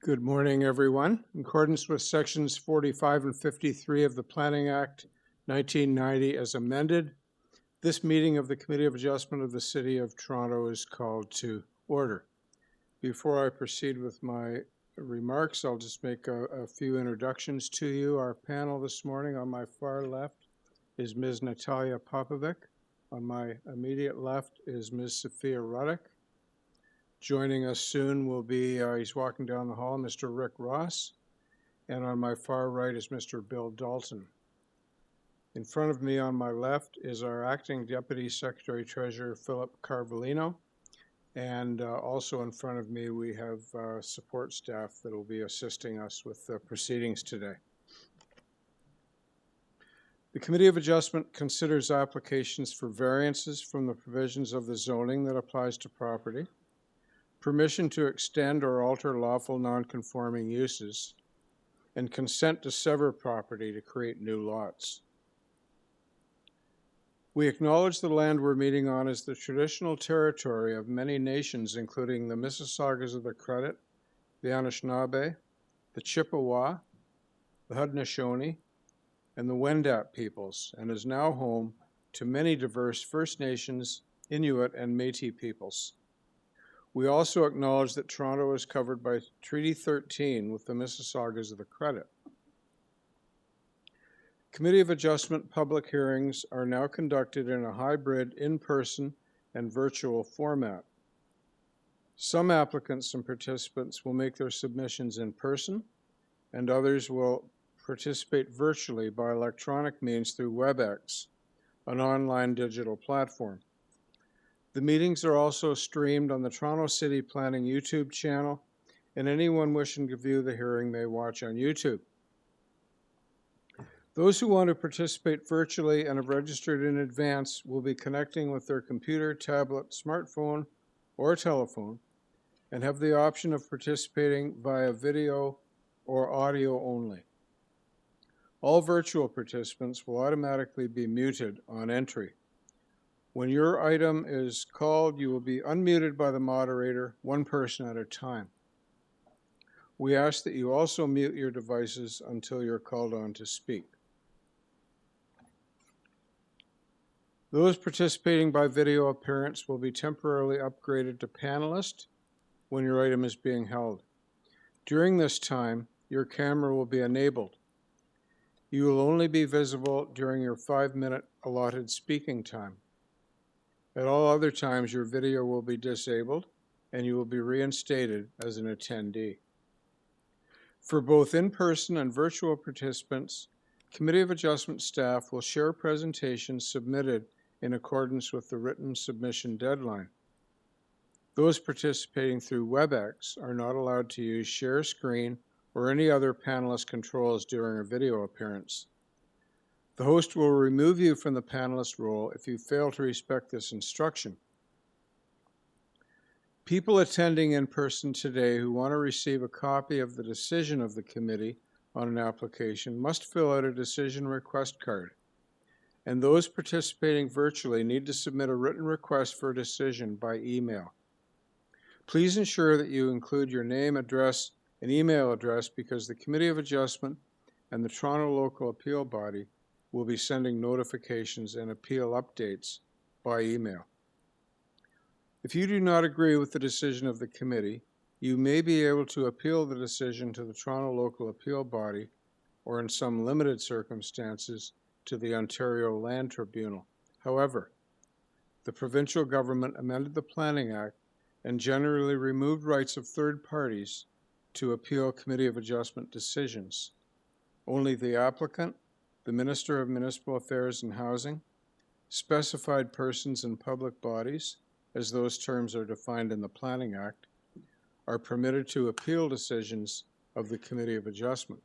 Good morning, everyone. In accordance with Sections 45 and 53 of the Planning Act 1990 as amended, this meeting of the Committee of Adjustment of the City of Toronto is called to order. Before I proceed with my remarks, I'll just make a few introductions to you. Our panel this morning, on my far left is Ms. Natalia Popovic. On my immediate left is Ms. Sophia Ruddick. Joining us soon will be, he's walking down the hall, Mr. Rick Ross. And on my far right is Mr. Bill Dalton. In front of me on my left is our Acting Deputy Secretary Treasurer, Philip Carvalino. And also in front of me, we have support staff that will be assisting us with the proceedings today. The Committee of Adjustment considers applications for variances from the provisions of the zoning that applies to property, permission to extend or alter lawful non-conforming uses, and consent to sever property to create new lots. We acknowledge the land we're meeting on is the traditional territory of many nations, including the Mississaugas of the Credit, the Anishinaabe, the Chippewa, the Haudenosaunee, and the Wendat peoples, and is now home to many diverse First Nations, Inuit, and Métis peoples. We also acknowledge that Toronto is covered by Treaty 13 with the Mississaugas of the Credit. Committee of Adjustment public hearings are now conducted in a hybrid in-person and virtual format. Some applicants and participants will make their submissions in person, and others will participate virtually by electronic means through WebEx, an online digital platform. The meetings are also streamed on the Toronto City Planning YouTube channel, and anyone wishing to view the hearing may watch on YouTube. Those who want to participate virtually and have registered in advance will be connecting with their computer, tablet, smartphone, or telephone, and have the option of participating via video or audio only. All virtual participants will automatically be muted on entry. When your item is called, you will be unmuted by the moderator, one person at a time. We ask that you also mute your devices until you're called on to speak. Those participating by video appearance will be temporarily upgraded to panelist when your item is being held. During this time, your camera will be enabled. You will only be visible during your 5-minute allotted speaking time. At all other times, your video will be disabled and you will be reinstated as an attendee. For both in-person and virtual participants, Committee of Adjustment staff will share presentations submitted in accordance with the written submission deadline. Those participating through WebEx are not allowed to use share screen or any other panelist controls during a video appearance. The host will remove you from the panelist role if you fail to respect this instruction. People attending in person today who want to receive a copy of the decision of the committee on an application must fill out a decision request card. And those participating virtually need to submit a written request for a decision by email. Please ensure that you include your name, address, and email address because the Committee of Adjustment and the Toronto Local Appeal Body will be sending notifications and appeal updates by email. If you do not agree with the decision of the committee, you may be able to appeal the decision to the Toronto Local Appeal Body or in some limited circumstances to the Ontario Land Tribunal. However, the provincial government amended the Planning Act and generally removed rights of third parties to appeal Committee of Adjustment decisions. Only the applicant, the Minister of Municipal Affairs and Housing, specified persons and public bodies, as those terms are defined in the Planning Act, are permitted to appeal decisions of the Committee of Adjustment.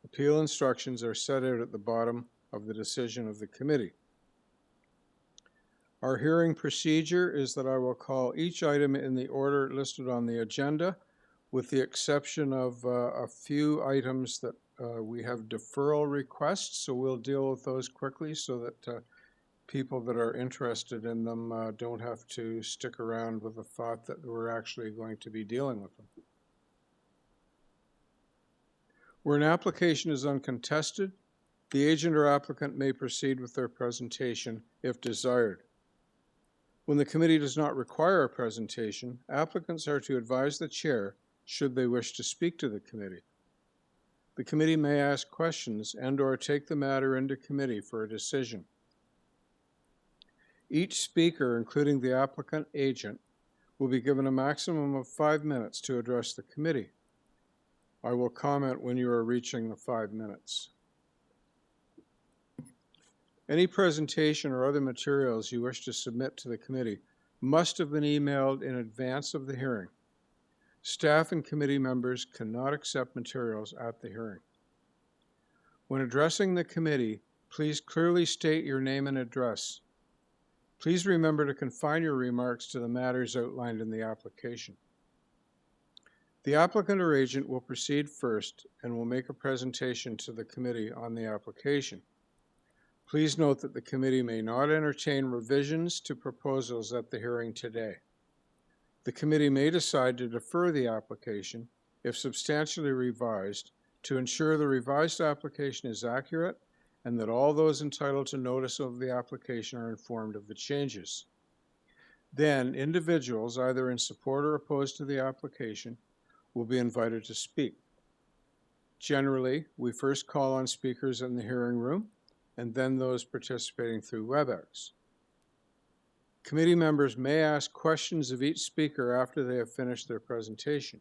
Appeal instructions are set out at the bottom of the decision of the committee. Our hearing procedure is that I will call each item in the order listed on the agenda, with the exception of a few items that we have deferral requests, so we'll deal with those quickly so that people that are interested in them don't have to stick around with the thought that we're actually going to be dealing with them. Where an application is uncontested, the agent or applicant may proceed with their presentation if desired. When the committee does not require a presentation, applicants are to advise the chair should they wish to speak to the committee. The committee may ask questions and/or take the matter into committee for a decision. Each speaker, including the applicant agent, will be given a maximum of 5 minutes to address the committee. I will comment when you are reaching the 5 minutes. Any presentation or other materials you wish to submit to the committee must have been emailed in advance of the hearing. Staff and committee members cannot accept materials at the hearing. When addressing the committee, please clearly state your name and address. Please remember to confine your remarks to the matters outlined in the application. The applicant or agent will proceed first and will make a presentation to the committee on the application. Please note that the committee may not entertain revisions to proposals at the hearing today. The committee may decide to defer the application if substantially revised to ensure the revised application is accurate and that all those entitled to notice of the application are informed of the changes. Then, individuals, either in support or opposed to the application, will be invited to speak. Generally, we first call on speakers in the hearing room and then those participating through WebEx. Committee members may ask questions of each speaker after they have finished their presentation.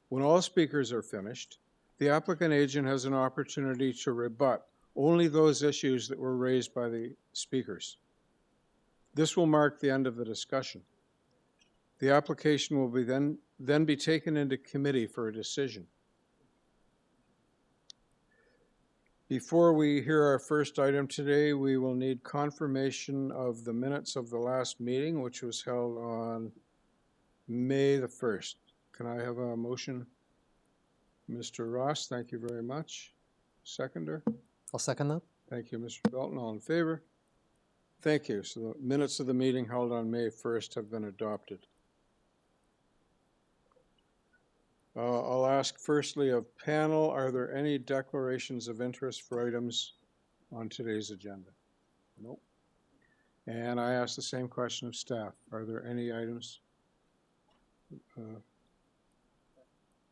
When all speakers are finished, the applicant agent has an opportunity to rebut only those issues that were raised by the speakers. This will mark the end of the discussion. The application will be then be taken into committee for a decision. Before we hear our first item today, we will need confirmation of the minutes of the last meeting, which was held on May the 1st. Can I have a motion? Mr. Ross, thank you very much. Seconder? I'll second that. Thank you, Mr. Belton. All in favor? Thank you. So the minutes of the meeting held on May 1st have been adopted. I'll ask firstly of panel, are there any declarations of interest for items on today's agenda? Nope. And I ask the same question of staff. Are there any items?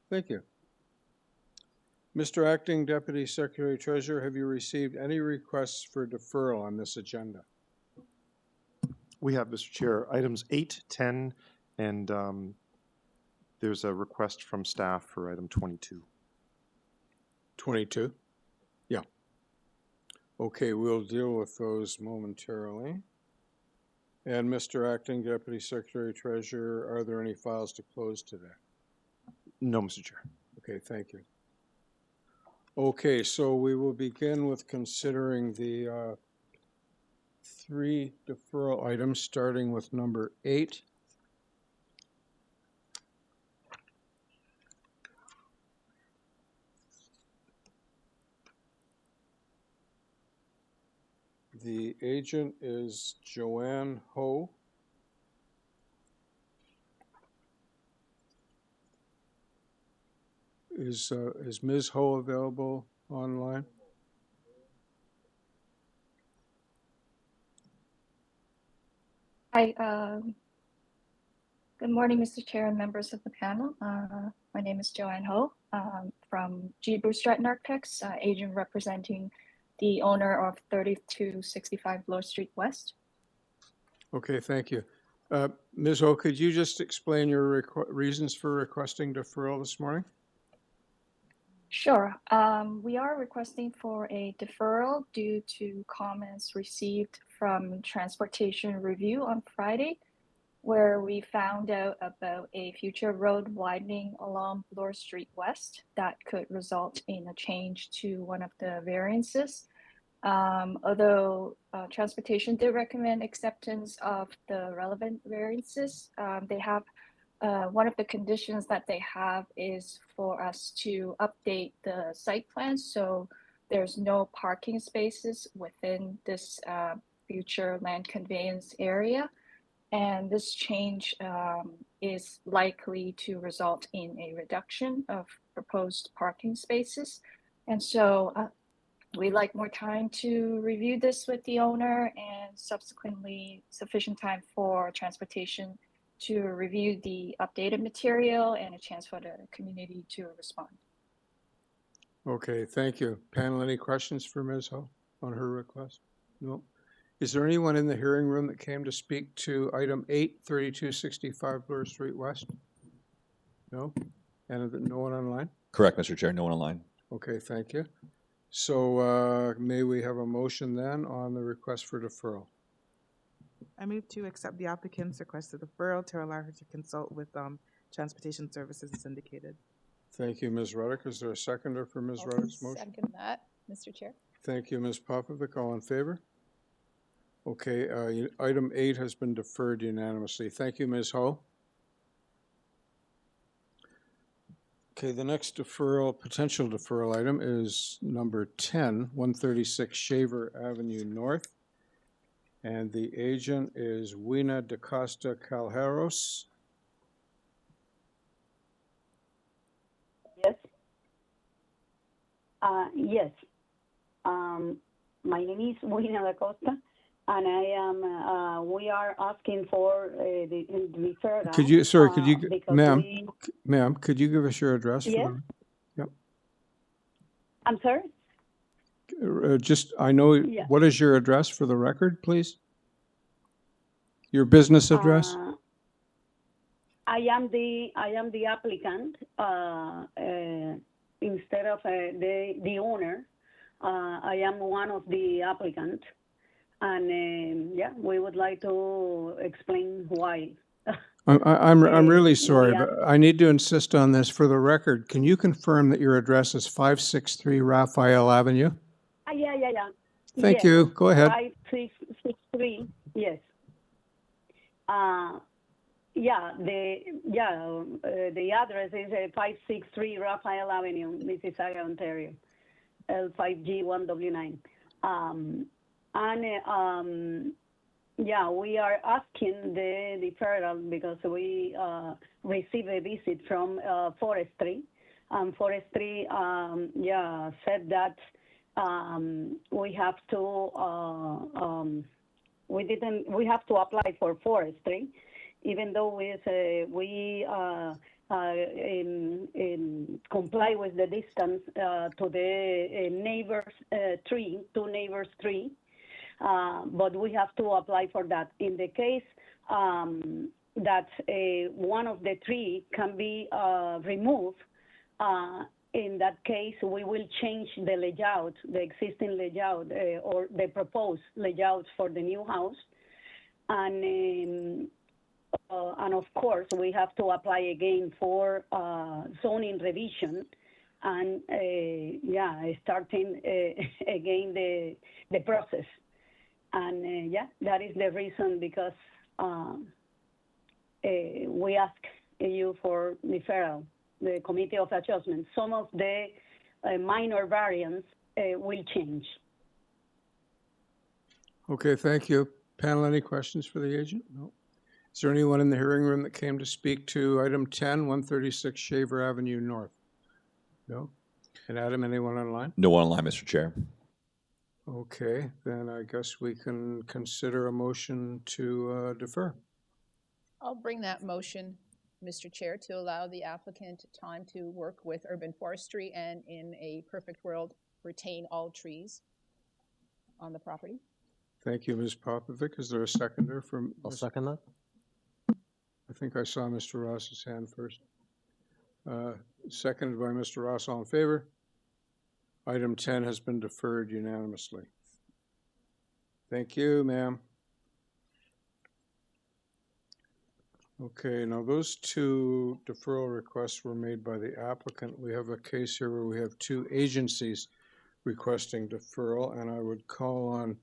Thank you. Mr. Acting Deputy Secretary Treasurer, have you received any requests for deferral on this agenda? We have, Mr. Chair, items 8, 10, and there's a request from staff for item 22. 22? Yeah. Okay, we'll deal with those momentarily. And Mr. Acting Deputy Secretary Treasurer, are there any files to close today? No, Mr. Chair. Okay, thank you. Okay, so we will begin with considering the 3 deferral items, starting with number 8. The agent is Joanne Ho. Is Ms. Ho available online? Hi, good morning, Mr. Chair and members of the panel. My name is Joanne Ho from G. Bruce Stratton Architects, agent representing the owner of 3265 Bloor Street West. Okay, thank you. Ms. Ho, could you just explain your reasons for requesting deferral this morning? Sure. We are requesting for a deferral due to comments received from Transportation Review on Friday, where we found out about a future road widening along Bloor Street West that could result in a change to one of the variances. Although Transportation did recommend acceptance of the relevant variances, they have one of the conditions that they have is for us to update the site plan so there's no parking spaces within this future land conveyance area. And this change is likely to result in a reduction of proposed parking spaces. And so we'd like more time to review this with the owner and subsequently sufficient time for transportation to review the updated material and a chance for the community to respond. Okay, thank you. Panel, any questions for Ms. Ho on her request? No. Is there anyone in the hearing room that came to speak to item 8, 3265 Bloor Street West? No? And no one online? Correct, Mr. Chair. No one online. Okay, thank you. So may we have a motion then on the request for deferral? I move to accept the applicant's request of deferral to allow her to consult with transportation services as indicated. Thank you, Ms. Ruddick. Is there a seconder for Ms. Ruddick's motion? Second that, Mr. Chair. Thank you, Ms. Popovic. All in favor? Okay, item 8 has been deferred unanimously. Thank you, Ms. Ho. Okay, the next deferral, potential deferral item is number 10, 136 Shaver Avenue North. And the agent is Wina da Costa Calheros. Yes. Yes. My name is Wina da Costa, and I am. We are asking for the referral. Could you, sorry, could you, because ma'am, we- ma'am, could you give us your address? Yes. For the, I'm sorry. just, I know, Yeah. what is your address for the record, please? Your business address? I am the applicant instead of the owner. I am one of the applicants, and yeah, we would like to explain why. I'm really sorry, yeah. but I need to insist on this for the record. Can you confirm that your address is 563 Raphael Avenue? Yeah. Thank Yes. you. Go ahead. 5663. Yes. The address is 563 Raphael Avenue, Mississauga, Ontario, L5G1W9. We are asking the deferral because we received a visit from Forestry, and Forestry said that we have to we have to apply for forestry, even though we comply with the distance to the neighbor's tree, two neighbors' tree, but we have to apply for that. In the case that one of the tree can be removed, in that case, we will change the layout, the existing layout, or the proposed layout for the new house. And of course, we have to apply again for zoning revision and, starting again the process. And, that is the reason because we ask you for deferral. The Committee of Adjustment. Some of the minor variants will change. Okay, thank you. Panel, any questions for the agent? No. Is there anyone in the hearing room that came to speak to item 10, 136 Shaver Avenue North? No? And Adam, anyone online? No one online, Mr. Chair. Okay, then I guess we can consider a motion to defer. I'll bring that motion, Mr. Chair, to allow the applicant time to work with urban forestry and, in a perfect world, retain all trees on the property. Thank you, Ms. Popovic. Is there a seconder from? I'll second that. I think I saw Mr. Ross's hand first. Seconded by Mr. Ross. All in favor? Item 10 has been deferred unanimously. Thank you, ma'am. Okay, now those two deferral requests were made by the applicant. We have a case here where we have two agencies requesting deferral, and I would call on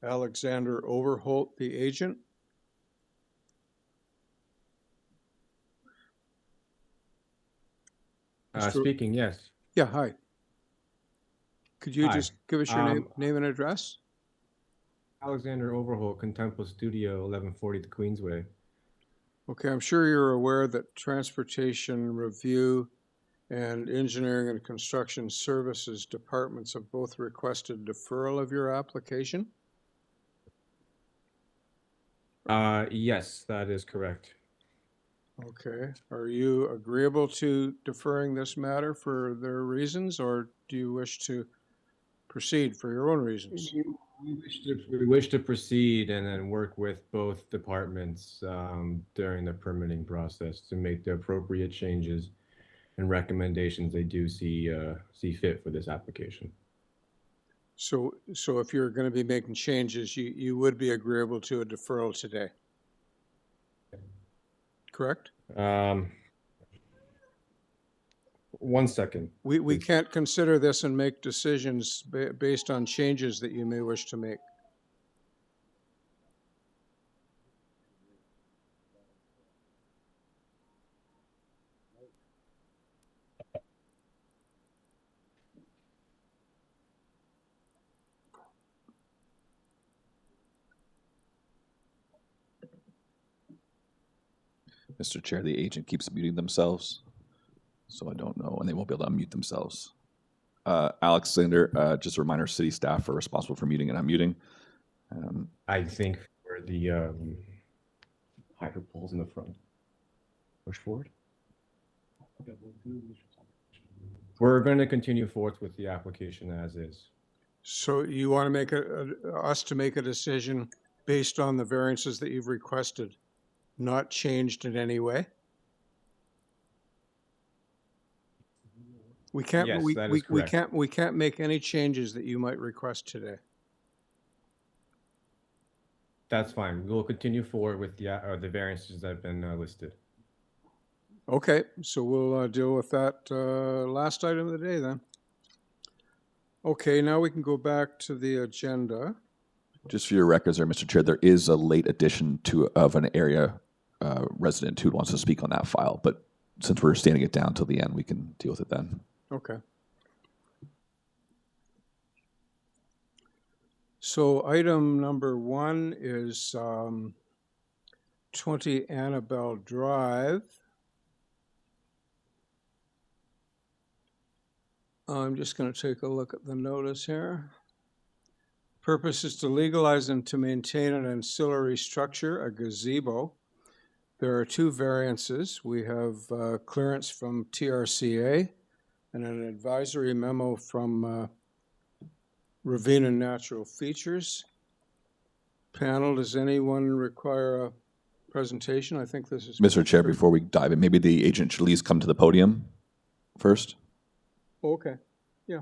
Alexander Overholt, the agent. Speaking, yes. Yeah, hi. Could you Hi. just give us your name and address? Alexander Overholt, Contemplo Studio, 1140 to Queensway. Okay, I'm sure you're aware that Transportation Review and Engineering and Construction Services departments have both requested deferral of your application. Yes, that is correct. Okay, are you agreeable to deferring this matter for their reasons, or do you wish to proceed for your own reasons? We wish to proceed and then work with both departments during the permitting process to make the appropriate changes and recommendations they do see fit for this application. So if you're going to be making changes, you would be agreeable to a deferral today? Correct? 1 second. We can't consider this and make decisions based on changes that you may wish to make. Mr. Chair, the agent keeps muting themselves, so I don't know, and they won't be able to unmute themselves. Alexander, just a reminder, city staff are responsible for muting and unmuting. I think for the higher poles in the front. Push forward. We're going to continue forth with the application as is. So you want to make us to make a decision based on the variances that you've requested, not changed in any way? We can't. Yes, that is we correct. can't. We can't make any changes that you might request today. That's fine. We'll continue forward with the variances that have been listed. Okay, so we'll deal with that last item of the day then. Okay, now we can go back to the agenda. Just for your records there, Mr. Chair, there is a late addition of an area resident who wants to speak on that file, but since we're standing it down till the end, we can deal with it then. Okay. So item number 1 is 20 Annabelle Drive. I'm just going to take a look at the notice here. Purpose is to legalize and to maintain an ancillary structure, a gazebo. There are 2 variances. We have clearance from TRCA and an advisory memo from Ravine and Natural Features. Panel, does anyone require a presentation? I think this is... Mr. Chair, before we dive in, maybe the agent should at least come to the podium first. Okay, yeah.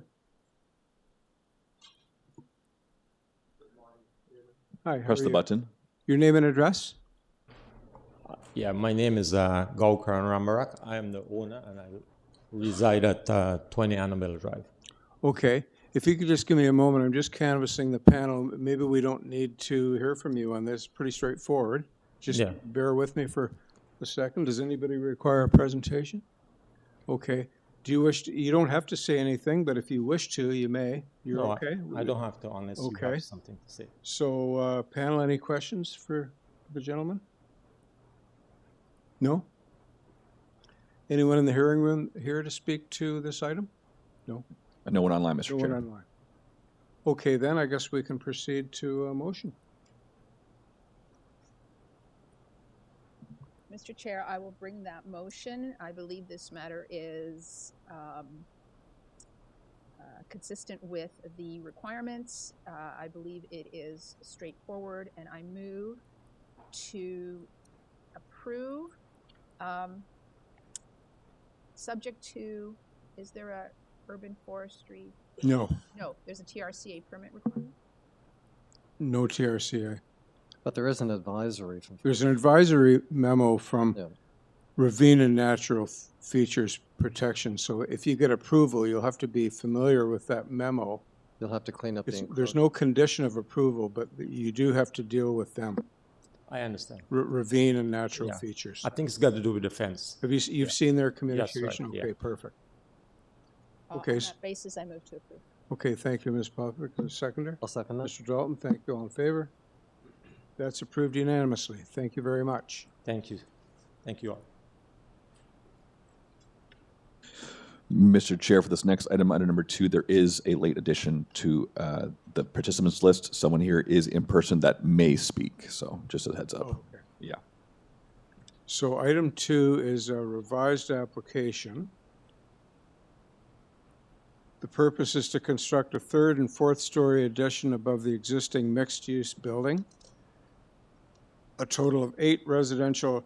Hi, how Press are the you? button. Your name and address? Yeah, my name is Gaukaran Ramarak. I am the owner and I reside at 20 Annabelle Drive. Okay, if you could just give me a moment, I'm just canvassing the panel. Maybe we don't need to hear from you on this. Pretty straightforward. Just Yeah. bear with me for a second. Does anybody require a presentation? Okay. Do you wish to, you don't have to say anything, but if you wish to, you may. You're No, okay? I don't have to unless you Okay. have something to say. So, panel, any questions for the gentleman? No? Anyone in the hearing room here to speak to this item? No? No one online, Mr. No one Chair. online. Okay, then I guess we can proceed to a motion. Mr. Chair, I will bring that motion. I believe this matter is consistent with the requirements. I believe it is straightforward, and I move to approve, subject to, is there a urban forestry? No. No, there's a TRCA permit requirement. No TRCA. But there is an advisory from. There's an advisory memo from Yeah. Ravine and Natural Features Protection. So if you get approval, you'll have to be familiar with that memo. You'll have to clean up the. There's no condition of approval, but you do have to deal with them. I understand. Ravine and Natural Yeah. Features. I think it's got to do with the fence. Have you've seen their right, communication? yeah. Okay, perfect. On Okay. that basis, I move to approve. Okay, thank you, Ms. Popovic. The seconder? I'll second that. Mr. Dalton, thank you. All in favor? That's approved unanimously. Thank you very much. Thank you. Thank you all. Mr. Chair, for this next item, item number 2, there is a late addition to the participants list. Someone here is in person that may speak, so just a heads up. Okay. Yeah. So item 2 is a revised application. The purpose is to construct a 3rd and 4th story addition above the existing mixed-use building. A total of 8 residential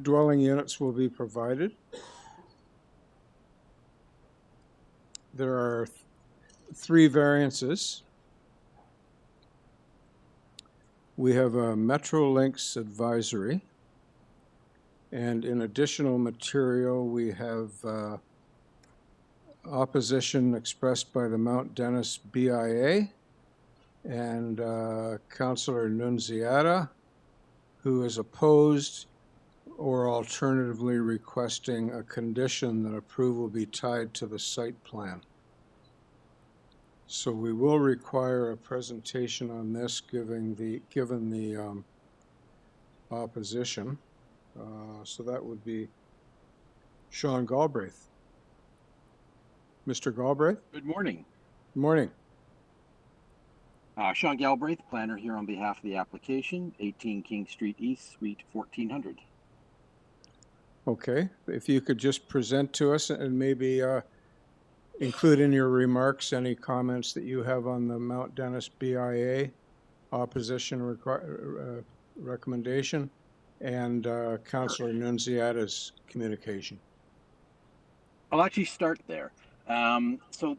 dwelling units will be provided. There are 3 variances. We have a Metrolinx advisory. And in additional material, we have opposition expressed by the Mount Dennis BIA and Councillor Nunziata, who is opposed or alternatively requesting a condition that approval be tied to the site plan. So we will require a presentation on this given the opposition. So that would be Sean Galbraith. Mr. Galbraith? Good morning. Good morning. Sean Galbraith, planner here on behalf of the application, 18 King Street East, Suite 1400. Okay, if you could just present to us and maybe include in your remarks any comments that you have on the Mount Dennis BIA opposition recommendation and Councillor Nunziata's communication. I'll actually start there. So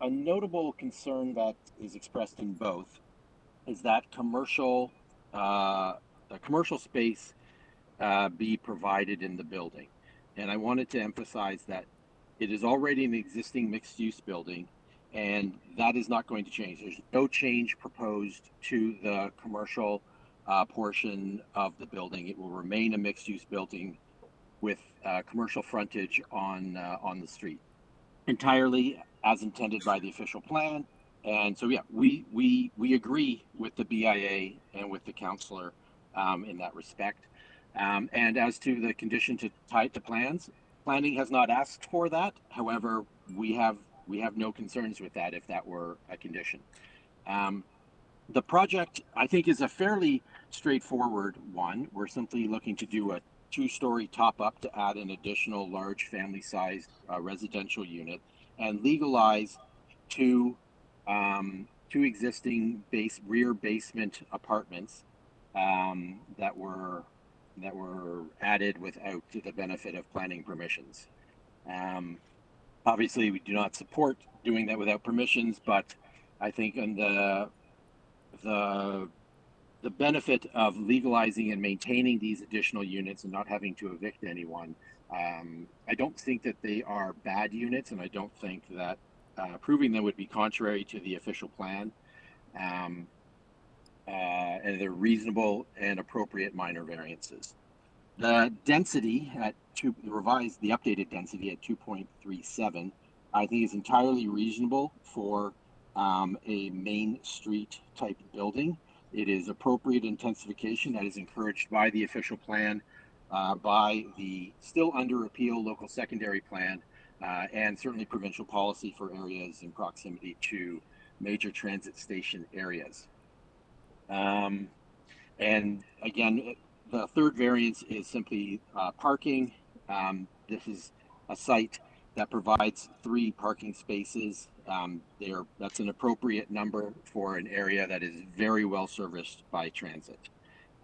a notable concern that is expressed in both is that commercial space be provided in the building. And I wanted to emphasize that it is already an existing mixed-use building, and that is not going to change. There's no change proposed to the commercial portion of the building. It will remain a mixed-use building with commercial frontage on the street, entirely as intended by the official plan. And so, yeah, we agree with the BIA and with the councillor in that respect. And as to the condition to tie it to plans, planning has not asked for that. However, we have no concerns with that if that were a condition. The project, I think, is a fairly straightforward one. We're simply looking to do a 2-story top-up to add an additional large family-sized residential unit and legalize two existing rear basement apartments that were added without the benefit of planning permissions. Obviously, we do not support doing that without permissions, but I think in the benefit of legalizing and maintaining these additional units and not having to evict anyone, I don't think that they are bad units, and I don't think that approving them would be contrary to the official plan. And they're reasonable and appropriate minor variances. The density the updated density at 2.37, I think is entirely reasonable for a main street type building. It is appropriate intensification that is encouraged by the official plan, by the still under appeal local secondary plan, and certainly provincial policy for areas in proximity to major transit station areas. And again, the third variance is simply parking. This is a site that provides 3 parking spaces. That's an appropriate number for an area that is very well serviced by transit.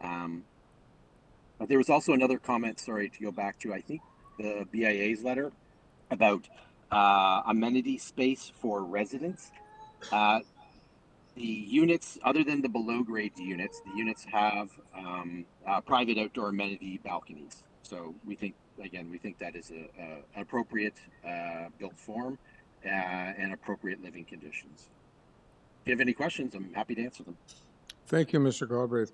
But there was also another comment, sorry, to go back to, I think, the BIA's letter about amenity space for residents. The units, other than the below grade units, the units have private outdoor amenity balconies. So we think that is an appropriate built form and appropriate living conditions. If you have any questions, I'm happy to answer them. Thank you, Mr. Galbraith.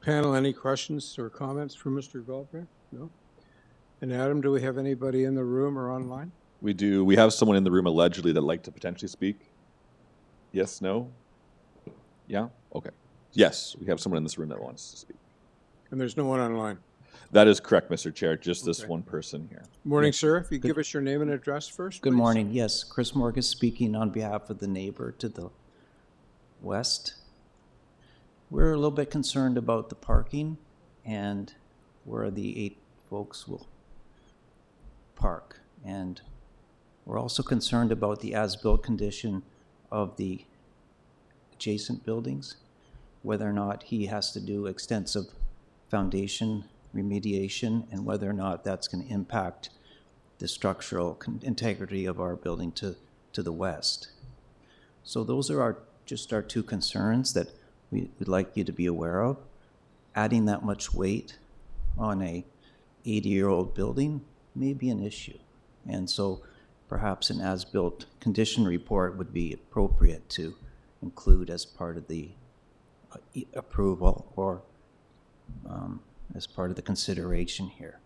Panel, any questions or comments for Mr. Galbraith? No? And Adam, do we have anybody in the room or online? We do. We have someone in the room allegedly that'd like to potentially speak. Yes, no? Yeah? Okay. Yes, we have someone in this room that wants to speak. And there's no one online. That is correct, Mr. Chair, just this Okay. one person here. Morning, sir. If you give us your name and address first, Good please. morning. Yes, Chris Morgan speaking on behalf of the neighbor to the west. We're a little bit concerned about the parking and where the 8 folks will park. And we're also concerned about the as-built condition of the adjacent buildings, whether or not he has to do extensive foundation remediation and whether or not that's going to impact the structural integrity of our building to the west. So those are just our 2 concerns that we'd like you to be aware of. Adding that much weight on a 80-year-old building may be an issue. And so perhaps an as-built condition report would be appropriate to include as part of the approval or as part of the consideration here.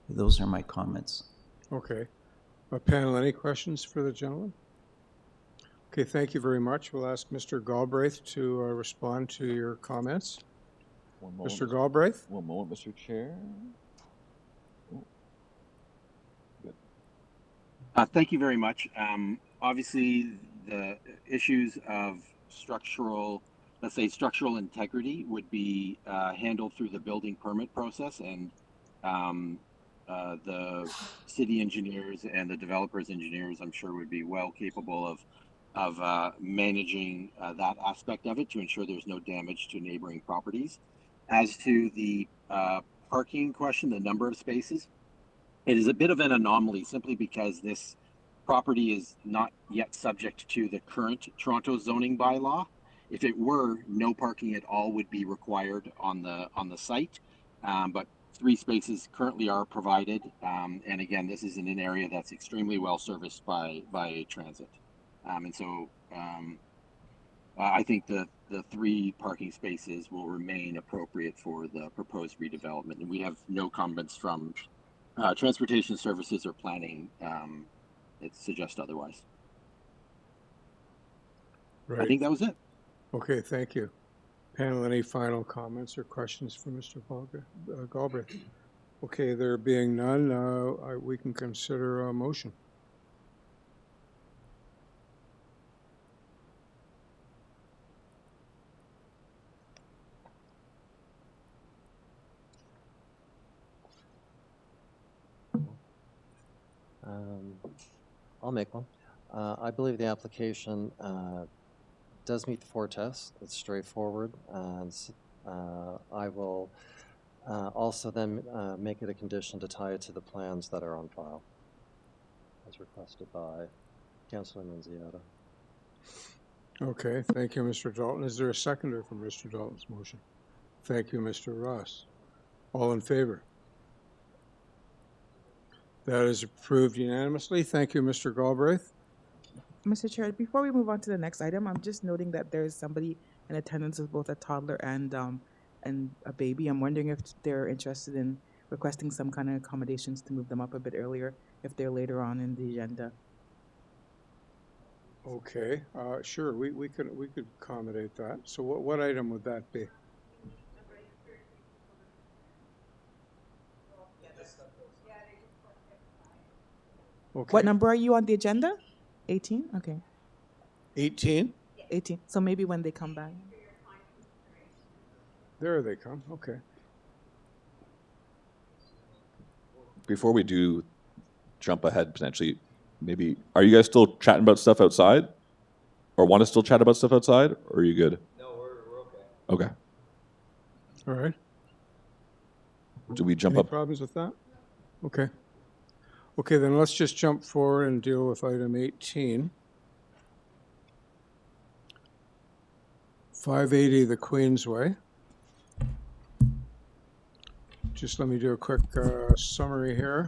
Those are my comments. Okay. Panel, any questions for the gentleman? Okay, thank you very much. We'll ask Mr. Galbraith to respond to your comments. One moment, Mr. Galbraith? One moment, Mr. Chair. Thank you very much. Obviously, the issues of structural, let's say structural integrity would be handled through the building permit process, and the city engineers and the developer's engineers, I'm sure, would be well capable of managing that aspect of it to ensure there's no damage to neighboring properties. As to the parking question, the number of spaces, it is a bit of an anomaly simply because this property is not yet subject to the current Toronto zoning bylaw. If it were, no parking at all would be required on the site, but 3 spaces currently are provided. And again, this is in an area that's extremely well serviced by transit. And so I think the 3 parking spaces will remain appropriate for the proposed redevelopment. And we have no comments from transportation services or planning that suggest otherwise. Right. I think that was it. Okay, thank you. Panel, any final comments or questions for Mr. Galbraith? Okay, there being none, we can consider a motion. I'll make one. I believe the application does meet the 4 tests. It's straightforward. And I will also then make it a condition to tie it to the plans that are on file, as requested by Councilor Nunziata. Okay, thank you, Mr. Dalton. Is there a seconder for Mr. Dalton's motion? Thank you, Mr. Ross. All in favor? That is approved unanimously. Thank you, Mr. Galbraith. Mr. Chair, before we move on to the next item, I'm just noting that there is somebody in attendance with both a toddler and a baby. I'm wondering if they're interested in requesting some kind of accommodations to move them up a bit earlier if they're later on in the agenda. Okay, sure, we could accommodate that. So what item would that be? Okay. What number are you on the agenda? 18? Okay. 18? 18. So maybe when they come back. There they come, okay. Before we do jump ahead, potentially, maybe, are you guys still chatting about stuff outside? Or want to still chat about stuff outside? Or are you good? No, we're okay. Okay. All right. Do we jump Any up? problems with that? Okay. Okay, then let's just jump forward and deal with item 18. 580 the Queensway. Just let me do a quick summary here.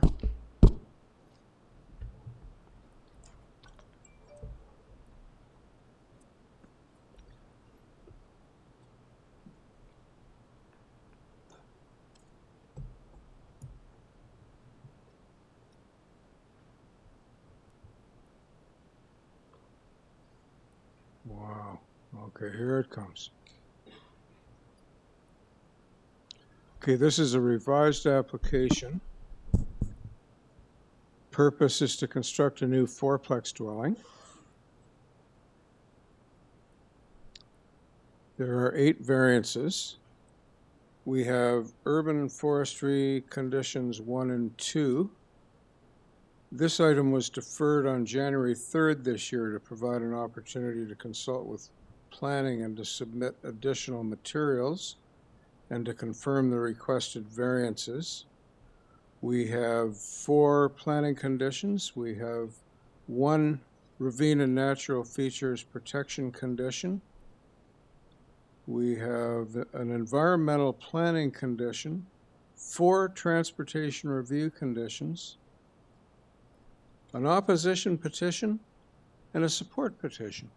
Wow. Okay, here it comes. Okay, this is a revised application. Purpose is to construct a new fourplex dwelling. There are 8 variances. We have urban and forestry conditions 1 and 2. This item was deferred on January 3rd this year to provide an opportunity to consult with planning and to submit additional materials and to confirm the requested variances. We have 4 planning conditions. We have 1 ravine and natural features protection condition. We have an environmental planning condition, 4 transportation review conditions, an opposition petition, and a support petition.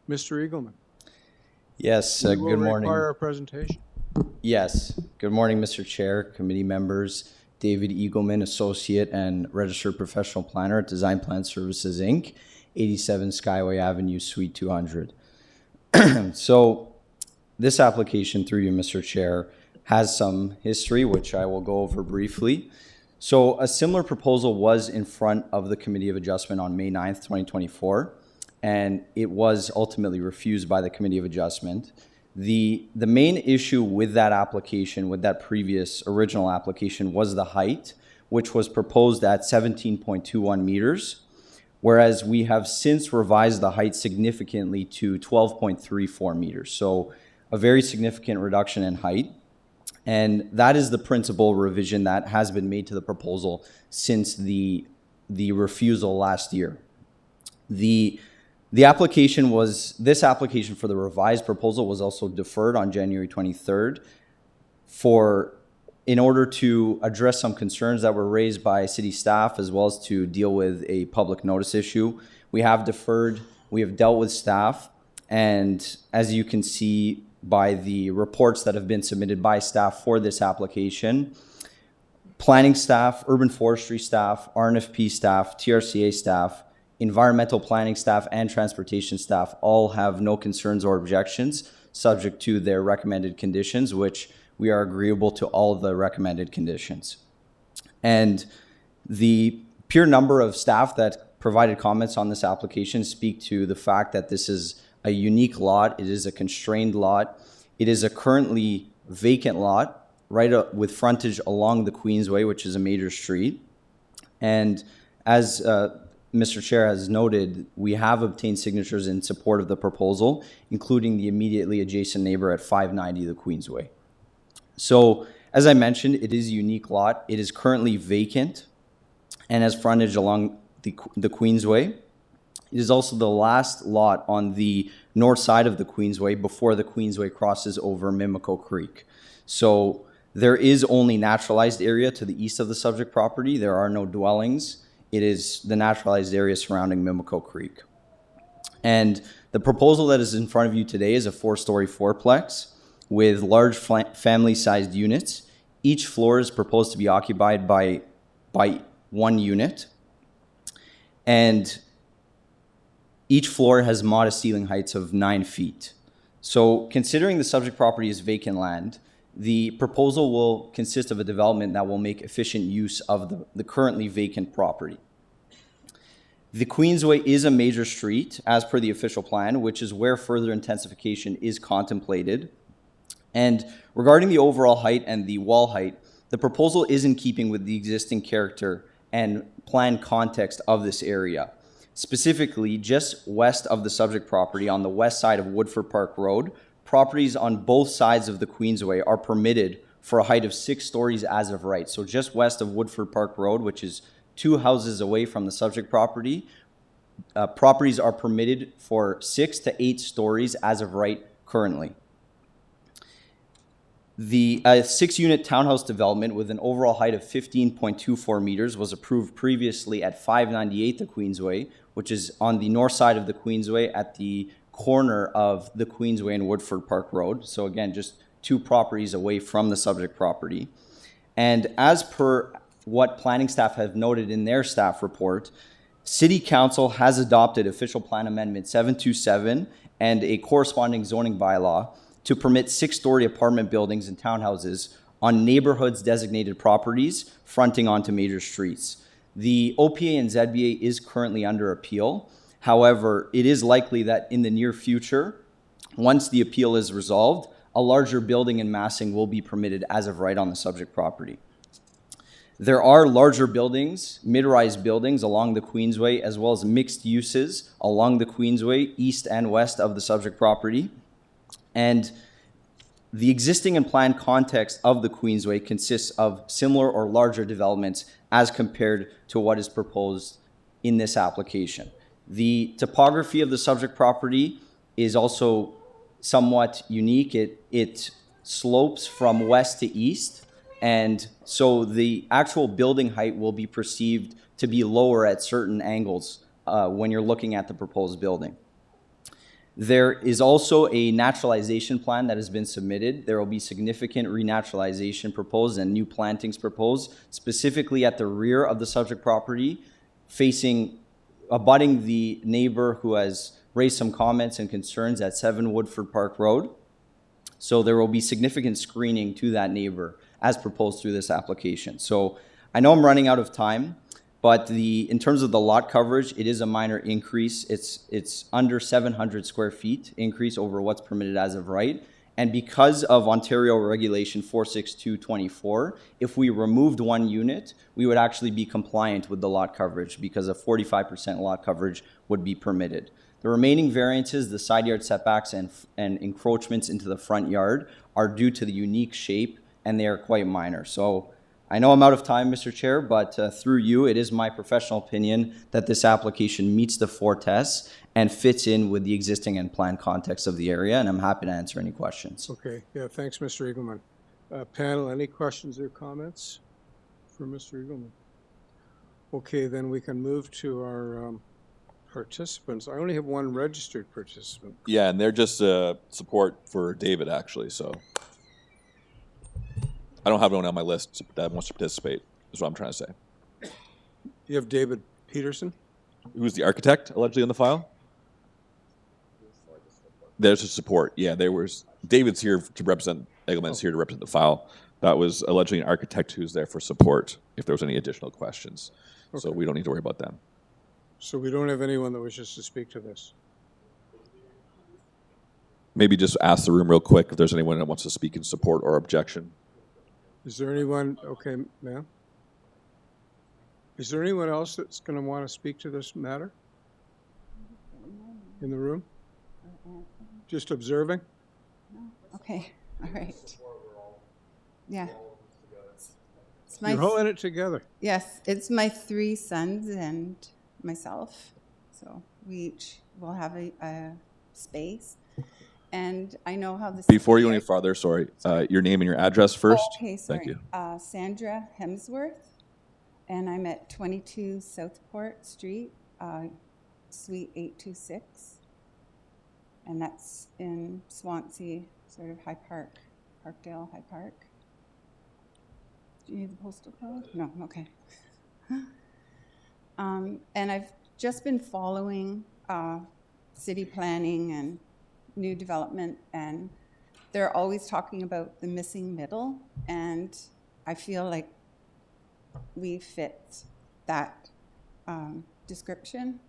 Mr. Eagleman. Yes, We good will morning. require a presentation. Yes, good morning, Mr. Chair, committee members. David Eagleman, Associate and Registered Professional Planner at Design Plan Services, Inc., 87 Skyway Avenue, Suite 200. So this application, through you, Mr. Chair, has some history, which I will go over briefly. So a similar proposal was in front of the Committee of Adjustment on May 9th, 2024, and it was ultimately refused by the Committee of Adjustment. The main issue with that application, with that previous original application, was the height, which was proposed at 17.21 meters, whereas we have since revised the height significantly to 12.34 meters. So a very significant reduction in height. And that is the principal revision that has been made to the proposal since the refusal last year. This application for the revised proposal was also deferred on January 23rd in order to address some concerns that were raised by city staff, as well as to deal with a public notice issue. We have dealt with staff, and as you can see by the reports that have been submitted by staff for this application, planning staff, urban forestry staff, RNFP staff, TRCA staff, environmental planning staff, and transportation staff all have no concerns or objections, subject to their recommended conditions, which we are agreeable to all the recommended conditions. And the pure number of staff that provided comments on this application speak to the fact that this is a unique lot. It is a constrained lot. It is a currently vacant lot, right with frontage along the Queensway, which is a major street. And as Mr. Chair has noted, we have obtained signatures in support of the proposal, including the immediately adjacent neighbor at 590 the Queensway. So, as I mentioned, it is a unique lot. It is currently vacant and has frontage along the Queensway. It is also the last lot on the north side of the Queensway before the Queensway crosses over Mimico Creek. So there is only naturalized area to the east of the subject property. There are no dwellings. It is the naturalized area surrounding Mimico Creek. And the proposal that is in front of you today is a 4-story fourplex with large family-sized units. Each floor is proposed to be occupied by 1 unit. And each floor has modest ceiling heights of 9 feet. So considering the subject property is vacant land, the proposal will consist of a development that will make efficient use of the currently vacant property. The Queensway is a major street as per the official plan, which is where further intensification is contemplated. And regarding the overall height and the wall height, the proposal is in keeping with the existing character and plan context of this area. Specifically, just west of the subject property on the west side of Woodford Park Road, properties on both sides of the Queensway are permitted for a height of 6 stories as of right. So just west of Woodford Park Road, which is 2 houses away from the subject property, properties are permitted for 6 to 8 stories as of right currently. The 6-unit townhouse development with an overall height of 15.24 meters was approved previously at 598 the Queensway, which is on the north side of the Queensway at the corner of the Queensway and Woodford Park Road. So again, just 2 properties away from the subject property. And as per what planning staff have noted in their staff report, City Council has adopted Official Plan Amendment 727 and a corresponding zoning bylaw to permit 6-story apartment buildings and townhouses on neighborhoods designated properties fronting onto major streets. The OPA and ZBA is currently under appeal. However, it is likely that in the near future, once the appeal is resolved, a larger building and massing will be permitted as of right on the subject property. There are larger buildings, mid-rise buildings along the Queensway, as well as mixed uses along the Queensway, east and west of the subject property. And the existing and planned context of the Queensway consists of similar or larger developments as compared to what is proposed in this application. The topography of the subject property is also somewhat unique. It slopes from west to east, and so the actual building height will be perceived to be lower at certain angles when you're looking at the proposed building. There is also a naturalization plan that has been submitted. There will be significant renaturalization proposed and new plantings proposed, specifically at the rear of the subject property, abutting the neighbor who has raised some comments and concerns at 7 Woodford Park Road. So there will be significant screening to that neighbor as proposed through this application. So I know I'm running out of time, but in terms of the lot coverage, it is a minor increase. It's under 700 square feet increase over what's permitted as of right. And because of Ontario Regulation 46224, if we removed one unit, we would actually be compliant with the lot coverage because a 45% lot coverage would be permitted. The remaining variances, the side yard setbacks and encroachments into the front yard, are due to the unique shape, and they are quite minor. So I know I'm out of time, Mr. Chair, but through you, it is my professional opinion that this application meets the 4 tests and fits in with the existing and planned context of the area, and I'm happy to answer any questions. Okay, yeah, thanks, Mr. Eagleman. Panel, any questions or comments for Mr. Eagleman? Okay, then we can move to our participants. I only have one registered participant. Yeah, and they're just support for David, actually, so. I don't have anyone on my list that wants to participate, is what I'm trying to say. You have David Peterson? Who's the architect, allegedly, on the file? There's a support, yeah. David's here to represent, Eagleman's here to represent the file. That was allegedly an architect who's there for support, if there was any additional questions. Okay. So we don't need to worry about them. So we don't have anyone that wishes to speak to this? Maybe just ask the room real quick if there's anyone that wants to speak in support or objection. Is there anyone, okay, ma'am? Is there anyone else that's going to want to speak to this matter? In the room? Just observing? Okay, all right. Yeah. You're holding it together. Yes, it's my 3 sons and myself. So we each will have a space. And I know how this. Before you go any farther, sorry, your name and your address first. Oh, okay, sorry. Thank you. Sandra Hemsworth, and I'm at 22 Southport Street, Suite 826. And that's in Swansea, sort of High Park, Parkdale, High Park. Do you need the postal code? No, okay. And I've just been following city planning and new development, and they're always talking about the missing middle, and I feel like we fit that description.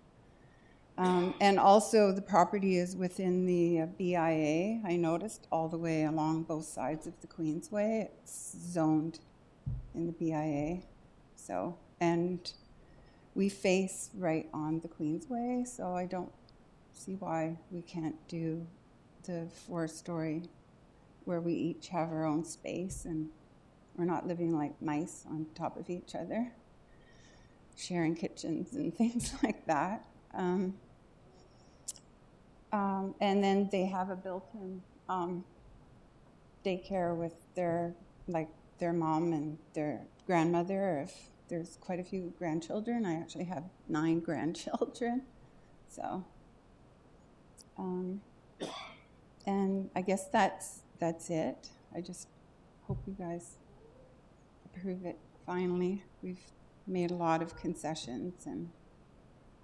And also the property is within the BIA. I noticed all the way along both sides of the Queensway, it's zoned in the BIA. So, and we face right on the Queensway, so I don't see why we can't do the 4-story where we each have our own space and we're not living like mice on top of each other, sharing kitchens and things like that. And then they have a built-in daycare with their mom and their grandmother. If there's quite a few grandchildren, I actually have 9 grandchildren, so. And I guess that's it. I just hope you guys approve it finally. We've made a lot of concessions, and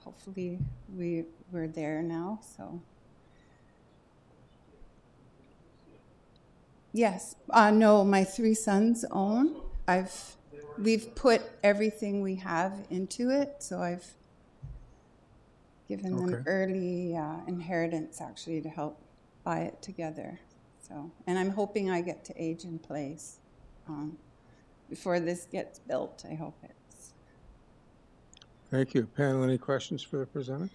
hopefully we're there now. So Yes. No, my three sons own. We've put everything we have into it, so I've given them Okay. early inheritance actually to help buy it together. So, and I'm hoping I get to age in place before this gets built. I hope it's. Thank you. Panel, any questions for the presenter?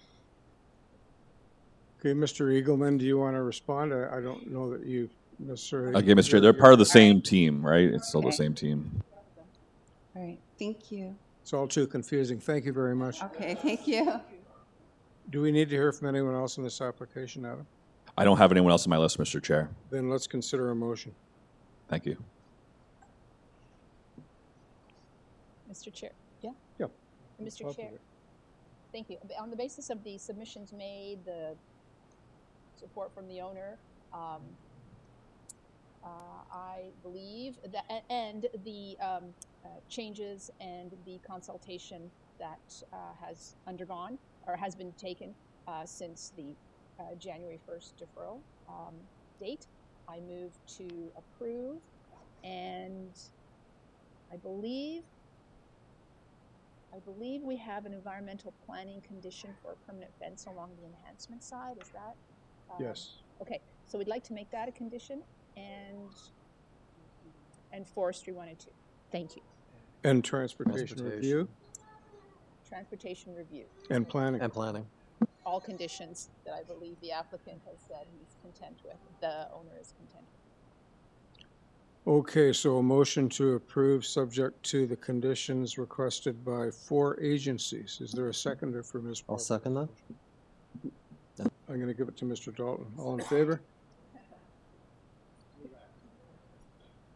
Okay, Mr. Eagleman, do you want to respond? I don't know that you necessarily. Okay, Mr. Chair, they're part of the same team, right? It's still the Okay. same team. All right. Thank you. It's all too confusing. Thank you very much. Okay. Thank you. Do we need to hear from anyone else on this application, Adam? I don't have anyone else on my list, Mr. Chair. Then let's consider a motion. Thank you. Mr. Chair, yeah? Yeah. Mr. Chair, thank you. On the basis of the submissions made, the support from the owner, I believe that, and the changes and the consultation that has undergone or has been taken since the January 1st deferral date, I move to approve, and I believe we have an environmental planning condition for a permanent fence along the enhancement side. Is that? Yes. Okay, so we'd like to make that a condition, and forestry 1 and 2. Thank you. And transportation review Transportation review. and planning. And planning. All conditions that I believe the applicant has said he's content with, the owner is content with. Okay, so a motion to approve subject to the conditions requested by 4 agencies. Is there a seconder for Ms. I'll Parker? second that. I'm going to give it to Mr. Dalton. All in favor?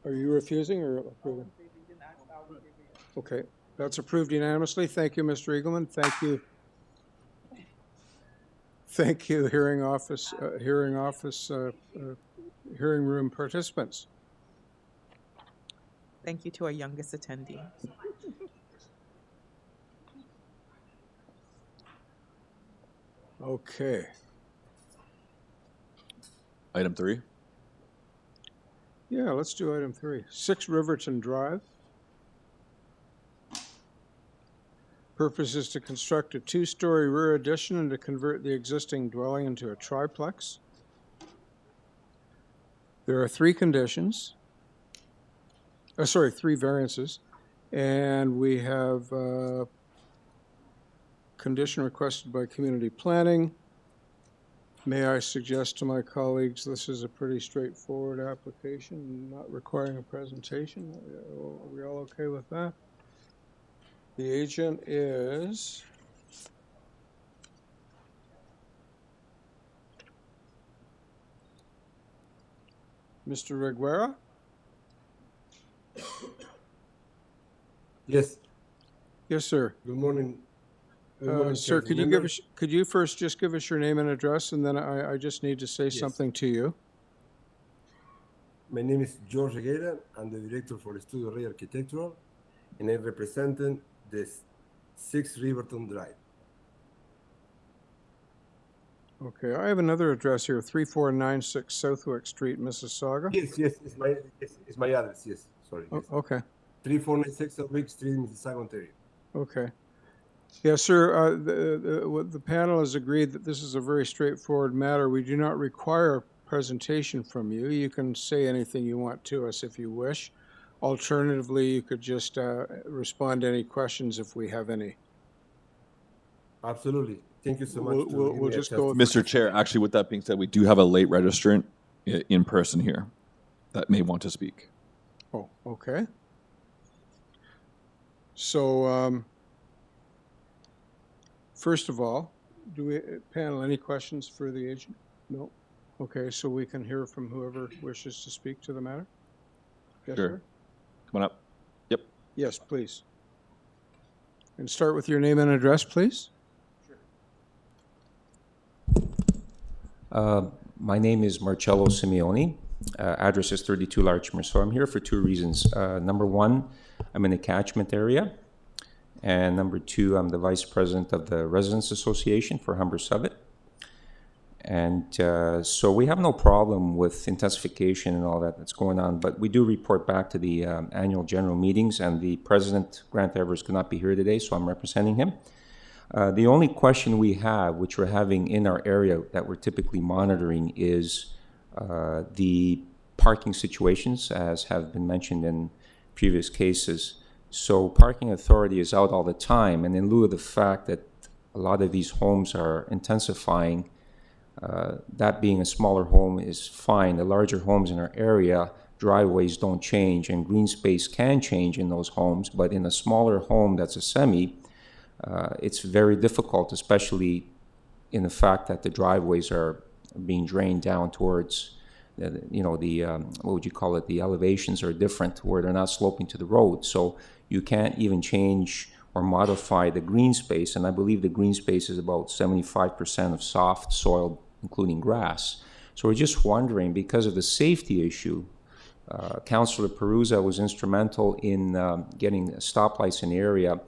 Are you refusing or approving? Okay, that's approved unanimously. Thank you, Mr. Eagleman. Thank you. Thank you, hearing room participants. Thank you to our youngest attendee. Okay. Item 3. Yeah, let's do item 3. 6 Riverton Drive. Purpose is to construct a 2-story rear addition and to convert the existing dwelling into a triplex. There are 3 conditions. 3 variances. And we have condition requested by community planning. May I suggest to my colleagues, this is a pretty straightforward application, not requiring a presentation. Are we all okay with that? The agent is Mr. Reguera? Yes. Yes, sir. Good morning. Sir, could you first just give us your name and address, and then I just need to say something to you. My name is George Reguera. I'm the director for Studio Rey Architectural, and I represent the 6 Riverton Drive. Okay, I have another address here, 3496 Southwick Street, Mississauga. Yes, it's my address, yes, sorry. Yes. Okay. 3496 Southwick Street, Mississauga, Ontario. Okay. Yes, sir, the panel has agreed that this is a very straightforward matter. We do not require a presentation from you. You can say anything you want to us if you wish. Alternatively, you could just respond to any questions if we have any. Absolutely. Thank you so much. We'll just go with Mr. Chair, actually, with that being said, we do have a late registrant in person here that may want to speak. Oh, okay. So, first of all, panel, any questions for the agent? No? Okay, so we can hear from whoever wishes to speak to the matter? Yes, Sure. sir? Come on up. Yep. Yes, please. And start with your name and address, please. My name is Marcello Simeoni. Address is 32 Larchmere. So I'm here for 2 reasons. Number 1, I'm in a catchment area. And number 2, I'm the vice president of the Residents Association for Humber Summit. And so we have no problem with intensification and all that that's going on, but we do report back to the annual general meetings, and the president, Grant Evers, could not be here today, so I'm representing him. The only question we have, which we're having in our area that we're typically monitoring, is the parking situations, as have been mentioned in previous cases. So parking authority is out all the time, and in lieu of the fact that a lot of these homes are intensifying, that being a smaller home is fine. The larger homes in our area, driveways don't change, and green space can change in those homes, but in a smaller home that's a semi, it's very difficult, especially in the fact that the driveways are being drained down towards, what would you call it, the elevations are different where they're not sloping to the road. So you can't even change or modify the green space, and I believe the green space is about 75% of soft soil, including grass. So we're just wondering, because of the safety issue, Councillor Perusa was instrumental in getting stoplights in the area.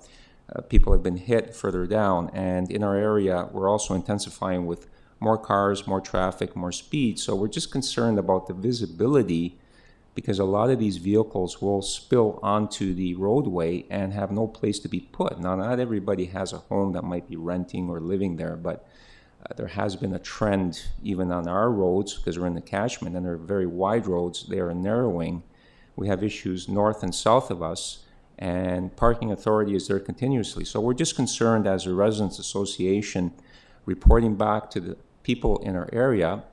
People have been hit further down, and in our area, we're also intensifying with more cars, more traffic, more speed. So we're just concerned about the visibility, because a lot of these vehicles will spill onto the roadway and have no place to be put. Now, not everybody has a home that might be renting or living there, but there has been a trend even on our roads, because we're in the catchment and they're very wide roads, they are narrowing. We have issues north and south of us, and parking authority is there continuously. So we're just concerned as a residents association, reporting back to the people in our area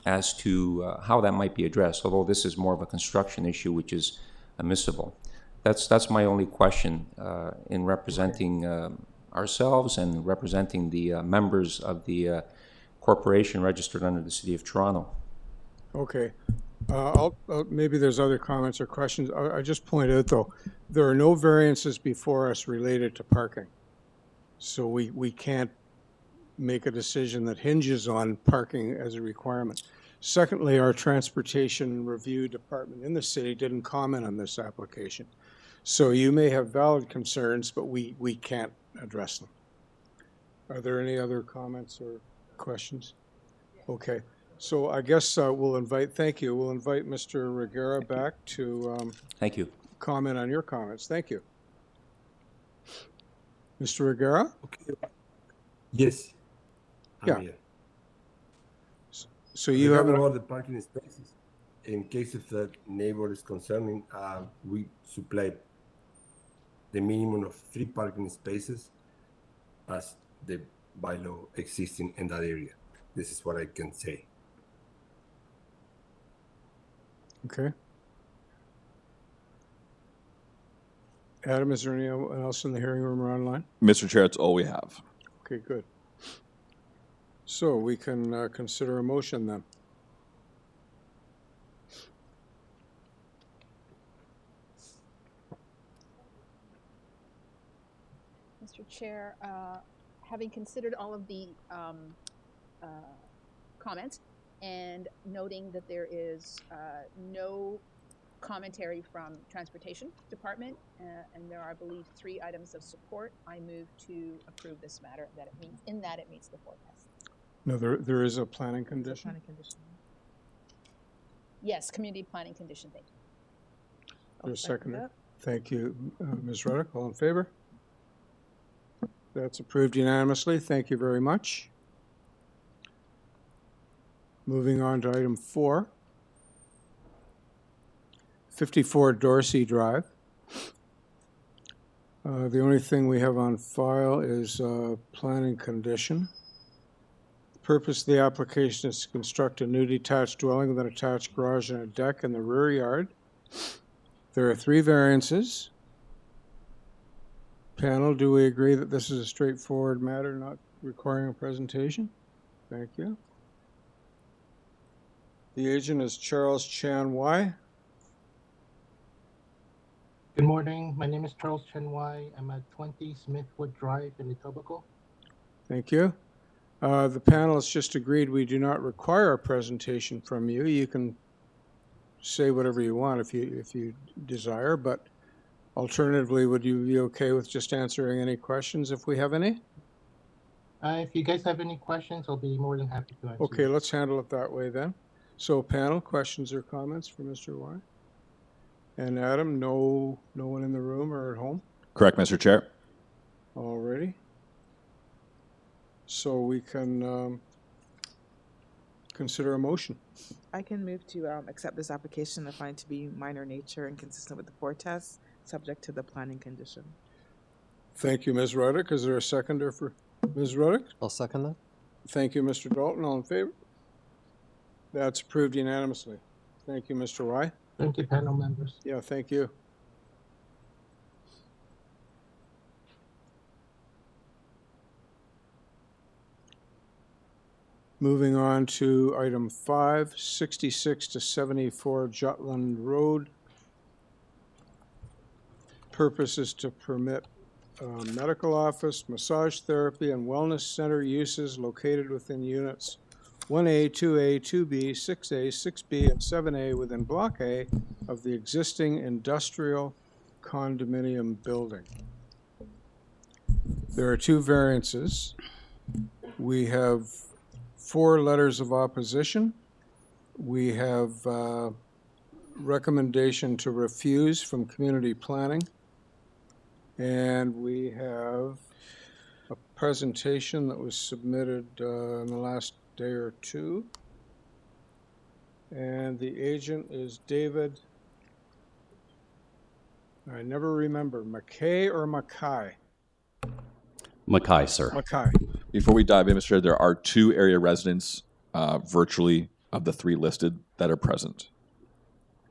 as to how that might be addressed, although this is more of a construction issue, which is admissible. That's my only question in representing ourselves and representing the members of the corporation registered under the City of Toronto. Okay. Maybe there's other comments or questions. I just point out, though, there are no variances before us related to parking. So we can't make a decision that hinges on parking as a requirement. Secondly, our transportation review department in the city didn't comment on this application. So you may have valid concerns, but we can't address them. Are there any other comments or questions? Okay. So I guess we'll invite Mr. Reguera back to Thank you. Comment on your comments. Thank you. Mr. Reguera? Okay. Yes. Yeah. Here. So you have about the parking spaces. In case if the neighbor is concerning, we supply the minimum of 3 parking spaces as the bylaw existing in that area. This is what I can say. Okay. Adam, is there anyone else in the hearing room or online? Mr. Chair, that's all we have. Okay, good. So we can consider a motion then. Mr. Chair, having considered all of the comments and noting that there is no commentary from Transportation Department, and there are, I believe, 3 items of support, I move to approve this matter, that it meets the 4 tests. No, there is a planning condition. Yes, community planning condition, thank you. There's a second. Thank you, Ms. Ruddock. All in favor? That's approved unanimously. Thank you very much. Moving on to item 4. 54 Dorsey Drive. The only thing we have on file is planning condition. The purpose of the application is to construct a new detached dwelling with an attached garage and a deck in the rear yard. There are 3 variances. Panel, do we agree that this is a straightforward matter not requiring a presentation? Thank you. The agent is Charles Chan Y. Good morning. My name is Charles Chen Y. I'm at 20 Smithwood Drive in Etobicoke. Thank you. The panel has just agreed we do not require a presentation from you. You can say whatever you want if you desire, but alternatively, would you be okay with just answering any questions if we have any? If you guys have any questions, I'll be more than happy to answer. Okay, let's handle it that way then. So panel, questions or comments for Mr. Y? And Adam, no one in the room or at home? Correct, Mr. Chair. Alrighty. So we can consider a motion. I can move to accept this application and find it to be minor nature and consistent with the forecast, subject to the planning condition. Thank you, Ms. Ruddick. Is there a seconder for Ms. Ruddick? I'll second that. Thank you, Mr. Dalton. All in favor? That's approved unanimously. Thank you, Mr. Y. Thank you, panel members. Yeah, thank you. Moving on to item 5, 66 to 74 Jutland Road. Purpose is to permit medical office, massage therapy, and wellness center uses located within units 1A, 2A, 2B, 6A, 6B, and 7A within Block A of the existing industrial condominium building. There are 2 variances. We have 4 letters of opposition. We have recommendation to refuse from community planning. And we have a presentation that was submitted in the last day or 2. And the agent is David, I never remember, McKay or Mackay? Mackay, sir. Mackay. Before we dive in, Mr. Chair, there are 2 area residents virtually of the 3 listed that are present.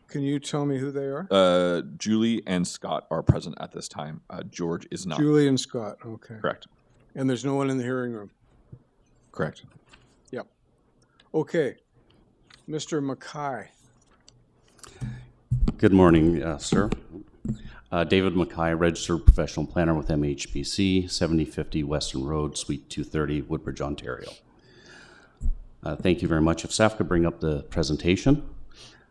Can you tell me who they are? Julie and Scott are present at this time. George is not. Julie and Scott, okay. Correct. And there's no one in the hearing room? Correct. Yep. Okay. Mr. Mackay. Good morning, sir. David Mackay, registered professional planner with MHBC, 7050 Western Road, Suite 230, Woodbridge, Ontario. Thank you very much. If staff could bring up the presentation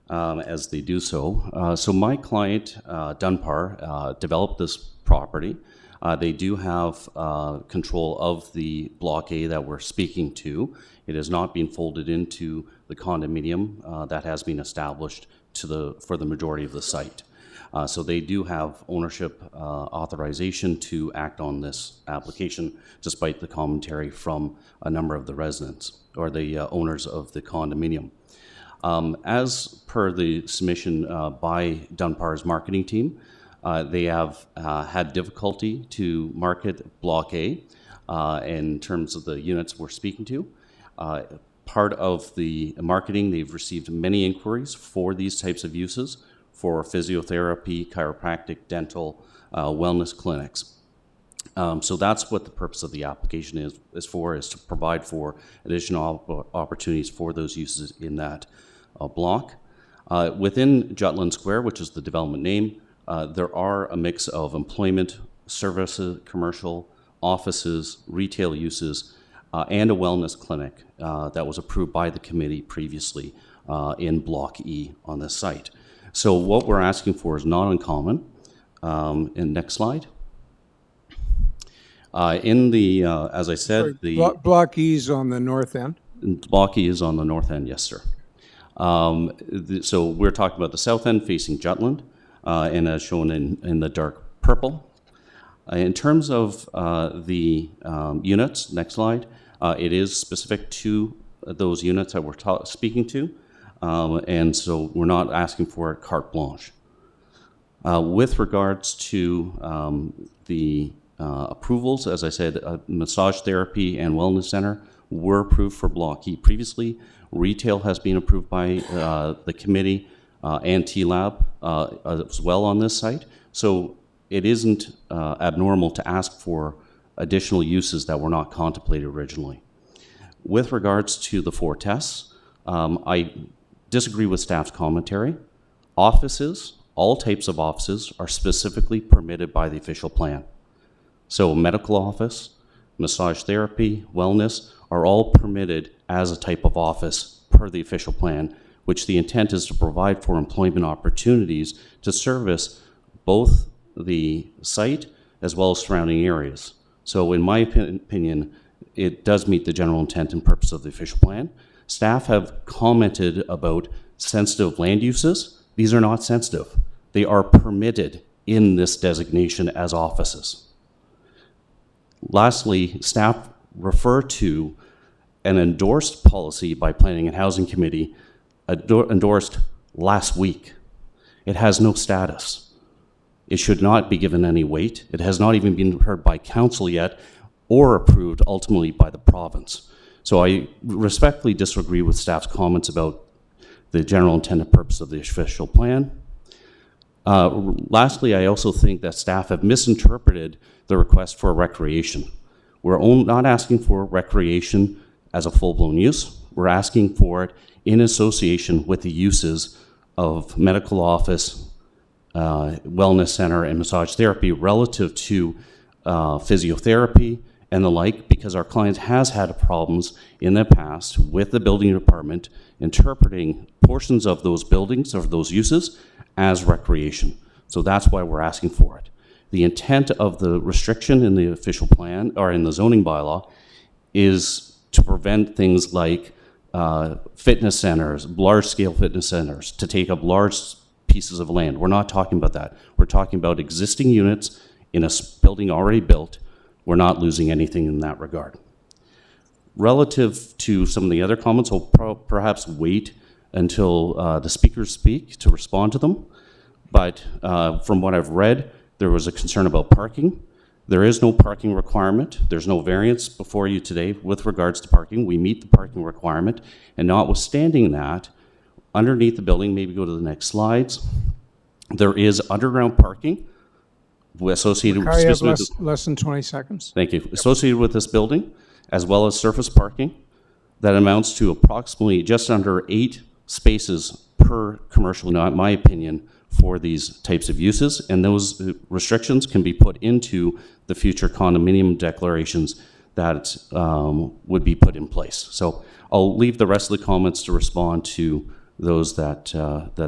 as they do so. So my client, Dunbar, developed this property. They do have control of the Block A that we're speaking to. It has not been folded into the condominium that has been established for the majority of the site. So they do have ownership authorization to act on this application, despite the commentary from a number of the residents or the owners of the condominium. As per the submission by Dunbar's marketing team, they have had difficulty to market Block A in terms of the units we're speaking to. Part of the marketing, they've received many inquiries for these types of uses for physiotherapy, chiropractic, dental, wellness clinics. So that's what the purpose of the application is to provide for additional opportunities for those uses in that block. Within Jutland Square, which is the development name, there are a mix of employment, services, commercial, offices, retail uses, and a wellness clinic that was approved by the committee previously in Block E on this site. So what we're asking for is not uncommon. And next slide. In the, as I said, Block E is on the north end? Block E is on the north end, yes, sir. So we're talking about the south end facing Jutland, and as shown in the dark purple. In terms of the units, next slide, it is specific to those units that we're speaking to. And so we're not asking for a carte blanche. With regards to the approvals, as I said, massage therapy and wellness center were approved for Block E previously. Retail has been approved by the committee and T-Lab as well on this site. So it isn't abnormal to ask for additional uses that were not contemplated originally. With regards to the 4 tests, I disagree with staff's commentary. Offices, all types of offices, are specifically permitted by the official plan. So medical office, massage therapy, wellness are all permitted as a type of office per the official plan, which the intent is to provide for employment opportunities to service both the site as well as surrounding areas. So in my opinion, it does meet the general intent and purpose of the official plan. Staff have commented about sensitive land uses. These are not sensitive. They are permitted in this designation as offices. Lastly, staff refer to an endorsed policy by Planning and Housing Committee endorsed last week. It has no status. It should not be given any weight. It has not even been heard by council yet or approved ultimately by the province. So I respectfully disagree with staff's comments about the general intent and purpose of the official plan. Lastly, I also think that staff have misinterpreted the request for recreation. We're not asking for recreation as a full-blown use. We're asking for it in association with the uses of medical office, wellness center, and massage therapy relative to physiotherapy and the like, because our client has had problems in the past with the building department interpreting portions of those buildings or those uses as recreation. So that's why we're asking for it. The intent of the restriction in the official plan or in the zoning bylaw is to prevent things like fitness centers, large-scale fitness centers, to take up large pieces of land. We're not talking about that. We're talking about existing units in a building already built. We're not losing anything in that regard. Relative to some of the other comments, I'll perhaps wait until the speakers speak to respond to them. But from what I've read, there was a concern about parking. There is no parking requirement. There's no variance before you today with regards to parking. We meet the parking requirement. And notwithstanding that, underneath the building, maybe go to the next slides, there is underground parking associated Mackay, you have with less than 20 seconds. Thank you. Associated with this building, as well as surface parking, that amounts to approximately just under 8 spaces per commercial, in my opinion, for these types of uses. And those restrictions can be put into the future condominium declarations that would be put in place. So I'll leave the rest of the comments to respond to those that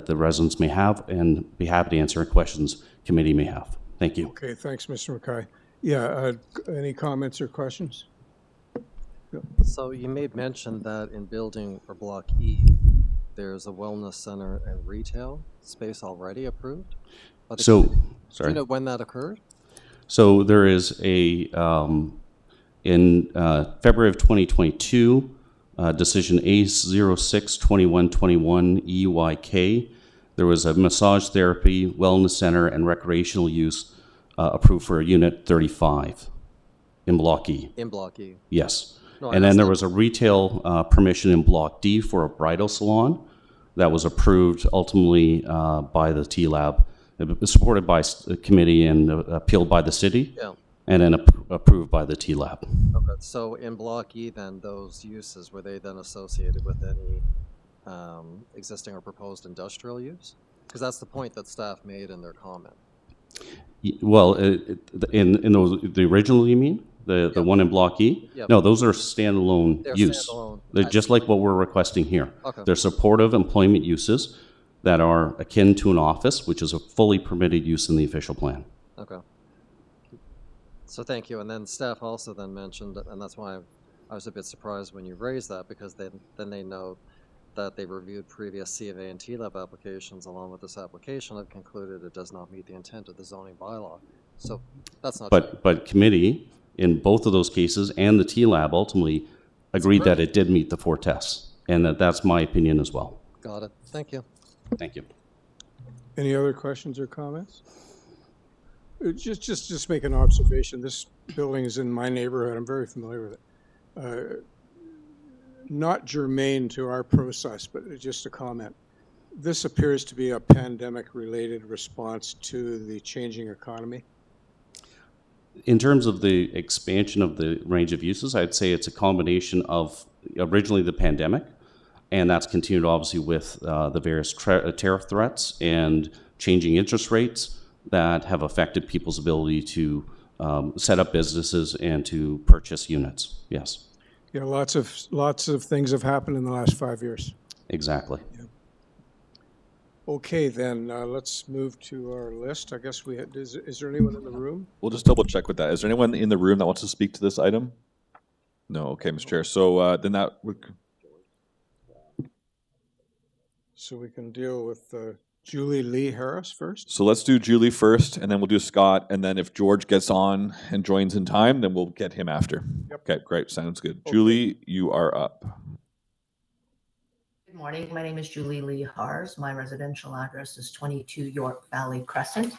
the residents may have, and be happy to answer any questions committee may have. Thank you. Okay, thanks, Mr. Mackay. Yeah, any comments or questions? So you made mention that in building or block E, there's a wellness center and retail space already approved? So, Do sorry. you know when that occurred? So there is a, in February of 2022, decision A06-2121 EUIK, there was a massage therapy, wellness center, and recreational use approved for unit 35 in Block E. In Block E? Yes. No, and then there was a retail permission in Block D for a bridal salon that was approved ultimately by the T-Lab. It was supported by the committee and appealed by the city, Yeah. and then approved by the T-Lab. Okay, so in Block E then, those uses, were they then associated with any existing or proposed industrial use? Because that's the point that staff made in their comment. Well, in those, the original, you mean? The one in Block E? Yep. No, those are standalone They're use. standalone. They're just like what we're requesting here. Okay. They're supportive employment uses that are akin to an office, which is a fully permitted use in the official plan. Okay. So thank you. And then staff also then mentioned, and that's why I was a bit surprised when you raised that, because then they note that they reviewed previous C of A and T-Lab applications along with this application and concluded it does not meet the intent of the zoning bylaw. So that's not true. But committee, in both of those cases, and the T-Lab ultimately agreed that it did meet the 4 tests, and that's my opinion as well. Got it. Thank you. Thank you. Any other questions or comments? Just make an observation. This building is in my neighborhood. I'm very familiar with it. Not germane to our process, but just a comment. This appears to be a pandemic-related response to the changing economy. In terms of the expansion of the range of uses, I'd say it's a combination of originally the pandemic, and that's continued obviously with the various tariff threats and changing interest rates that have affected people's ability to set up businesses and to purchase units. Yes. Yeah, lots of things have happened in the last 5 years. Exactly. Yeah. Okay, then let's move to our list. I guess we had, is there anyone in the room? We'll just double check with that. Is there anyone in the room that wants to speak to this item? No, okay, Mr. Chair. So then that would, So we can deal with Julie Lee Harris first. so let's do Julie first, and then we'll do Scott, and then if George gets on and joins in time, then we'll get him after. Yep. Okay, great, sounds good. Julie, you are up. Good morning. My name is Julie Lee Hars. My residential address is 22 York Valley Crescent.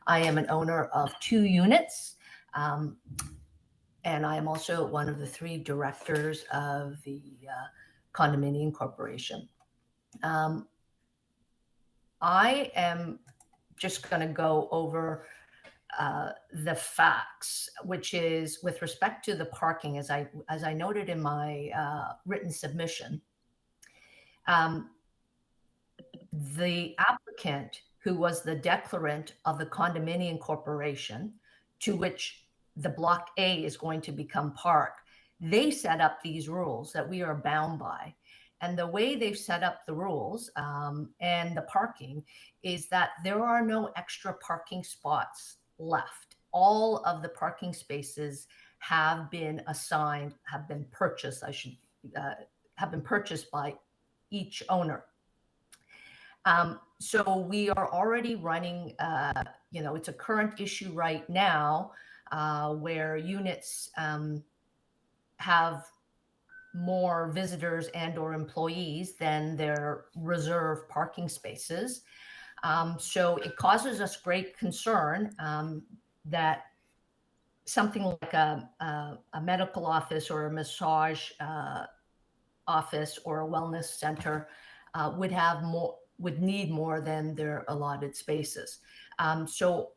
I am an owner of 2 units, and I am also one of the 3 directors of the condominium corporation. I am just going to go over the facts, which is with respect to the parking, as I noted in my written submission. The applicant, who was the declarant of the condominium corporation, to which the Block A is going to become park, they set up these rules that we are bound by. And the way they've set up the rules and the parking is that there are no extra parking spots left. All of the parking spaces have been assigned, have been purchased, have been purchased by each owner. So we are already running, it's a current issue right now where units have more visitors and or employees than their reserve parking spaces. So it causes us great concern that something like a medical office or a massage office or a wellness center would need more than their allotted spaces. So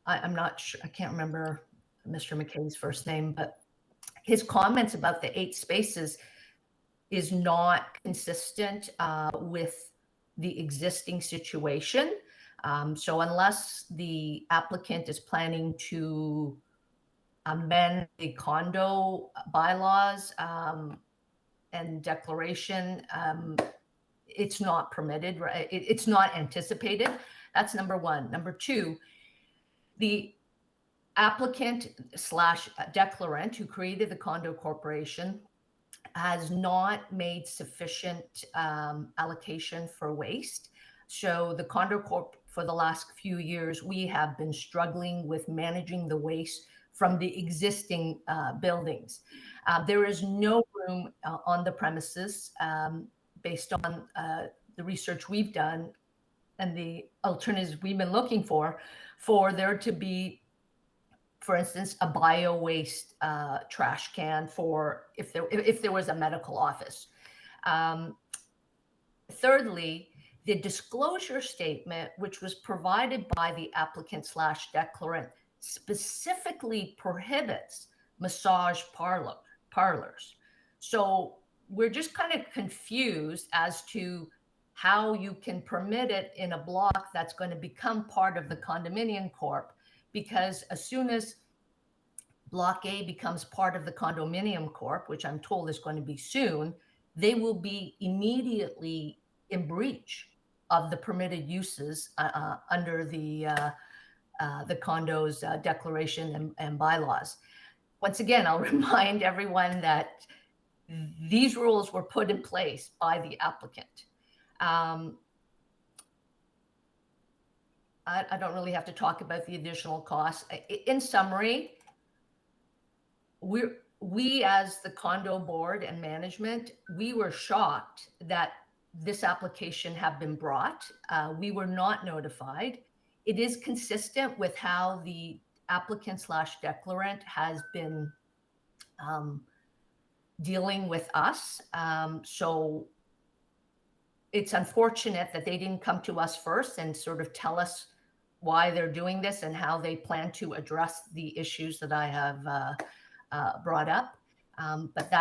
I'm not sure, I can't remember Mr. McKay's first name, but his comments about the 8 spaces is not consistent with the existing situation. So unless the applicant is planning to amend the condo bylaws and declaration, it's not permitted, right? It's not anticipated. That's number one. Number two, the applicant / declarant who created the condo corporation has not made sufficient allocation for waste. So the condo corp, for the last few years, we have been struggling with managing the waste from the existing buildings. There is no room on the premises based on the research we've done and the alternatives we've been looking for there to be, for instance, a bio waste trash can for if there was a medical office. Thirdly, the disclosure statement, which was provided by the applicant / declarant, specifically prohibits massage parlors. So we're just kind of confused as to how you can permit it in a block that's going to become part of the condominium corp, because as soon as Block A becomes part of the condominium corp, which I'm told is going to be soon, they will be immediately in breach of the permitted uses under the condo's declaration and bylaws. Once again, I'll remind everyone that these rules were put in place by the applicant. I don't really have to talk about the additional costs. In summary, we as the condo board and management, we were shocked that this application had been brought. We were not notified. It is consistent with how the applicant / declarant has been dealing with us. So it's unfortunate that they didn't come to us first and sort of tell us why they're doing this and how they plan to address the issues that I have brought up. But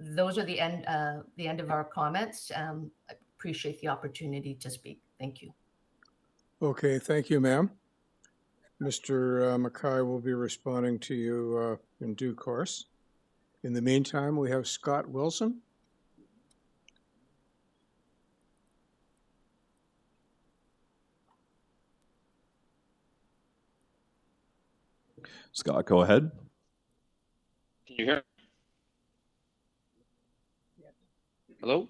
those are the end of our comments. I appreciate the opportunity to speak. Thank you. Okay, thank you, ma'am. Mr. Mackay will be responding to you in due course. In the meantime, we have Scott Wilson. Scott, go ahead. you hear? Hello?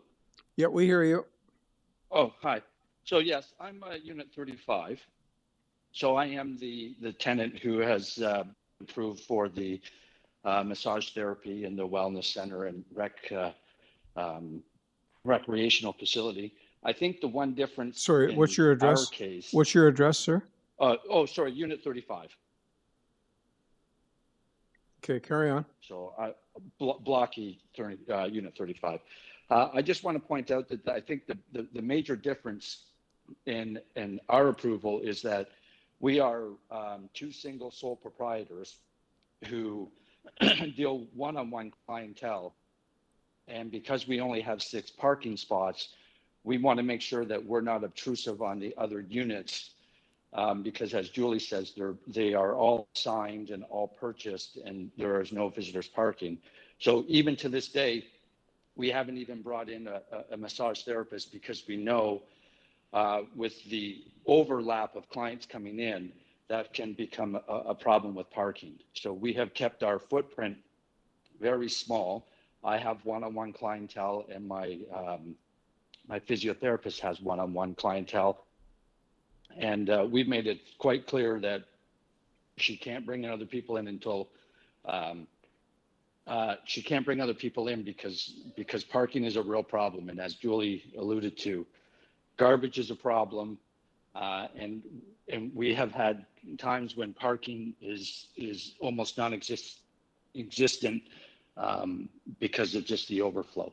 Yeah, we hear you. Oh, hi. So yes, I'm Unit 35. So I am the tenant who has approved for the massage therapy in the wellness center and recreational facility. I think the one difference. Sorry, what's your in address? our case, What's your address, sir? sorry, Unit 35. Okay, carry on. So blocky Unit 35. I just want to point out that I think the major difference in our approval is that we are two single sole proprietors who deal one-on-one clientele. And because we only have 6 parking spots, we want to make sure that we're not obtrusive on the other units because as Julie says, they are all signed and all purchased and there is no visitors parking. So even to this day, we haven't even brought in a massage therapist because we know with the overlap of clients coming in, that can become a problem with parking. So we have kept our footprint very small. I have one-on-one clientele and my physiotherapist has one-on-one clientele. And we've made it quite clear that she can't bring in other people in until she can't bring other people in because parking is a real problem. And as Julie alluded to, garbage is a problem. And we have had times when parking is almost non-existent because of just the overflow.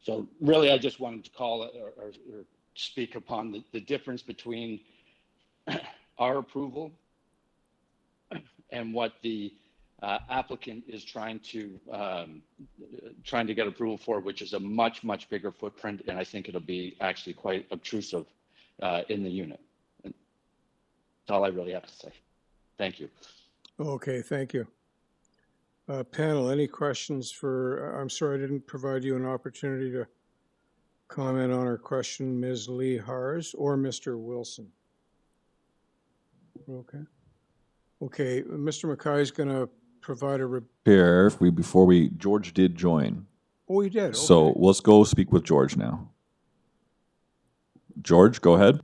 So really, I just wanted to call it or speak upon the difference between our approval and what the applicant is trying to get approval for, which is a much bigger footprint, and I think it'll be actually quite obtrusive in the unit. And that's all I really have to say. Thank you. Okay, thank you. Panel, any questions for, I'm sorry I didn't provide you an opportunity to comment on or question Ms. Lee Hars or Mr. Wilson. Okay. Okay, Mr. Mackay is going to provide a... Chair, George did join. Oh, he did? Okay. So let's go speak with George now. George, go ahead.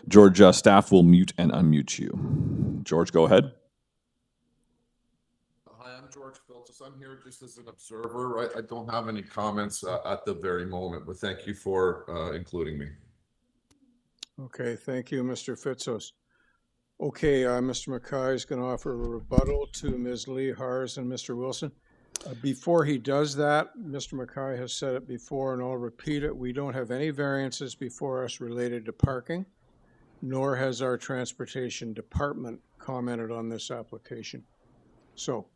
George, staff will mute and unmute you. George, go ahead. Hi, I'm George Phillips. I'm here just as an observer. I don't have any comments at the very moment, but thank you for including me. Okay, thank you, Mr. Fitzos. Okay, Mr. Mackay is going to offer a rebuttal to Ms. Lee Hars and Mr. Wilson. Before he does that, Mr. Mackay has said it before, and I'll repeat it. We don't have any variances before us related to parking, nor has our transportation department commented on this application. So,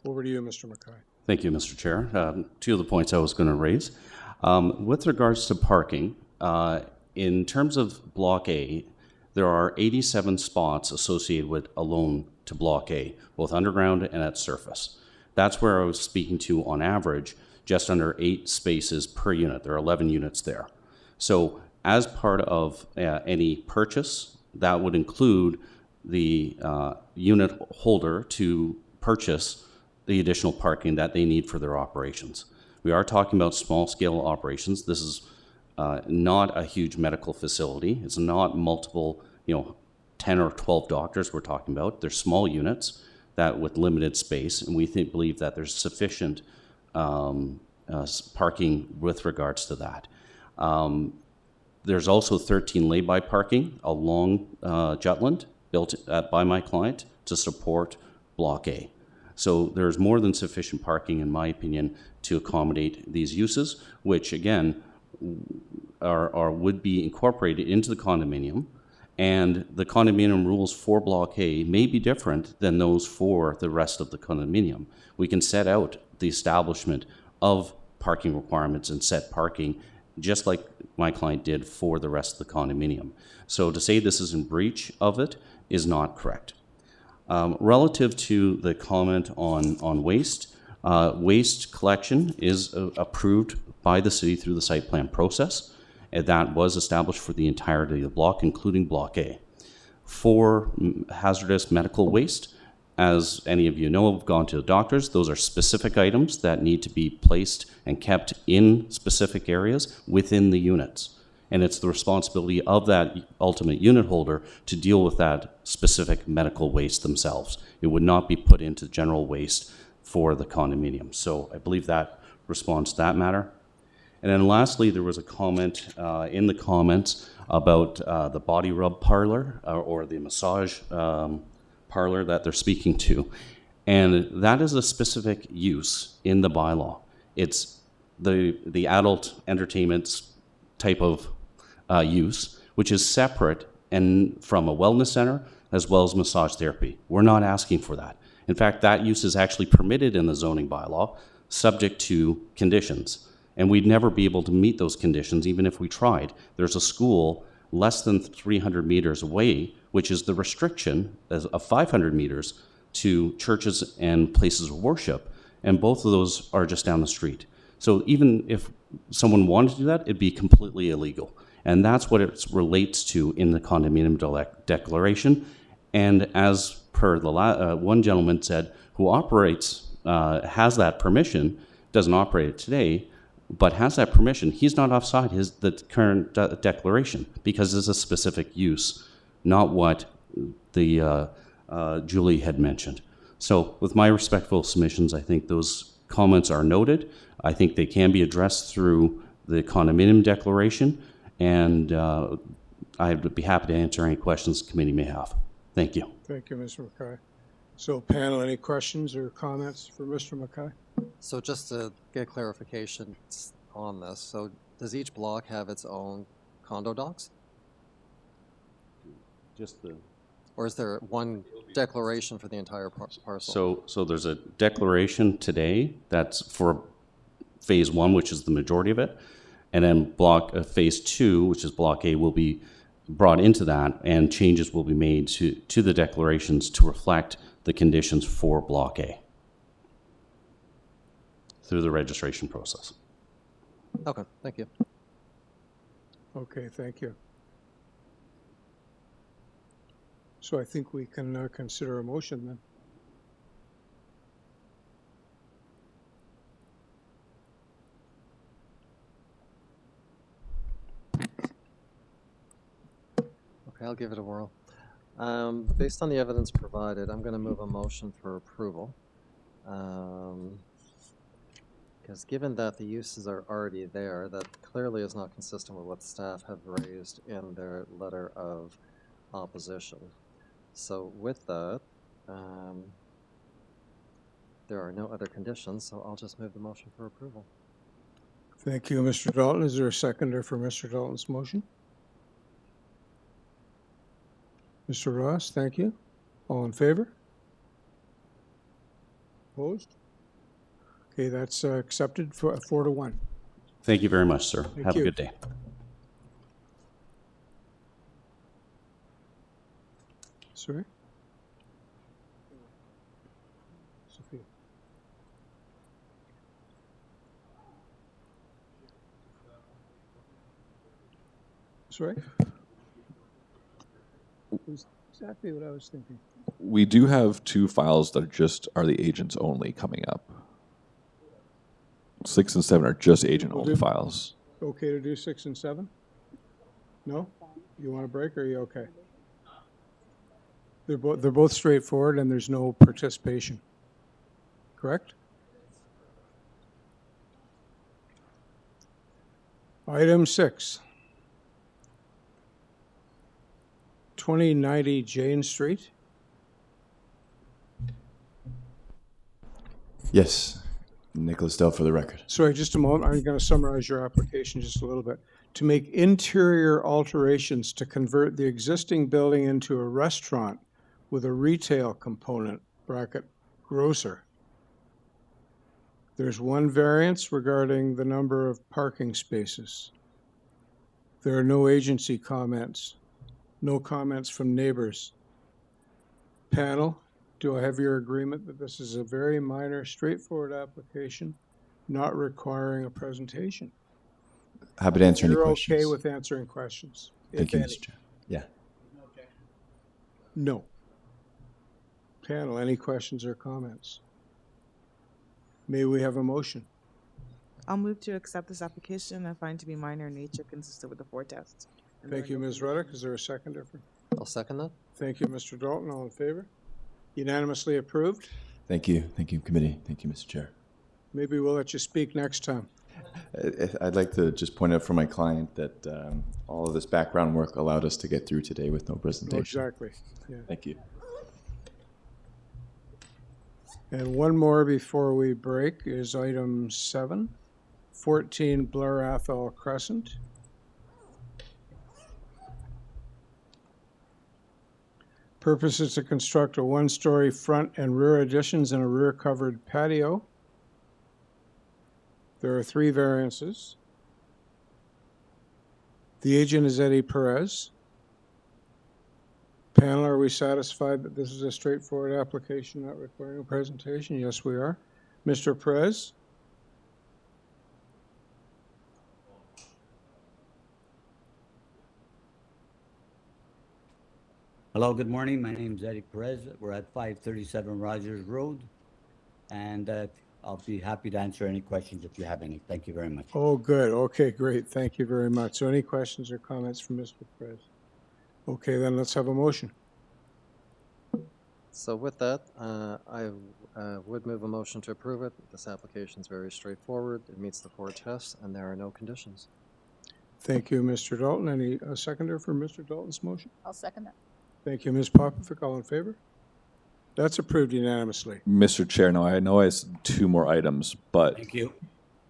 over to you, Mr. Mackay. Thank you, Mr. Chair. Two of the points I was going to raise. With regards to parking, in terms of Block A, there are 87 spots associated with a loan to Block A, both underground and at surface. That's where I was speaking to, on average, just under 8 spaces per unit. There are 11 units there. So as part of any purchase, that would include the unit holder to purchase the additional parking that they need for their operations. We are talking about small-scale operations. This is not a huge medical facility. It's not multiple, 10 or 12 doctors we're talking about. They're small units that with limited space, and we believe that there's sufficient parking with regards to that. There's also 13 lay-by parking along Jutland, built by my client to support Block A. So there's more than sufficient parking, in my opinion, to accommodate these uses, which again would be incorporated into the condominium. And the condominium rules for Block A may be different than those for the rest of the condominium. We can set out the establishment of parking requirements and set parking just like my client did for the rest of the condominium. So to say this is in breach of it is not correct. Relative to the comment on waste, waste collection is approved by the city through the site plan process, and that was established for the entirety of the block, including Block A. for hazardous medical waste. As any of you know, have gone to the doctors. Those are specific items that need to be placed and kept in specific areas within the units. And it's the responsibility of that ultimate unit holder to deal with that specific medical waste themselves. It would not be put into general waste for the condominium. So I believe that responds to that matter. And then lastly, there was a comment in the comments about the body rub parlor or the massage parlor that they're speaking to. And that is a specific use in the bylaw. It's the adult entertainment type of use, which is separate and from a wellness center as well as massage therapy. We're not asking for that. In fact, that use is actually permitted in the zoning bylaw, subject to conditions. And we'd never be able to meet those conditions even if we tried. There's a school less than 300 meters away, which is the restriction of 500 meters to churches and places of worship. And both of those are just down the street. So even if someone wanted to do that, it'd be completely illegal. And that's what it relates to in the condominium declaration. And as per the one gentleman said, who operates, has that permission, doesn't operate it today, but has that permission, he's not offside the current declaration because it's a specific use, not what the Julie had mentioned. So with my respectful submissions, I think those comments are noted. I think they can be addressed through the condominium declaration, and I'd be happy to answer any questions the committee may have. Thank you. Thank you, Mr. Mackay. So panel, any questions or comments for Mr. Mackay? So just to get clarification on this, so does each block have its own condo docs? Just the... Or is there one declaration for the entire parcel? So there's a declaration today that's for phase 1, which is the majority of it, and then phase 2, which is block A, will be brought into that, and changes will be made to the declarations to reflect the conditions for block A through the registration process. Okay, thank you. Okay, thank you. So I think we can consider a motion then. Okay, I'll give it a whirl. Based on the evidence provided, I'm going to move a motion for approval. Because given that the uses are already there, that clearly is not consistent with what staff have raised in their letter of opposition. So with that, there are no other conditions, so I'll just move the motion for approval. Thank you, Mr. Dalton. Is there a seconder for Mr. Dalton's motion? Mr. Ross, thank you. All in favor? Opposed? Okay, that's accepted for 4-1. Thank you very much, sir. Thank Have you. a good day. Sorry? Sophia. Sorry? That's exactly what I was thinking. We do have 2 files that are the agents only coming up. 6 and 7 are just agent only files. Okay to do 6 and 7? No? You want a break or are you okay? They're both straightforward and there's no participation. Correct? Item 6. 2090 Jane Street. Yes, Nicholas Dell for the record. Sorry, just a moment. I'm going to summarize your application just a little bit. To make interior alterations to convert the existing building into a restaurant with a retail component, bracket, grocer. There's one variance regarding the number of parking spaces. There are no agency comments. No comments from neighbors. Panel, do I have your agreement that this is a very minor, straightforward application, not requiring a presentation? Happy to answer any You're questions. okay with answering questions? Thank if you, any. Mr. Chair. Yeah. No. Panel, any questions or comments? May we have a motion? I'll move to accept this application and find to be minor in nature consistent with the four tests. And Thank you, Ms. Ruddock. Is there a seconder? I'll second that. Thank you, Mr. Dalton. All in favor? Unanimously approved. Thank you, committee. Thank you, Mr. Chair. Maybe we'll let you speak next time. I'd like to just point out for my client that all of this background work allowed us to get through today with no presentation. Exactly. Yeah. Thank you. And one more before we break is item 7, 14 BLAIR ATHOL Crescent. Purpose is to construct a one-story front and rear additions and a rear covered patio. There are 3 variances. The agent is Eddie Perez. Panel, are we satisfied that this is a straightforward application not requiring a presentation? Yes, we are. Mr. Perez? Hello, good morning. My name is Eddie Perez. We're at 537 Rogers Road, and I'll be happy to answer any questions if you have any. Thank you very much. Oh, good. Okay, great. Thank you very much. So any questions or comments from Mr. Perez? Okay, then let's have a motion. So with that, I would move a motion to approve it. This application is very straightforward. It meets the 4 tests, and there are no conditions. Thank you, Mr. Dalton. Any seconder for Mr. Dalton's motion? I'll second that. Thank you, Ms. Popovic. All in favor? That's approved unanimously. Mr. Chair, now I know I have 2 more items, but Thank you.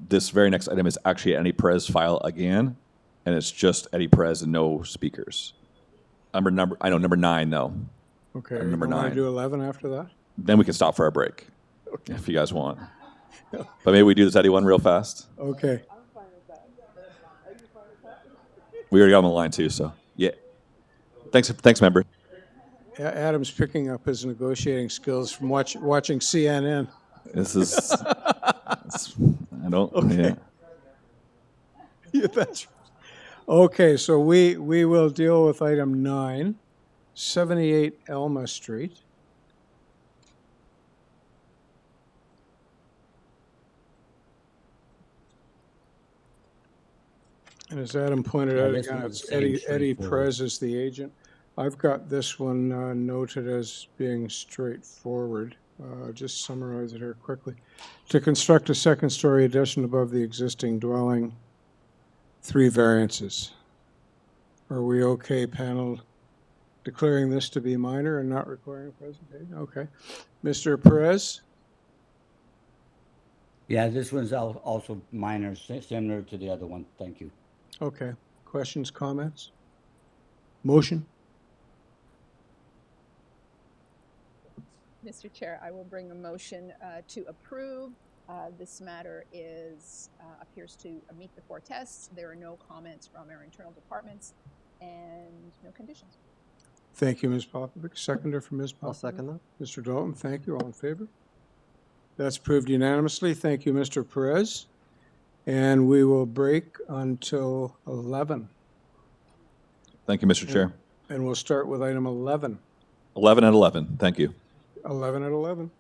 this very next item is actually Eddie Perez file again, and it's just Eddie Perez and no speakers. I know number 9 though. Okay. Item number you want 9. to do 11 after that? Then we can stop for our break, if you guys want. But maybe we do this Eddie one real fast. Okay. We already got him on the line too, so yeah. Thanks, member. Adam's picking up his negotiating skills from watching CNN. This is. I don't. Okay. Yeah. Yeah, that's right. Okay, so we will deal with item 9, 78 Elma Street. And as Adam pointed out, this again, one's it's the same, Eddie straightforward. Perez is the agent. I've got this one noted as being straightforward. Just summarize it here quickly. To construct a second-story addition above the existing dwelling, 3 variances. Are we okay, panel, declaring this to be minor and not requiring a presentation? Okay. Mr. Perez? Yeah, this one's also minor, similar to the other one. Thank you. Okay. Questions, comments? Motion? Mr. Chair, I will bring a motion to approve. This matter appears to meet the 4 tests. There are no comments from our internal departments and no conditions. Thank you, Ms. Popovic. Seconder for Ms. Popovic. I'll second that. Mr. Dalton, thank you. All in favor? That's approved unanimously. Thank you, Mr. Perez. And we will break until 11. Thank you, Mr. Chair. And we'll start with item 11. 11 at 11. Thank you. 11 at 11.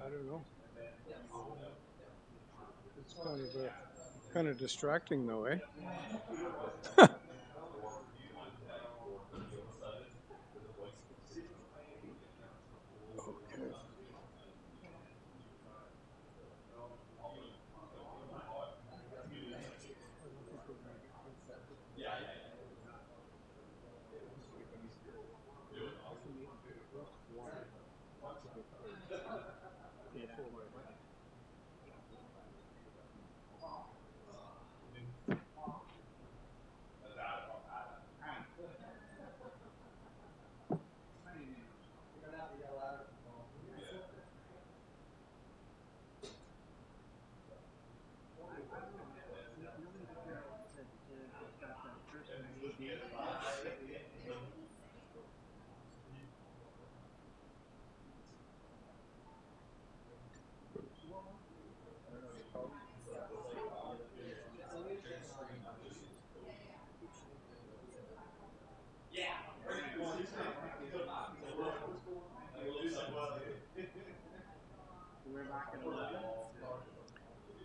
I don't know. It's kind of distracting though, eh?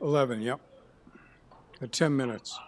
11, yep. At 10 minutes.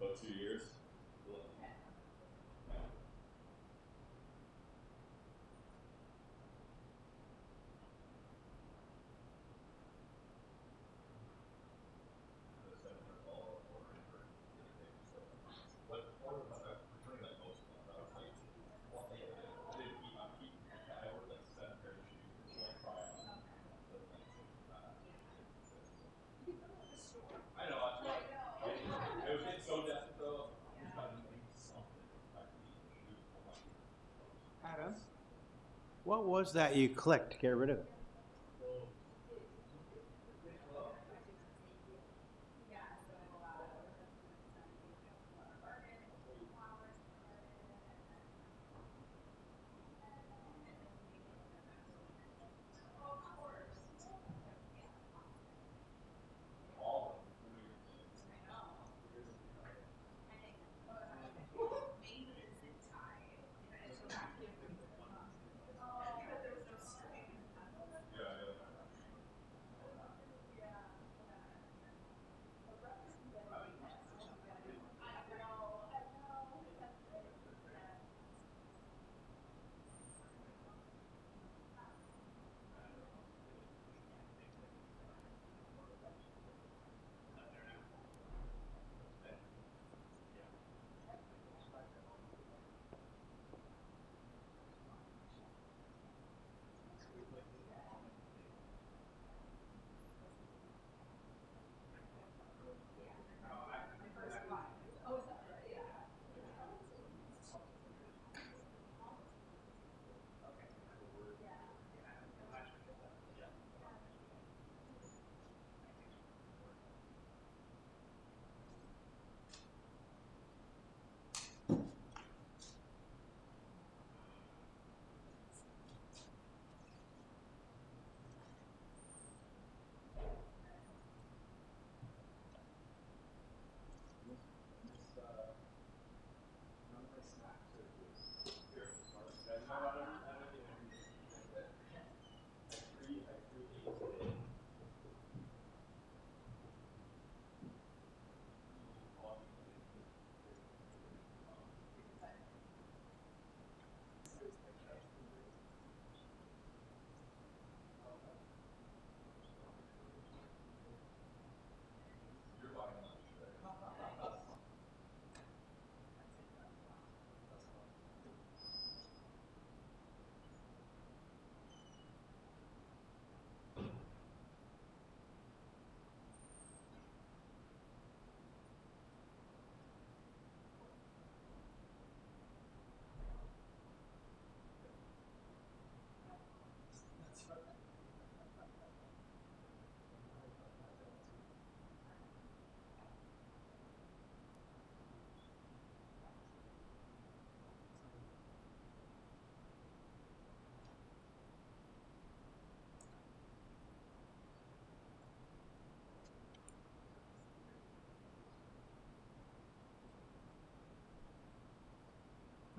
About 2 years. Adam, what was that you clicked to get rid of it?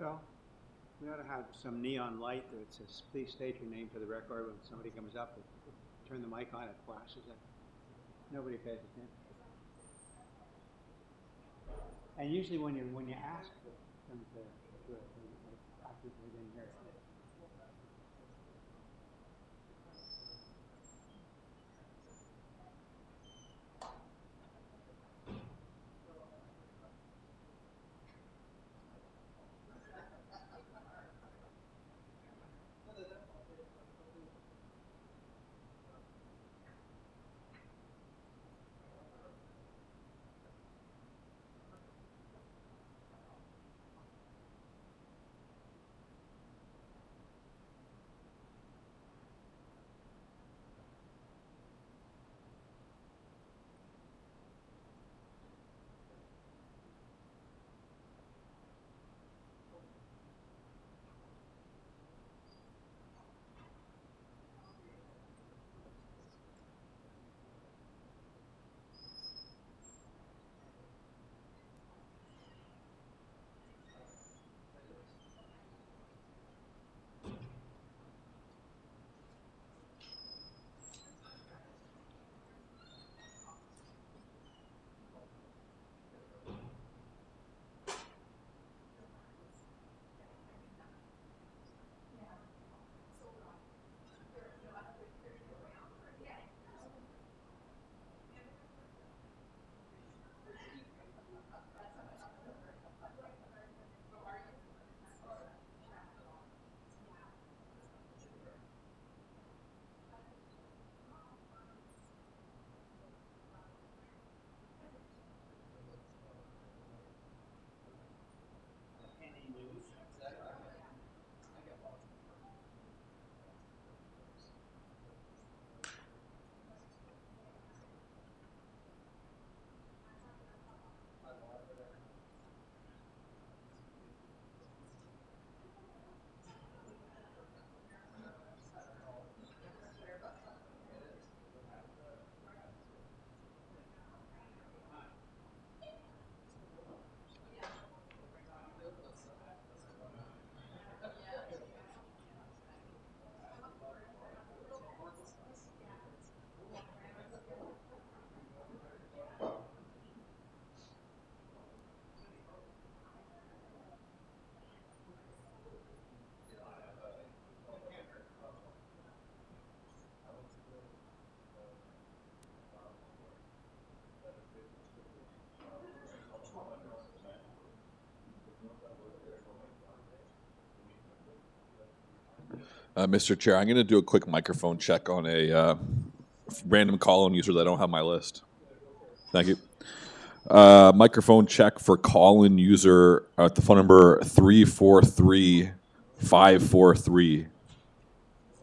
Well, we ought to have some neon light that says, please state your name for the record when somebody comes up. Turn the mic on, it flashes it. Nobody pays attention. And usually when you ask them to do it, after they didn't hear it. Mr. Chair, I'm going to do a quick microphone check on a random call-in user that I don't have on my list. Thank you. Microphone check for call-in user at the phone number 343-543.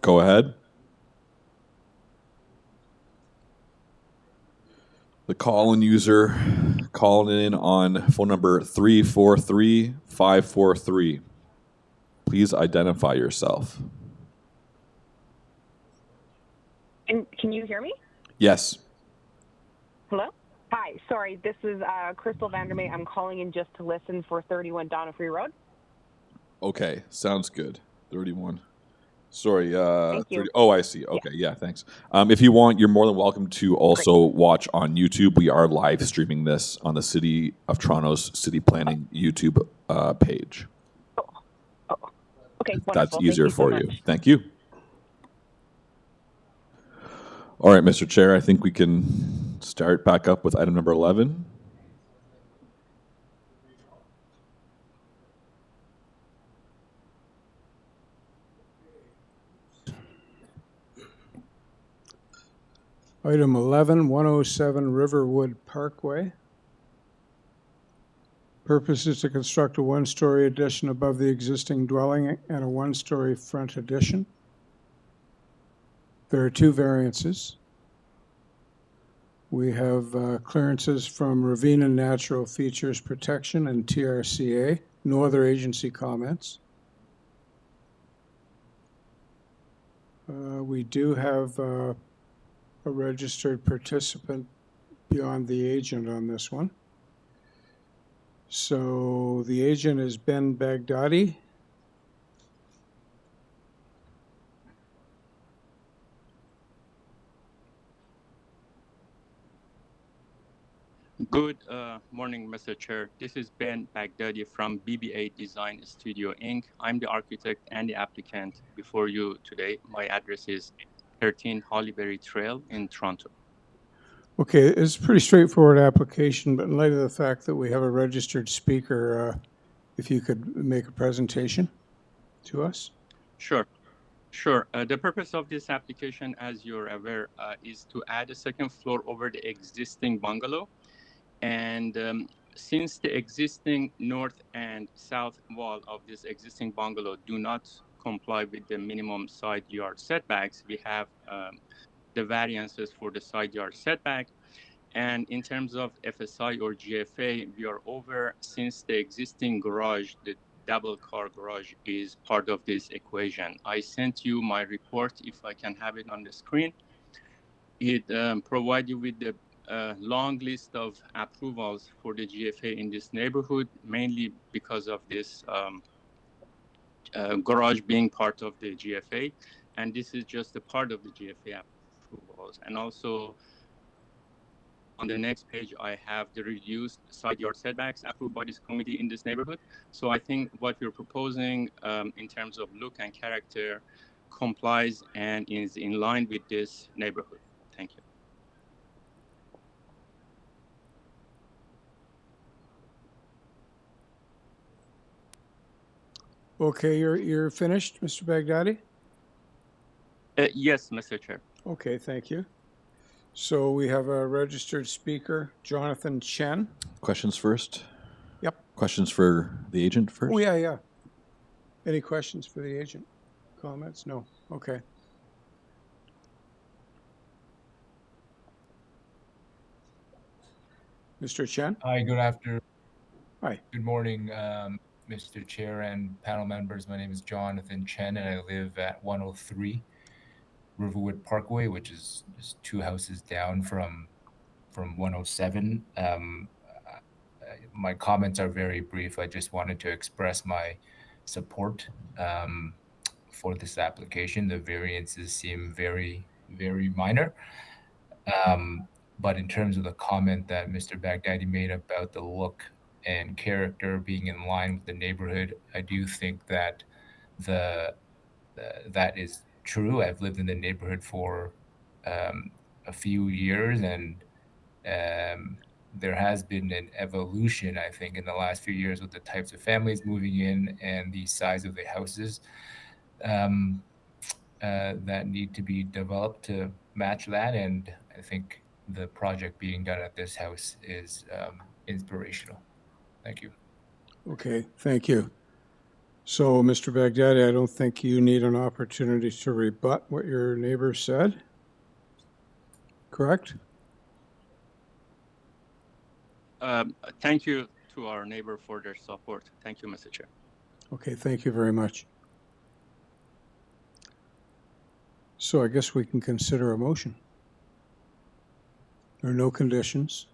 Go ahead. The call-in user calling in on phone number 343-543. Please identify yourself. And can you hear me? Yes. Hello? Hi, sorry, this is Crystal Vandermeer. I'm calling in just to listen for 31 DONOFREE Road. Okay, sounds good. 31. Sorry, Thank you. 30, oh, I see. Okay, yeah, thanks. If you want, you're more than welcome to also watch on YouTube. We are live streaming this on the City of Toronto's City Planning YouTube page. Okay, wonderful. That's Thank easier you so for much. you. Thank you. All right, Mr. Chair, I think we can start back up with item number 11. Item 11, 107 Riverwood Parkway. Purpose is to construct a one-story addition above the existing dwelling and a one-story front addition. There are two variances. We have clearances from Ravine and Natural Features Protection and TRCA. No other agency comments. We do have a registered participant beyond the agent on this one. So the agent is Ben Baghdadi. Good morning, Mr. Chair. This is Ben Baghdadi from BBA Design Studio, Inc. I'm the architect and the applicant before you today. My address is 13 Hollyberry Trail in Toronto. Okay, it's a pretty straightforward application, but in light of the fact that we have a registered speaker, if you could make a presentation to us. Sure. The purpose of this application, as you're aware, is to add a second floor over the existing bungalow. And since the existing north and south wall of this existing bungalow do not comply with the minimum side yard setbacks, we have the variances for the side yard setback. And in terms of FSI or GFA, we are over since the existing garage, the double car garage, is part of this equation. I sent you my report, if I can have it on the screen. It provides you with the long list of approvals for the GFA in this neighborhood, mainly because of this garage being part of the GFA. And this is just a part of the GFA approvals. And also on the next page, I have the reduced side yard setbacks approved by this committee in this neighborhood. So I think what we're proposing in terms of look and character complies and is in line with this neighborhood. Thank you. Okay, you're finished, Mr. Baghdadi? Yes, Mr. Chair. Okay, thank you. So we have a registered speaker, Jonathan Chen. Questions first? Yep. Questions for the agent first? Oh, yeah. Any questions for the agent? Comments? No. Okay. Mr. Chen? Hi, good afternoon. Hi. Good morning, Mr. Chair and panel members. My name is Jonathan Chen, and I live at 103 Riverwood Parkway, which is just 2 houses down from 107. My comments are very brief. I just wanted to express my support for this application. The variances seem very, very minor. But in terms of the comment that Mr. Baghdadi made about the look and character being in line with the neighborhood, I do think that that is true. I've lived in the neighborhood for a few years, and there has been an evolution, I think, in the last few years with the types of families moving in and the size of the houses that need to be developed to match that. And I think the project being done at this house is inspirational. Thank you. Okay, thank you. So, Mr. Baghdadi, I don't think you need an opportunity to rebut what your neighbor said, correct? Thank you to our neighbor for their support. Thank you, Mr. Chair. Okay, thank you very much. So I guess we can consider a motion. There are no conditions.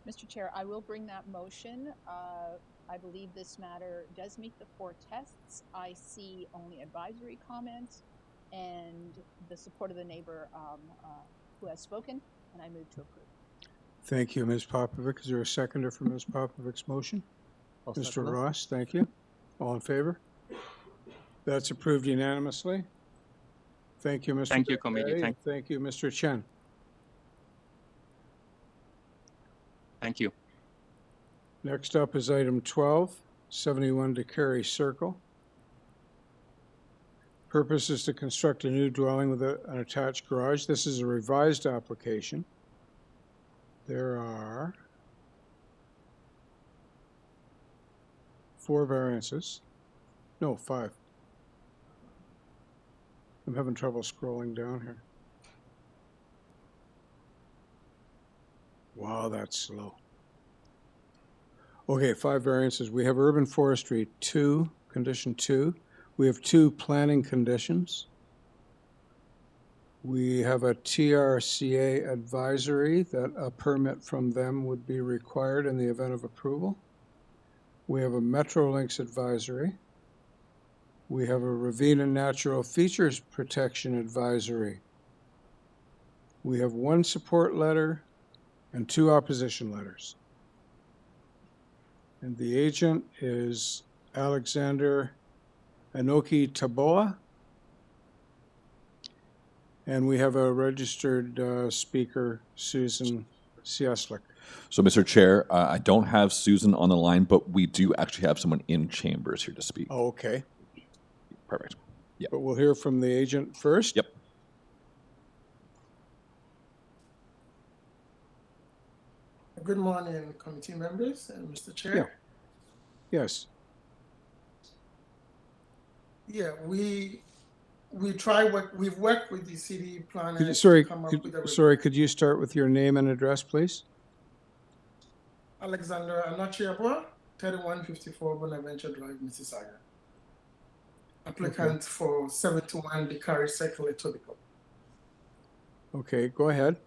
Mr. Chair, I will bring that motion. I believe this matter does meet the 4 tests. I see only advisory comments and the support of the neighbor who has spoken, and I move to approve. Thank you, Ms. Popovic. Is there a seconder for Ms. Popovic's motion? I'll Mr. second that. Ross, thank you. All in favor? That's approved unanimously. Thank you, Mr. Thank you, committee. Baghdadi. Thank you, Mr. Chen. Thank you. Next up is item 12, 71 DECARIE Circle. Purpose is to construct a new dwelling with an attached garage. This is a revised application. There are 4 variances. No, 5. I'm having trouble scrolling down here. Wow, that's slow. Okay, 5 variances. We have urban forestry 2, condition 2. We have 2 planning conditions. We have a TRCA advisory that a permit from them would be required in the event of approval. We have a Metrolinx advisory. We have a Ravenna Natural Features Protection advisory. We have one support letter and 2 opposition letters. And the agent is Alexander Anoki Taboa. And we have a registered speaker, Susan Cieslik. So, Mr. Chair, I don't have Susan on the line, but we do actually have someone in chambers here to speak. Oh, okay. Perfect. Yeah. But we'll hear from the agent first. Yep. Good morning, committee members and Mr. Chair. Yes. Yeah, we've worked with the city planner Could you, to come up with a sorry, could you start with your name and address, please? Alexander Anachiabwa, 3154 Bonaventure Drive, Mississauga. Applicant for 71 DECARIE Circle, Etobicoke. Okay, go ahead.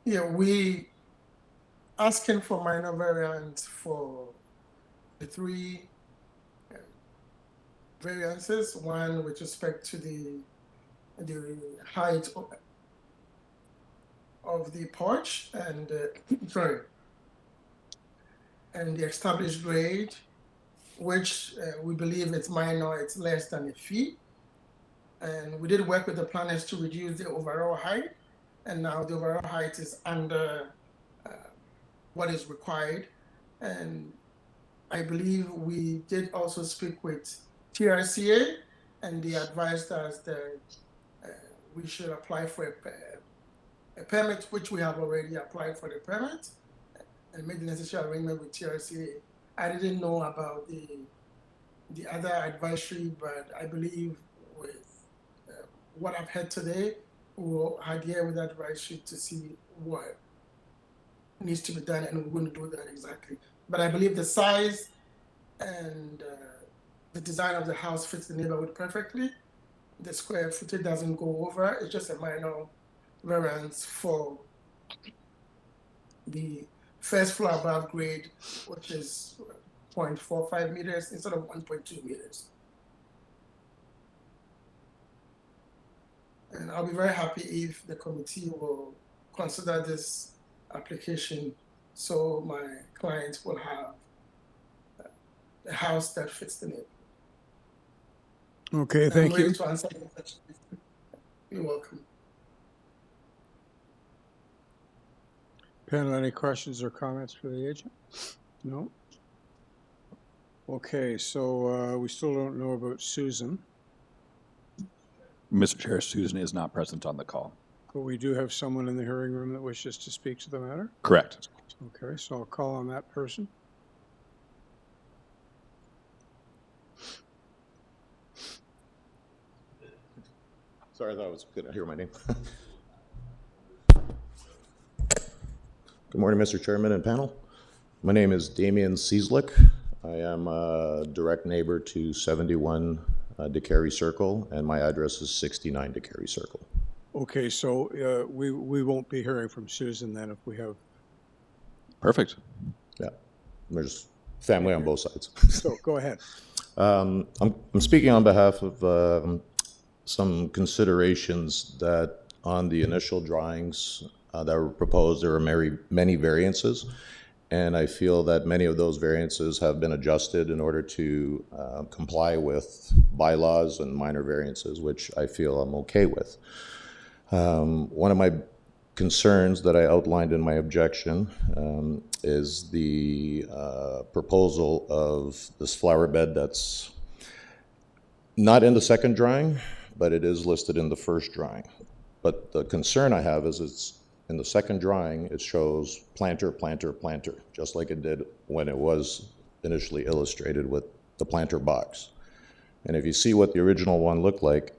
Yeah, we asking for minor variance for the 3 variances. One with respect to the height of the porch and and the established grade, which we believe it's minor, it's less than 1 feet. And we did work with the planners to reduce the overall height, and now the overall height is under what is required. And I believe we did also speak with TRCA, and they advised us that we should apply for a permit, which we have already applied for the permit and made the necessary arrangement with TRCA. I didn't know about the other advisory, but I believe with what I've heard today, we'll adhere with that advisory to see what needs to be done, and we're going to do that exactly. But I believe the size and the design of the house fits the neighborhood perfectly. The square footage doesn't go over. It's just a minor variance for the first floor above grade, which is 0.45 meters instead of 1.2 meters. And I'll be very happy if the committee will consider this application so my clients will have a house that fits the neighborhood. Okay, thank I'm you. ready to answer any questions. You're welcome. Panel, any questions or comments for the agent? No? Okay, so we still don't know about Susan, Mr. Chair, Susan is not present on the call. but we do have someone in the hearing room that wishes to speak to the matter. Correct. Okay, so I'll call on that person. Sorry, I thought I was going to hear my name. Good morning, Mr. Chairman and panel. My name is Damian Cieslik. I am a direct neighbor to 71 DeCarie Circle, and my address is 69 DeCarie Circle. Okay, so we won't be hearing from Susan then if we have. Perfect. Yeah, there's family on both sides. So go ahead. I'm speaking on behalf of some considerations that on the initial drawings that were proposed, there were many variances, and I feel that many of those variances have been adjusted in order to comply with bylaws and minor variances, which I feel I'm okay with. One of my concerns that I outlined in my objection is the proposal of this flower bed that's not in the second drawing, but it is listed in the first drawing. But the concern I have is it's in the second drawing, it shows planter, planter, planter, just like it did when it was initially illustrated with the planter box. And if you see what the original one looked like,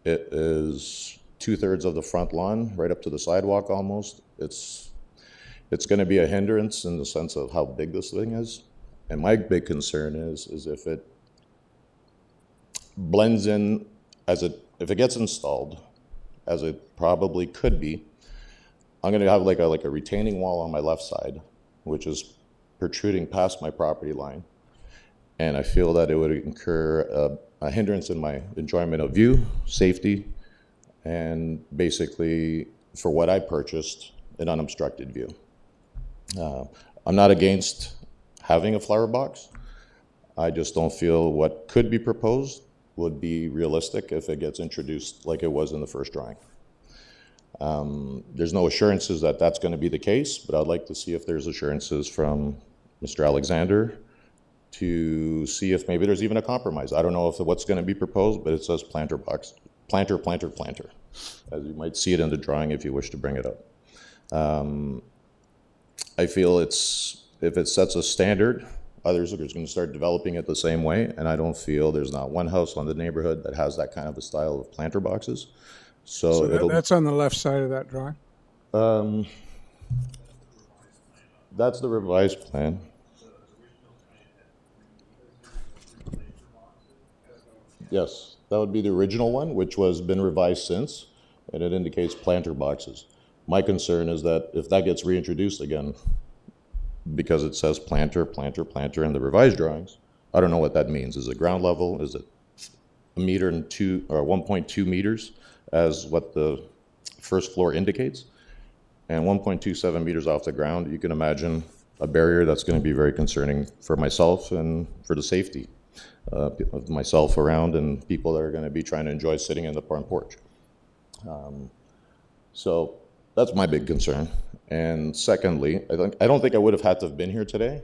it is 2/3 of the front lawn, right up to the sidewalk almost. It's going to be a hindrance in the sense of how big this thing is. And my big concern is if it blends in if it gets installed, as it probably could be, I'm going to have like a retaining wall on my left side, which is protruding past my property line. And I feel that it would incur a hindrance in my enjoyment of view, safety, and basically, for what I purchased, an unobstructed view. I'm not against having a flower box. I just don't feel what could be proposed would be realistic if it gets introduced like it was in the first drawing. There's no assurances that that's going to be the case, but I'd like to see if there's assurances from Mr. Alexander to see if maybe there's even a compromise. I don't know if what's going to be proposed, but it says planter box, planter, as you might see it in the drawing if you wish to bring it up. I feel if it sets a standard, others are going to start developing it the same way, and I don't feel there's not one house on the neighborhood that has that kind of a style of planter boxes. So that's on the left side of that drawing? That's the revised plan. Yes, that would be the original one, which was been revised since, and it indicates planter boxes. My concern is that if that gets reintroduced again, because it says planter in the revised drawings, I don't know what that means. Is it ground level? Is it a meter and 1.2 meters as what the first floor indicates? And 1.27 meters off the ground, you can imagine a barrier that's going to be very concerning for myself and for the safety of myself around and people that are going to be trying to enjoy sitting in the front porch. So that's my big concern. And secondly, I don't think I would have had to have been here today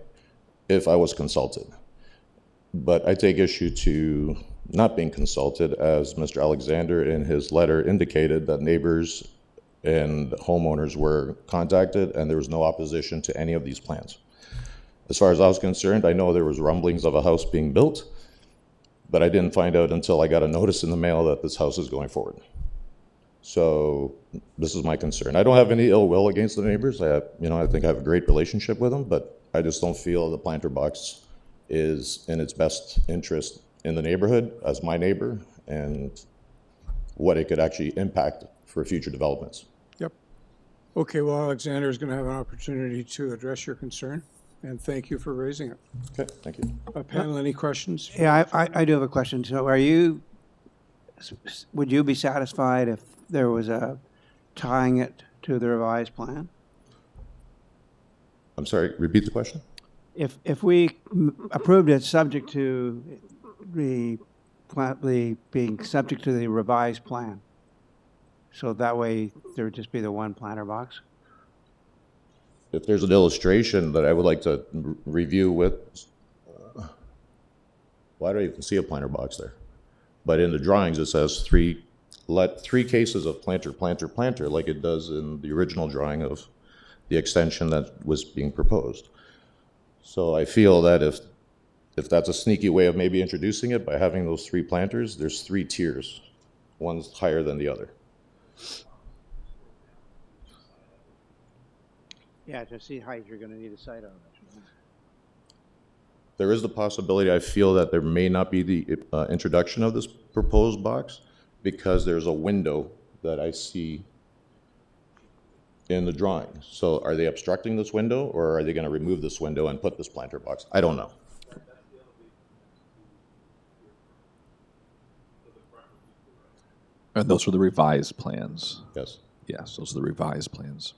if I was consulted. But I take issue to not being consulted, as Mr. Alexander in his letter indicated that neighbors and homeowners were contacted and there was no opposition to any of these plans. As far as I was concerned, I know there was rumblings of a house being built, but I didn't find out until I got a notice in the mail that this house is going forward. So this is my concern. I don't have any ill will against the neighbors. I think I have a great relationship with them, but I just don't feel the planter box is in its best interest in the neighborhood as my neighbor and what it could actually impact for future developments. Yep. Okay, well, Alexander is going to have an opportunity to address your concern, and thank you for raising it. Okay, thank you. Panel, any questions? Yeah, I do have a question. So would you be satisfied if there was a tying it to the revised plan? I'm sorry, repeat the question? If we approved it subject to the being subject to the revised plan, so that way there would just be the one planter box? If there's an illustration that I would like to review with, why do I even see a planter box there? But in the drawings, it says three cases of planter, like it does in the original drawing of the extension that was being proposed. So I feel that if that's a sneaky way of maybe introducing it by having those three planters, there's three tiers. One's higher than the other. Yeah, to see height, you're going to need a site on it. There is the possibility, I feel, that there may not be the introduction of this proposed box because there's a window that I see in the drawing. So are they obstructing this window, or are they going to remove this window and put this planter box? I don't know. And those are the revised plans. Yes. Yes, those are the revised plans.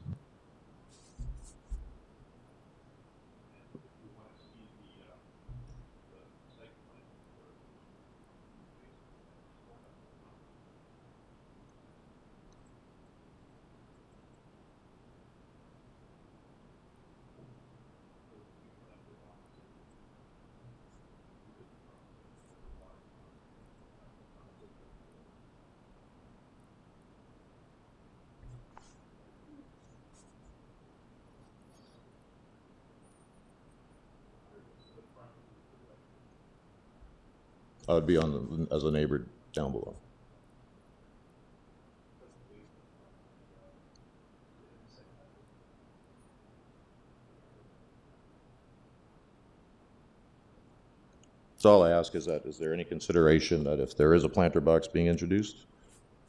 I would be as a neighbor down below. So all I ask is that, is there any consideration that if there is a planter box being introduced,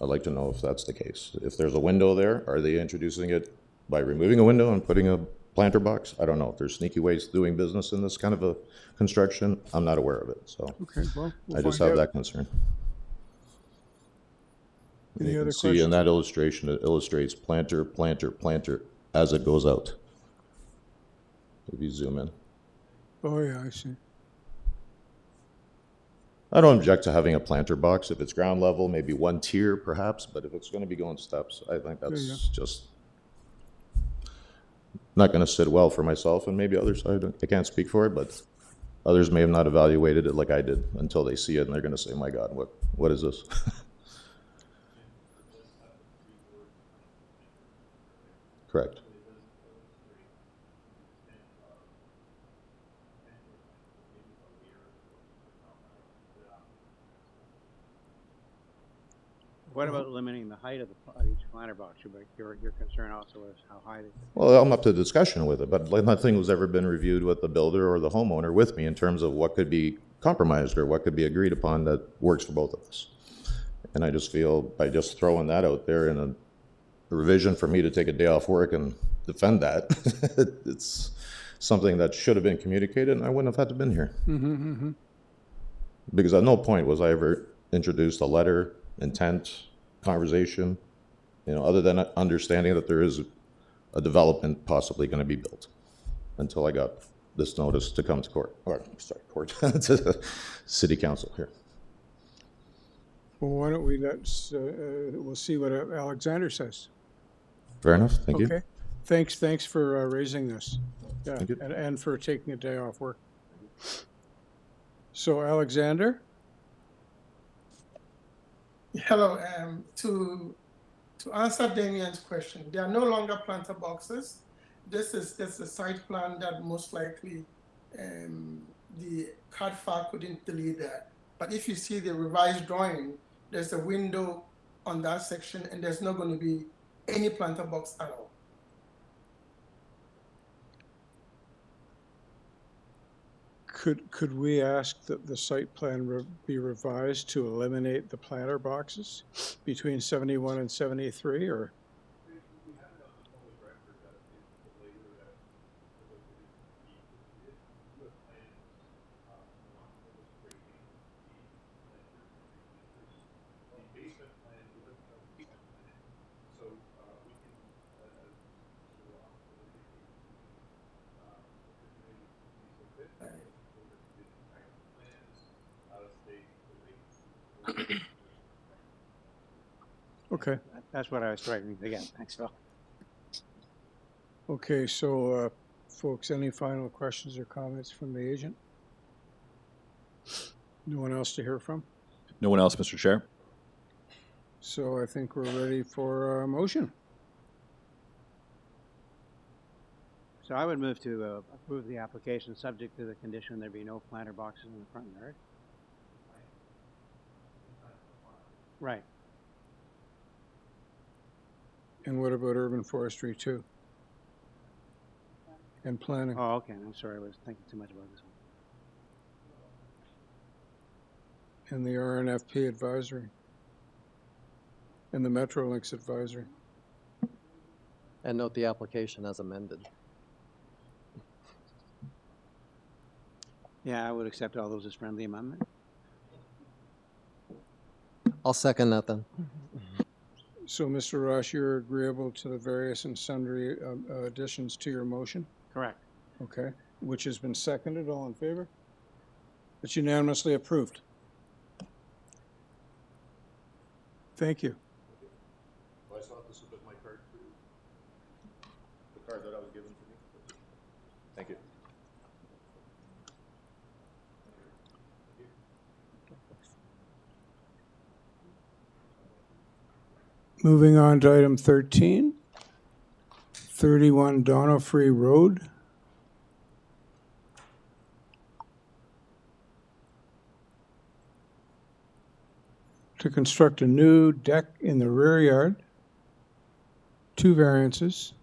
I'd like to know if that's the case. If there's a window there, are they introducing it by removing a window and putting a planter box? I don't know if there's sneaky ways of doing business in this kind of a construction. I'm not aware of it, so Okay, well, we'll I just find have out. that concern. Any You can other see in questions? that illustration, it illustrates planter, planter, planter as it goes out. If you zoom in. Oh, yeah, I see. I don't object to having a planter box. If it's ground level, maybe one tier perhaps, but if it's going to be going steps, I think that's Yeah. just not going to sit well for myself and maybe others. I can't speak for it, but others may have not evaluated it like I did until they see it and they're going to say, my God, what is this? Correct. What about limiting the height of each planter box? Your concern also is how high they. Well, I'm up to discussion with it, but nothing was ever been reviewed with the builder or the homeowner with me in terms of what could be compromised or what could be agreed upon that works for both of us. And I just feel by just throwing that out there in a revision for me to take a day off work and defend that, it's something that should have been communicated and I wouldn't have had to been here. Because at no point was I ever introduced a letter, intent, conversation, other than understanding that there is a development possibly going to be built until I got this notice to come to court, or sorry, court, to the city council here. Well, why don't we we'll see what Alexander says. Fair enough, thank you. Okay, thanks for raising this. Yeah, Thank you. and for taking a day off work. So Alexander? Hello, to answer Damien's question, there are no longer planter boxes. This is a site plan that most likely the CAD file couldn't delete that. But if you see the revised drawing, there's a window on that section and there's not going to be any planter box at all. Could we ask that the site plan be revised to eliminate the planter boxes between 71 and 73, or? Okay. That's what I was trying to again. Thanks, Phil. Okay, so folks, any final questions or comments from the agent? No one else to hear from? No one else, Mr. Chair. So I think we're ready for a motion. So I would move to approve the application subject to the condition there be no planter boxes in the front yard. Right. And what about urban forestry too? And planning? Oh, okay. I'm sorry. I was thinking too much about this one. And the RNFP advisory? And the Metrolinx advisory? And note the application as amended. Yeah, I would accept all those as friendly amendment. I'll second that then. So, Mr. Ross, you're agreeable to the various and sundry additions to your motion? Correct. Okay, which has been seconded. All in favor? It's unanimously approved. Thank you. I thought this was my card too. The card that I was given to me. Thank you. Moving on to item 13, 31 Donofree Road. To construct a new deck in the rear yard. 2 variances.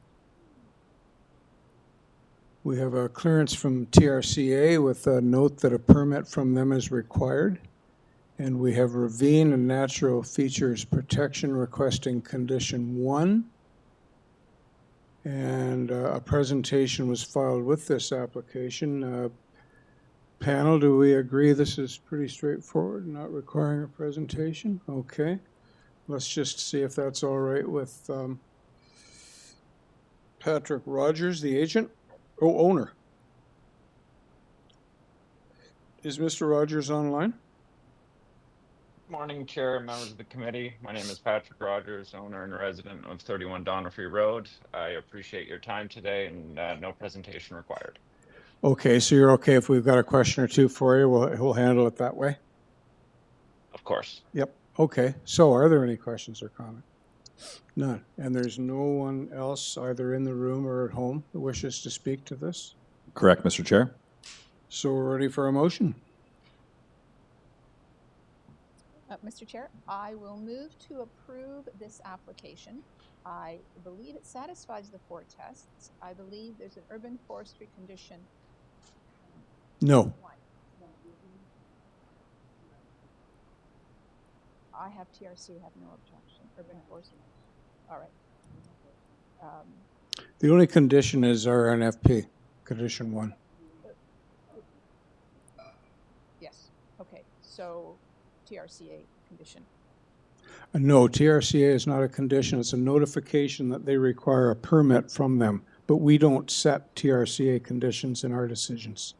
We have a clearance from TRCA with a note that a permit from them is required. And we have Ravine and Natural Features Protection requesting condition 1. And a presentation was filed with this application. Panel, do we agree this is pretty straightforward, not requiring a presentation? Okay. Let's just see if that's all right with Patrick Rogers, the agent. Oh, owner. Is Mr. Rogers online? Morning, Chair and members of the committee. My name is Patrick Rogers, owner and resident of 31 DONOFREE Road. I appreciate your time today and no presentation required. Okay, so you're okay if we've got a question or two for you, we'll handle it that way? Of course. Yep, okay. So are there any questions or comments? None. And there's no one else either in the room or at home that wishes to speak to this? Correct, Mr. Chair. So we're ready for a motion. Mr. Chair, I will move to approve this application. I believe it satisfies the 4 tests. I believe there's an urban forestry condition. No. I have TRC, have no objection. Urban forestry. All right. The only condition is our NFP, condition 1. Yes. Okay. So TRCA condition. No, TRCA is not a condition. It's a notification that they require a permit from them, but we don't set TRCA conditions in our decisions.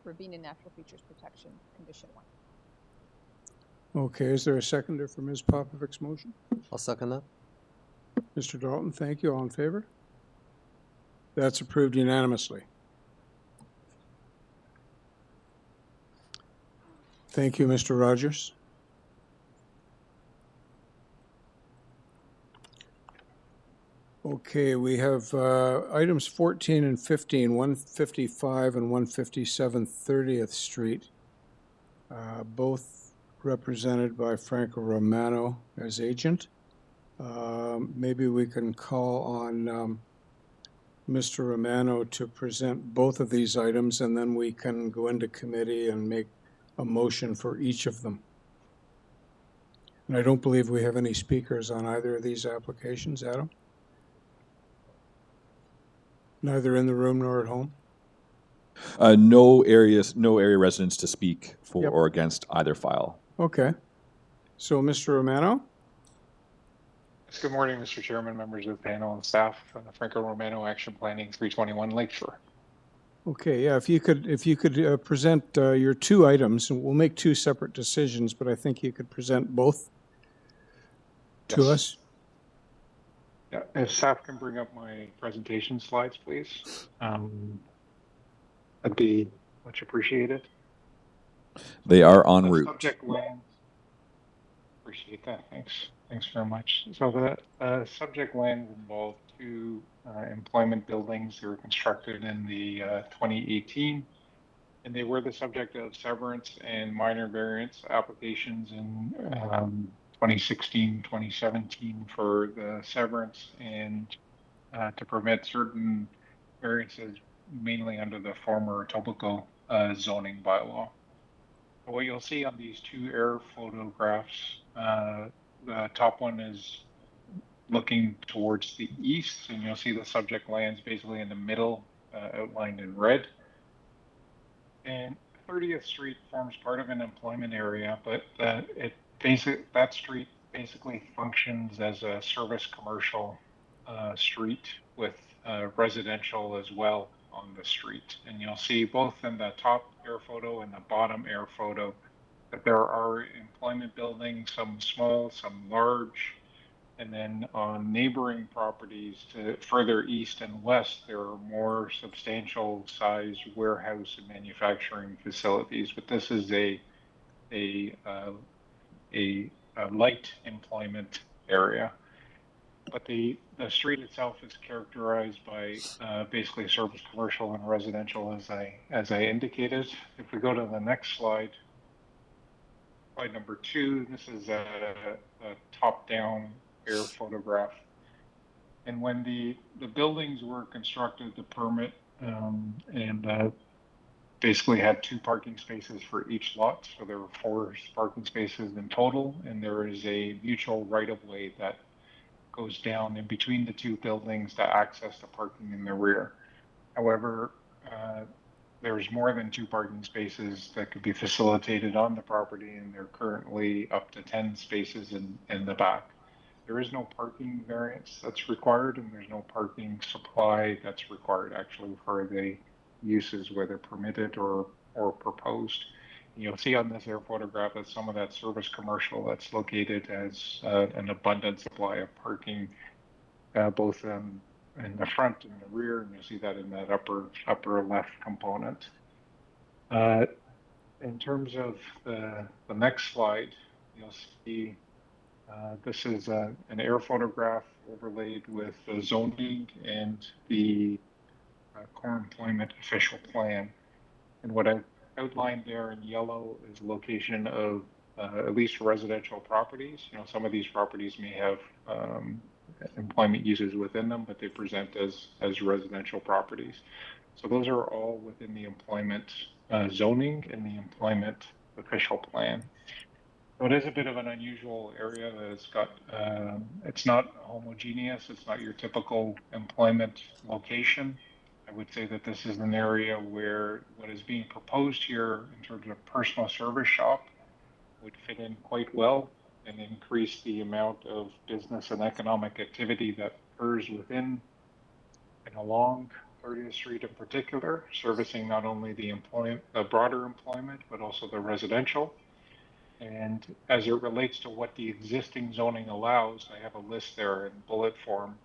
Ravine and Natural Features Protection, condition 1. Okay, is there a seconder for Ms. Popovic's motion? I'll second that. Mr. Dalton, thank you. All in favor? That's approved unanimously. Thank you, Mr. Rogers. Okay, we have items 14 and 15, 155 and 157 30th Street, both represented by Franco Romano as agent. Maybe we can call on Mr. Romano to present both of these items, and then we can go into committee and make a motion for each of them. And I don't believe we have any speakers on either of these applications, Adam? Neither in the room nor at home? No area residents to speak for Yep. or against either file. Okay. So, Mr. Romano? Good morning, Mr. Chairman, members of the panel and staff. Franco Romano, Action Planning, 321 Lakeshore. Okay, yeah, if you could present your 2 items, and we'll make 2 separate decisions, but I think you could present both to us. Yeah, if staff can bring up my presentation slides, please. That'd be much appreciated. They are en route. Subject land. Appreciate that. Thanks. Thanks very much. So the subject land involved 2 employment buildings. They were constructed in the 2018, and they were the subject of severance and minor variance applications in 2016, 2017 for the severance and to permit certain variances, mainly under the former Etobicoke zoning bylaw. What you'll see on these 2 air photographs, the top one is looking towards the east, and you'll see the subject lands basically in the middle, outlined in red. And 30th Street forms part of an employment area, but that street basically functions as a service commercial street with residential as well on the street. And you'll see both in the top air photo and the bottom air photo that there are employment buildings, some small, some large, and then on neighboring properties to further east and west, there are more substantial size warehouse and manufacturing facilities. But this is a light employment area. But the street itself is characterized by basically service commercial and residential, as I indicated. If we go to the next slide number 2, this is a top-down air photograph. And when the buildings were constructed, the permit and basically had 2 parking spaces for each lot. So there were 4 parking spaces in total, and there is a mutual right-of-way that goes down in between the 2 buildings to access the parking in the rear. However, there's more than 2 parking spaces that could be facilitated on the property, and they're currently up to 10 spaces in the back. There is no parking variance that's required, and there's no parking supply that's required actually for the uses, whether permitted or proposed. You'll see on this air photograph that some of that service commercial that's located has an abundant supply of parking, both in the front and the rear, and you'll see that in that upper left component. In terms of the next slide, you'll see this is an air photograph overlaid with the zoning and the core employment official plan. And what I outlined there in yellow is location of at least residential properties. Some of these properties may have employment uses within them, but they present as residential properties. So those are all within the employment zoning and the employment official plan. So it is a bit of an unusual area that it's got, it's not homogeneous. It's not your typical employment location. I would say that this is an area where what is being proposed here in terms of personal service shop would fit in quite well and increase the amount of business and economic activity that occurs within and along 30th Street in particular, servicing not only the broader employment, but also the residential. And as it relates to what the existing zoning allows, I have a list there in bullet form.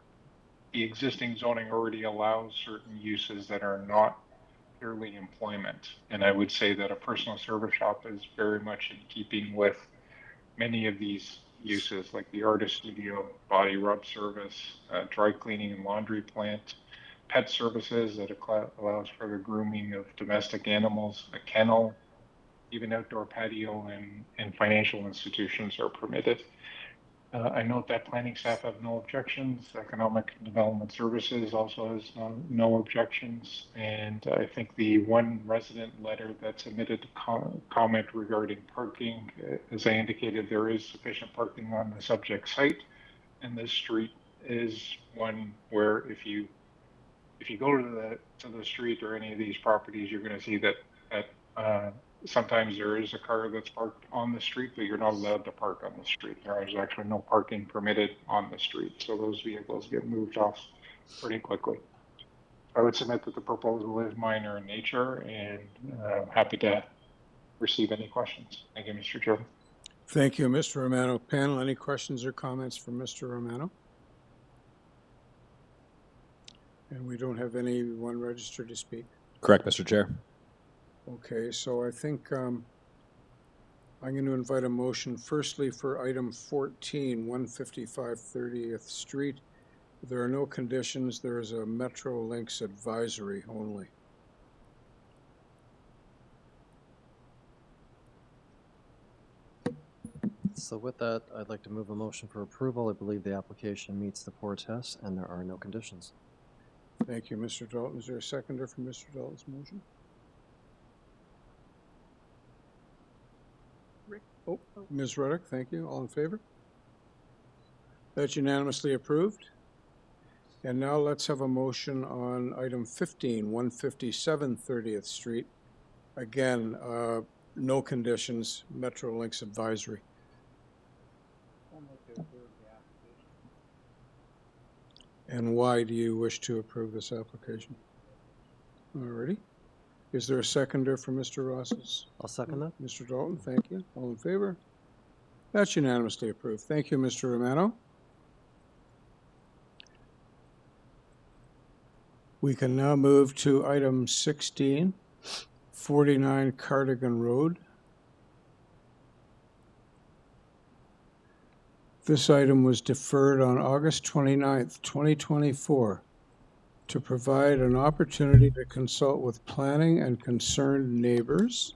The existing zoning already allows certain uses that are not purely employment. And I would say that a personal service shop is very much in keeping with many of these uses, like the artist studio, body rub service, dry cleaning and laundry plant, pet services that allows for the grooming of domestic animals, a kennel, even outdoor patio and financial institutions are permitted. I note that planning staff have no objections. Economic Development Services also has no objections. And I think the one resident letter that submitted comment regarding parking, as I indicated, there is sufficient parking on the subject site. And this street is one where if you go to the street or any of these properties, you're going to see that sometimes there is a car that's parked on the street, but you're not allowed to park on the street. There is actually no parking permitted on the street. So those vehicles get moved off pretty quickly. I would submit that the proposal is minor in nature, and happy to receive any questions. Thank you, Mr. Chairman. Thank you, Mr. Romano. Panel, any questions or comments for Mr. Romano? And we don't have anyone registered to speak. Correct, Mr. Chair. Okay, so I think I'm going to invite a motion firstly for item 14, 155 30th Street. There are no conditions. There is a Metro Links advisory only. So with that, I'd like to move a motion for approval. I believe the application meets the 4 tests and there are no conditions. Thank you, Mr. Dalton. Is there a seconder for Mr. Dalton's motion? Oh, Ms. Ruddock, thank you. All in favor? That's unanimously approved. And now let's have a motion on item 15, 157 30th Street. Again, no conditions, Metro Links advisory. And why do you wish to approve this application? Alrighty. Is there a seconder for Mr. Ross's? I'll second that. Mr. Dalton, thank you. All in favor? That's unanimously approved. Thank you, Mr. Romano. We can now move to item 16, 49 Cardigan Road. This item was deferred on August 29th, 2024 to provide an opportunity to consult with planning and concerned neighbors.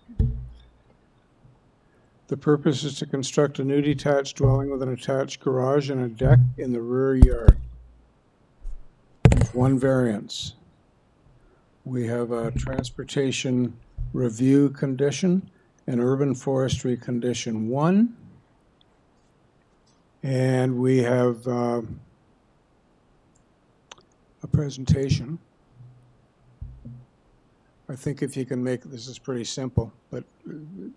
The purpose is to construct a new detached dwelling with an attached garage and a deck in the rear yard. one variance. We have a transportation review condition and urban forestry condition 1. And we have a presentation. I think if you can make, this is pretty simple, but to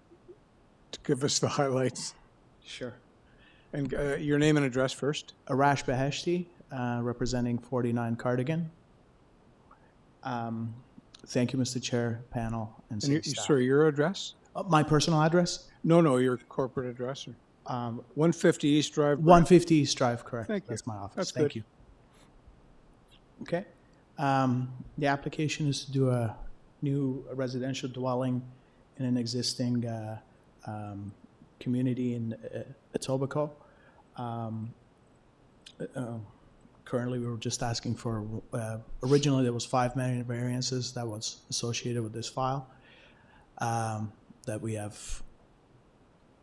give us the highlights. Sure. And your name and address first. Arash Beheshti, representing 49 Cardigan. Thank you, Mr. Chair, panel, and city staff. Sorry, your address? My personal address? No, your corporate address. 150 East Drive. 150 East Drive, correct. Thank you. That's my office. That's Thank good. you. Okay. The application is to do a new residential dwelling in an existing community in Etobicoke. Currently, we were just asking for, originally there was 5 minor variances that was associated with this file that we have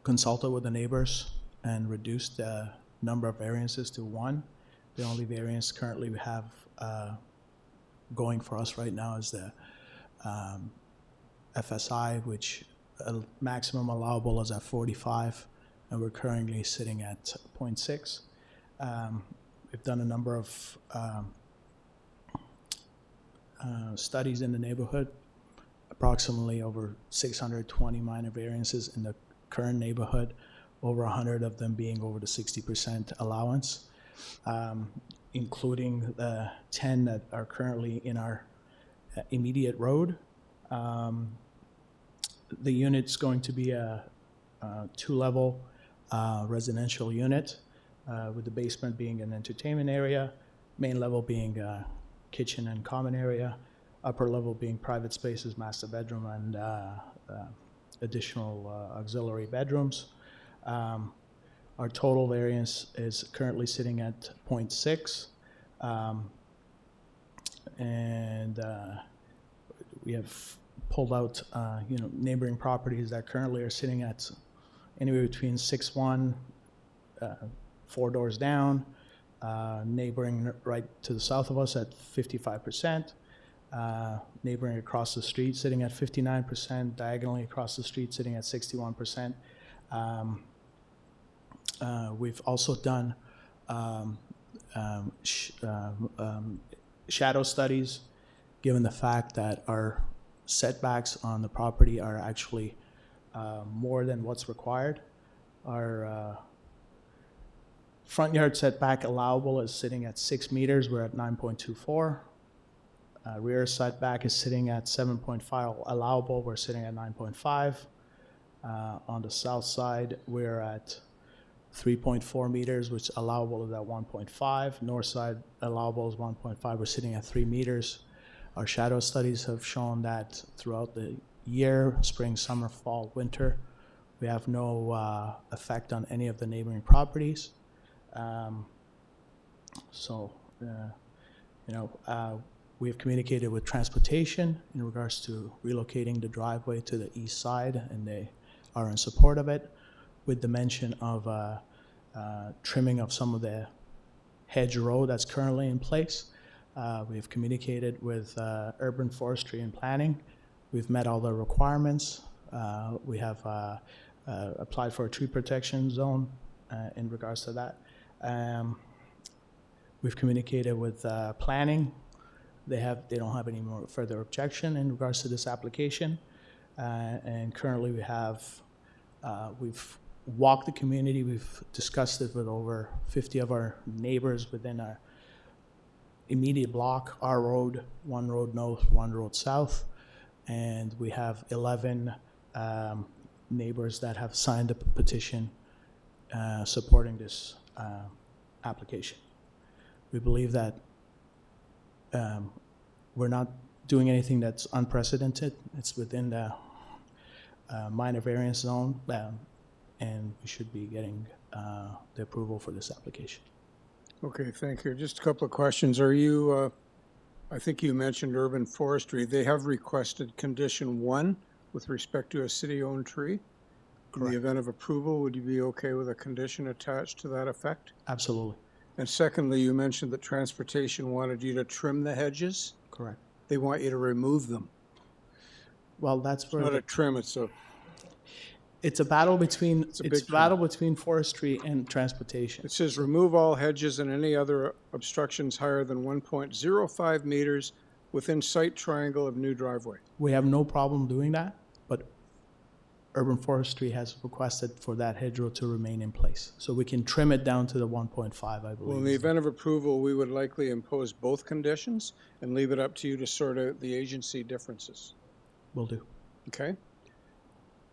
consulted with the neighbors and reduced the number of variances to 1. The only variance currently we have going for us right now is the FSI, which maximum allowable is at 45, and we're currently sitting at 0.6. We've done a number of studies in the neighborhood, approximately over 620 minor variances in the current neighborhood, over 100 of them being over the 60% allowance, including the 10 that are currently in our immediate road. The unit's going to be a 2-level residential unit, with the basement being an entertainment area, main level being a kitchen and common area, upper level being private spaces, master bedroom, and additional auxiliary bedrooms. Our total variance is currently sitting at 0.6, and we have pulled out neighboring properties that currently are sitting at anywhere between 6.1, 4 doors down, neighboring right to the south of us at 55%, neighboring across the street sitting at 59%, diagonally across the street sitting at 61%. We've also done shadow studies, given the fact that our setbacks on the property are actually more than what's required. Our front yard setback allowable is sitting at 6 meters. We're at 9.24. Rear setback is sitting at 7.5 allowable. We're sitting at 9.5. On the south side, we're at 3.4 meters, which allowable is at 1.5. North side allowable is 1.5. We're sitting at 3 meters. Our shadow studies have shown that throughout the year, spring, summer, fall, winter, we have no effect on any of the neighboring properties. We have communicated with transportation in regards to relocating the driveway to the east side, and they are in support of it, with the mention of trimming of some of the hedge row that's currently in place. We've communicated with urban forestry and planning. We've met all the requirements. We have applied for a tree protection zone in regards to that. We've communicated with planning. They don't have any more further objection in regards to this application. And currently we've walked the community. We've discussed it with over 50 of our neighbors within our immediate block, our road, 1 road north, 1 road south. And we have 11 neighbors that have signed a petition supporting this application. We believe that we're not doing anything that's unprecedented. It's within the minor variance zone, and we should be getting the approval for this application. Okay, thank you. Just a couple of questions. Are you, I think you mentioned urban forestry. They have requested condition 1 with respect to a city-owned tree. Correct. In the event of approval, would you be okay with a condition attached to that effect? Absolutely. And secondly, you mentioned that transportation wanted you to trim the hedges. Correct. They want you to remove them. Well, that's It's where not a trim, it's a, it's a battle between a big battle between forestry and transportation. it says remove all hedges and any other obstructions higher than 1.05 meters within sight triangle of new driveway. We have no problem doing that, but urban forestry has requested for that hedgerow to remain in place. So we can trim it down to the 1.5, I Well, believe. in the event of approval, we would likely impose both conditions and leave it up to you to sort out the agency differences. Will do. Okay?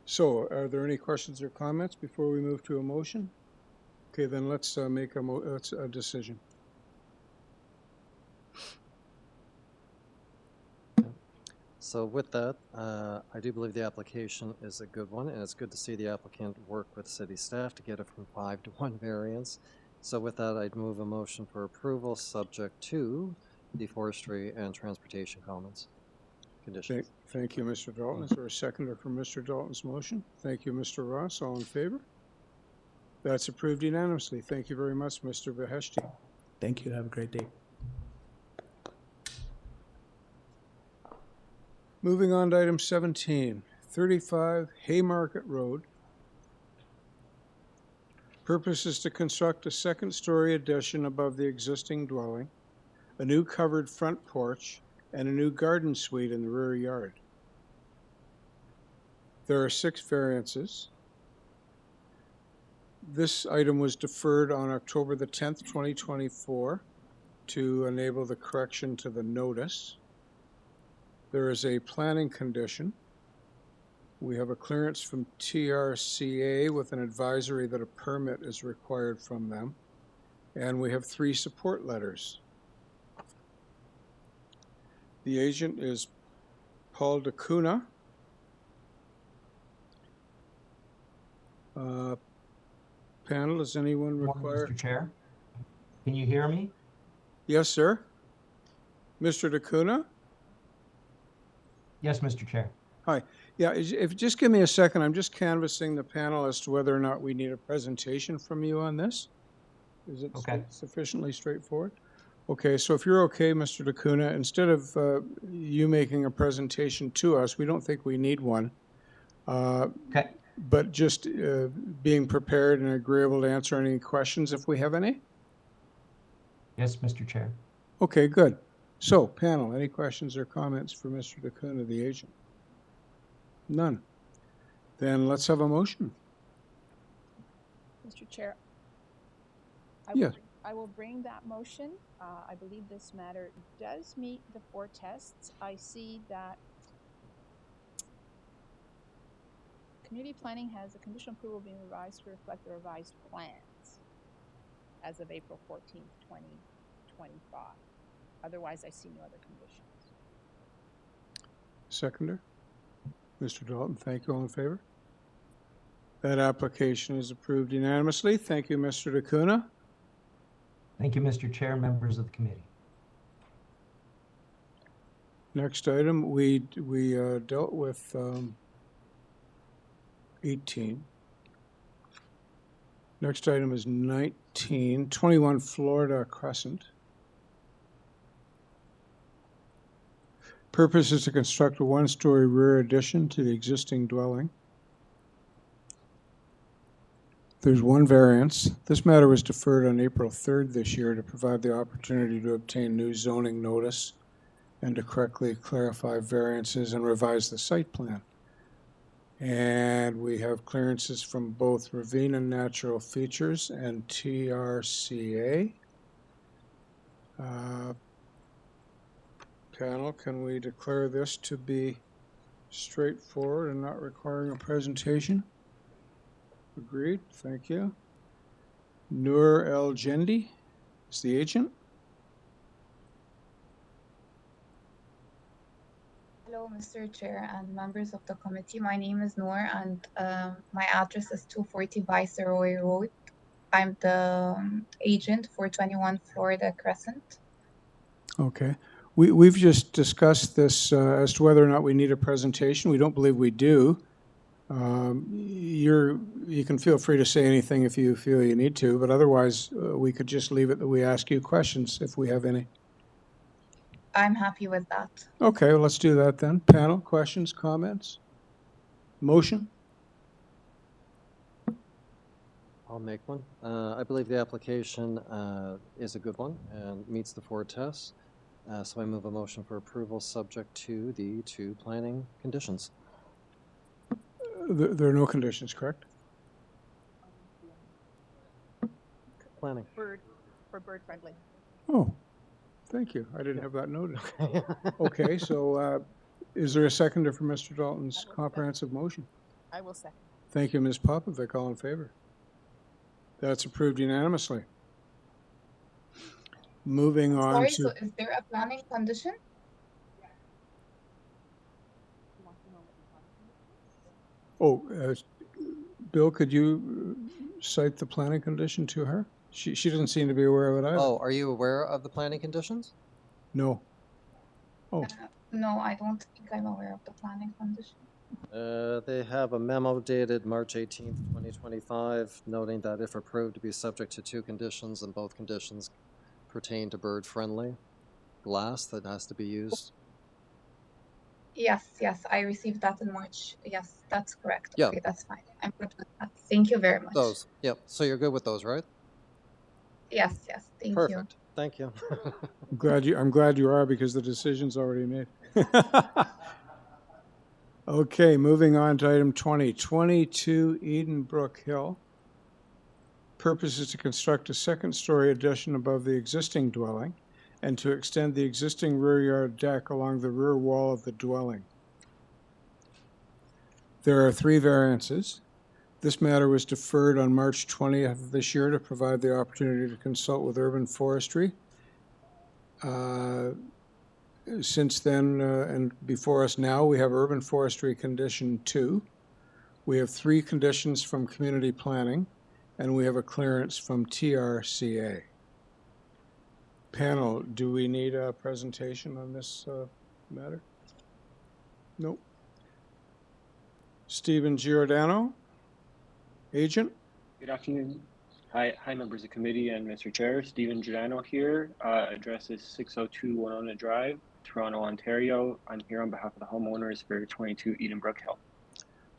So, are there any questions or comments before we move to a motion? Okay, then let's make a decision. So with that, I do believe the application is a good one, and it's good to see the applicant work with city staff to get it from 5 to 1 variance. So with that, I'd move a motion for approval subject to the forestry and transportation comments. Conditions. Thank you, Mr. Dalton. Is there a seconder for Mr. Dalton's motion? Thank you, Mr. Ross. All in favor? That's approved unanimously. Thank you very much, Mr. Beheshti. Thank you. Have a great day. Moving on to item 17, 35 Haymarket Road. Purpose is to construct a second-story addition above the existing dwelling, a new covered front porch, and a new garden suite in the rear yard. There are 6 variances. This item was deferred on October the 10th, 2024 to enable the correction to the notice. There is a planning condition. We have a clearance from TRCA with an advisory that a permit is required from them. And we have 3 support letters. The agent is Paul DeCuna. Panel, does anyone require? Mr. Chair, can you hear me? Yes, sir. Mr. DeCuna? Yes, Mr. Chair. Hi. Yeah, if just give me a second, I'm just canvassing the panel as to whether or not we need a presentation from you on this. Is it sufficiently straightforward? Okay, so if you're okay, Mr. DeCuna, instead of you making a presentation to us, we don't think we need one. Okay. But just being prepared and agreeable to answer any questions if we have any? Yes, Mr. Chair. Okay, good. So, panel, any questions or comments for Mr. DeCuna, the agent? None. Then let's have a motion. Mr. Chair, Yes. I will bring that motion. I believe this matter does meet the 4 tests. I see that community planning has a conditional approval being revised to reflect the revised plans as of April 14th, 2025. Otherwise, I see no other conditions. Seconder? Mr. Dalton, thank you. All in favor? That application is approved unanimously. Thank you, Mr. DeCuna. Thank you, Mr. Chair, members of the committee. Next item, we dealt with 18. Next item is 19, 21 Florida Crescent. Purpose is to construct a 1-story rear addition to the existing dwelling. There's 1 variance. This matter was deferred on April 3rd this year to provide the opportunity to obtain new zoning notice and to correctly clarify variances and revise the site plan. And we have clearances from both Ravine and Natural Features and TRCA. Panel, can we declare this to be straightforward and not requiring a presentation? Agreed. Thank you. Noor El Jendi is the agent. Hello, Mr. Chair and members of the committee. My name is Noor, and my address is 240 Viceroy Road. I'm the agent for 21 Florida Crescent. Okay. We've just discussed this as to whether or not we need a presentation. We don't believe we do. You can feel free to say anything if you feel you need to, but otherwise, we could just leave it that we ask you questions if we have any. I'm happy with that. Okay, well, let's do that then. Panel, questions, comments? Motion? I'll make one. I believe the application is a good one and meets the 4 tests. So I move a motion for approval subject to the 2 planning conditions. There are no conditions, correct? Planning. For bird friendly. Oh, thank you. I didn't have that noted. Okay, so is there a seconder for Mr. Dalton's comprehensive motion? I will second. Thank you, Ms. Popovic. All in favor? That's approved unanimously. Moving on Sorry, to... so is there a planning condition? Oh, Bill, could you cite the planning condition to her? She doesn't seem to be aware of it either. Oh, are you aware of the planning conditions? No. Oh, No, I don't think I'm aware of the planning condition. They have a memo dated March 18th, 2025, noting that if approved to be subject to 2 conditions, and both conditions pertain to bird-friendly glass that has to be used. Yes, I received that in March. Yes, that's correct. Yeah. Okay, that's fine. I'm good with that. Thank you very much. Those, yep. So you're good with those, right? Yes, thank you. Perfect. Thank you. I'm glad you are, because the decision's already made. Okay, moving on to item 20, 22 Edenbrook Hill. Purpose is to construct a second-story addition above the existing dwelling and to extend the existing rear yard deck along the rear wall of the dwelling. There are 3 variances. This matter was deferred on March 20th of this year to provide the opportunity to consult with urban forestry. Since then, and before us now, we have urban forestry condition 2. We have 3 conditions from community planning, and we have a clearance from TRCA. Panel, do we need a presentation on this matter? Nope. Stephen Giordano, agent. Good afternoon. Hi, members of the committee and Mr. Chair. Stephen Giordano here. Address is 602 Winona Drive, Toronto, Ontario. I'm here on behalf of the homeowners for 22 Edenbrook Hill.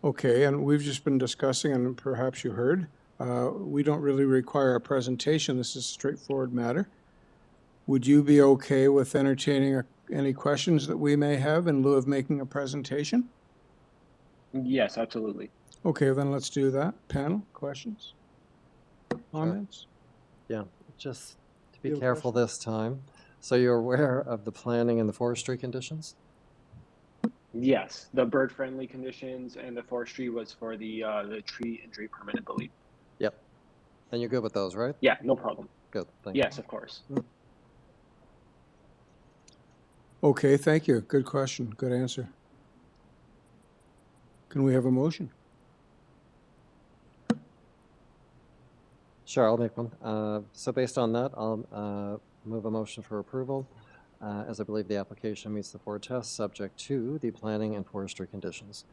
Okay, and we've just been discussing, and perhaps you heard, we don't really require a presentation. This is a straightforward matter. Would you be okay with entertaining any questions that we may have in lieu of making a presentation? Yes, absolutely. Okay, then let's do that. Panel, questions? Comments? Yeah, just to be careful this time. So you're aware of the planning and the forestry conditions? Yes, the bird-friendly conditions and the forestry was for the tree injury permit, I believe. Yep. And you're good with those, right? Yeah, no problem. Good, thank you. Yes, of course. Okay, thank you. Good question. Good answer. Can we have a motion? Sure, I'll make one. So based on that, I'll move a motion for approval, as I believe the application meets the 4 tests, subject to the planning and forestry conditions.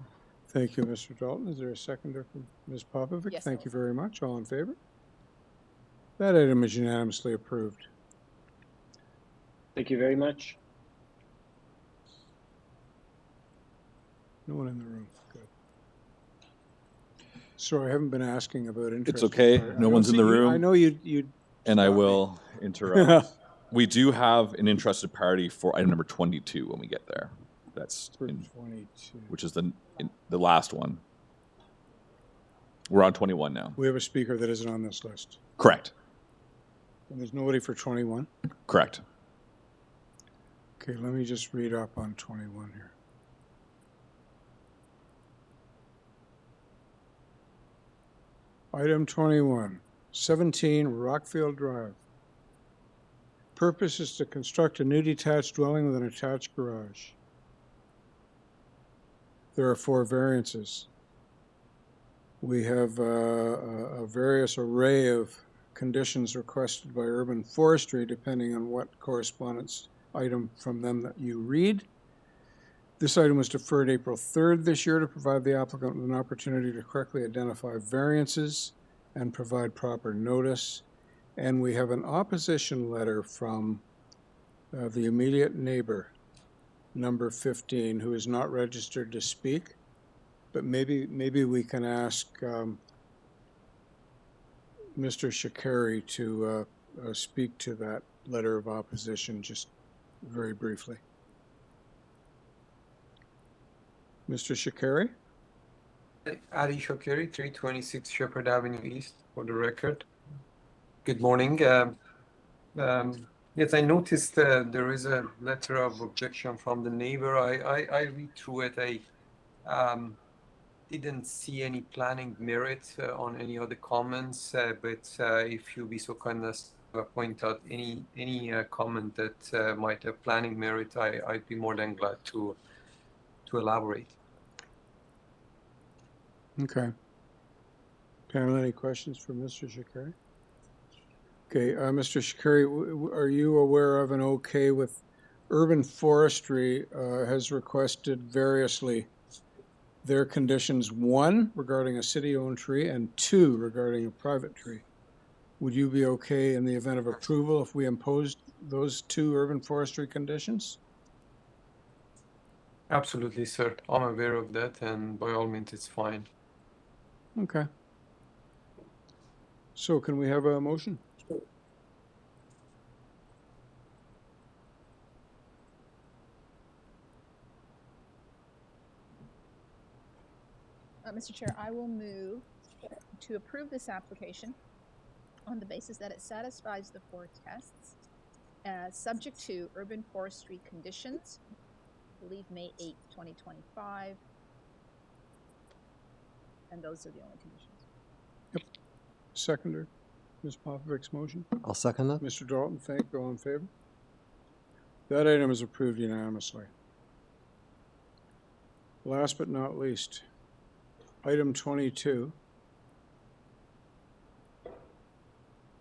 Thank you, Mr. Dalton. Is there a seconder from Ms. Popovic? Yes, Thank you very much. All in favor? That item is unanimously approved. Thank you very much. No one in the room. Good. Sorry, I haven't been asking about interest. It's okay. No one's in the room. I know you. And I will interrupt. We do have an interested party for item number 22 when we get there. That's For 22. which is the last one. We're on 21 now. We have a speaker that isn't on this list. Correct. And there's nobody for 21? Correct. Okay, let me just read up on 21 here. Item 21, 17 Rockfield Drive. Purpose is to construct a new detached dwelling with an attached garage. There are 4 variances. We have a various array of conditions requested by urban forestry, depending on what correspondence item from them that you read. This item was deferred April 3rd this year to provide the applicant with an opportunity to correctly identify variances and provide proper notice. And we have an opposition letter from the immediate neighbor, number 15, who is not registered to speak. But maybe we can ask Mr. Shakari to speak to that letter of opposition just very briefly. Mr. Shakari? Adi Shakari, 326 Shepherd Avenue East, for the record. Good morning. Yes, I noticed there is a letter of objection from the neighbor. I read through it. I didn't see any planning merit on any of the comments, but if you'll be so kind as to point out any comment that might have planning merit, I'd be more than glad to elaborate. Okay. Panel, any questions for Mr. Shakari? Okay, Mr. Shakari, are you aware of an okay with Urban Forestry has requested variously their conditions, 1, regarding a city-owned tree, and 2, regarding a private tree? Would you be okay in the event of approval if we imposed those 2 Urban Forestry conditions? Absolutely, sir. I'm aware of that, and by all means, it's fine. Okay. So can we have a motion? Mr. Chair, I will move to approve this application on the basis that it satisfies the 4 tests, subject to urban forestry conditions, I believe May 8, 2025, and those are the only conditions. Yep. Seconder, Ms. Popovic's motion. I'll second that. Mr. Dalton, thank you. All in favor? That item is approved unanimously. Last but not least, item 22,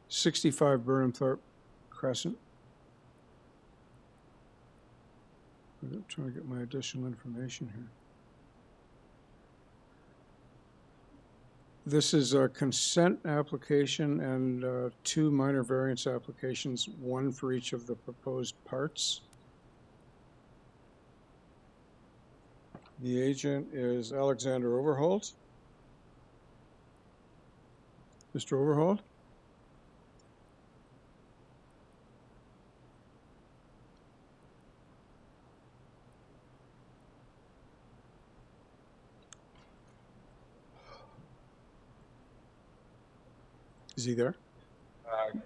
65 Burnhamthorpe Crescent. I'm trying to get my additional information here. This is a consent application and 2 minor variance applications, 1 for each of the proposed parts. The agent is Alexander Overholt. Mr. Overholt? Is he there?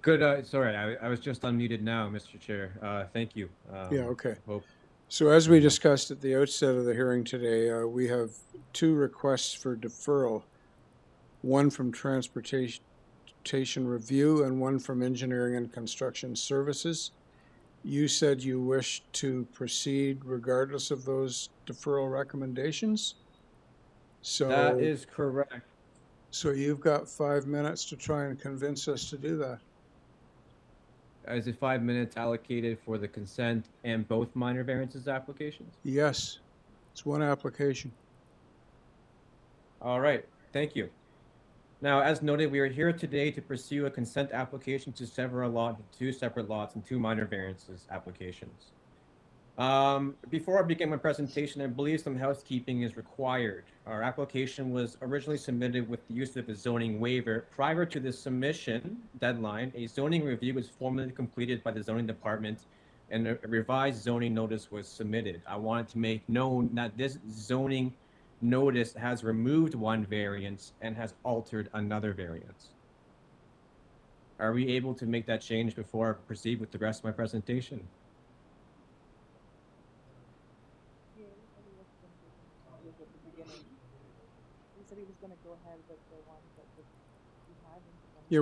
Good. Sorry, I was just unmuted now, Mr. Chair. Thank you. Yeah, okay. Hope. So as we discussed at the outset of the hearing today, we have 2 requests for deferral, 1 from Transportation Review and 1 from Engineering and Construction Services. You said you wish to proceed regardless of those deferral recommendations? So That is correct. So you've got 5 minutes to try and convince us to do that. Is it 5 minutes allocated for the consent and both minor variances applications? Yes, it's 1 application. All right, thank you. Now, as noted, we are here today to pursue a consent application to sever a lot into 2 separate lots and 2 minor variances applications. Before I begin my presentation, I believe some housekeeping is required. Our application was originally submitted with the use of a zoning waiver. Prior to the submission deadline, a zoning review was formally completed by the zoning department and a revised zoning notice was submitted. I wanted to make known that this zoning notice has removed 1 variance and has altered another variance. Are we able to make that change before I proceed with the rest of my presentation? Yeah,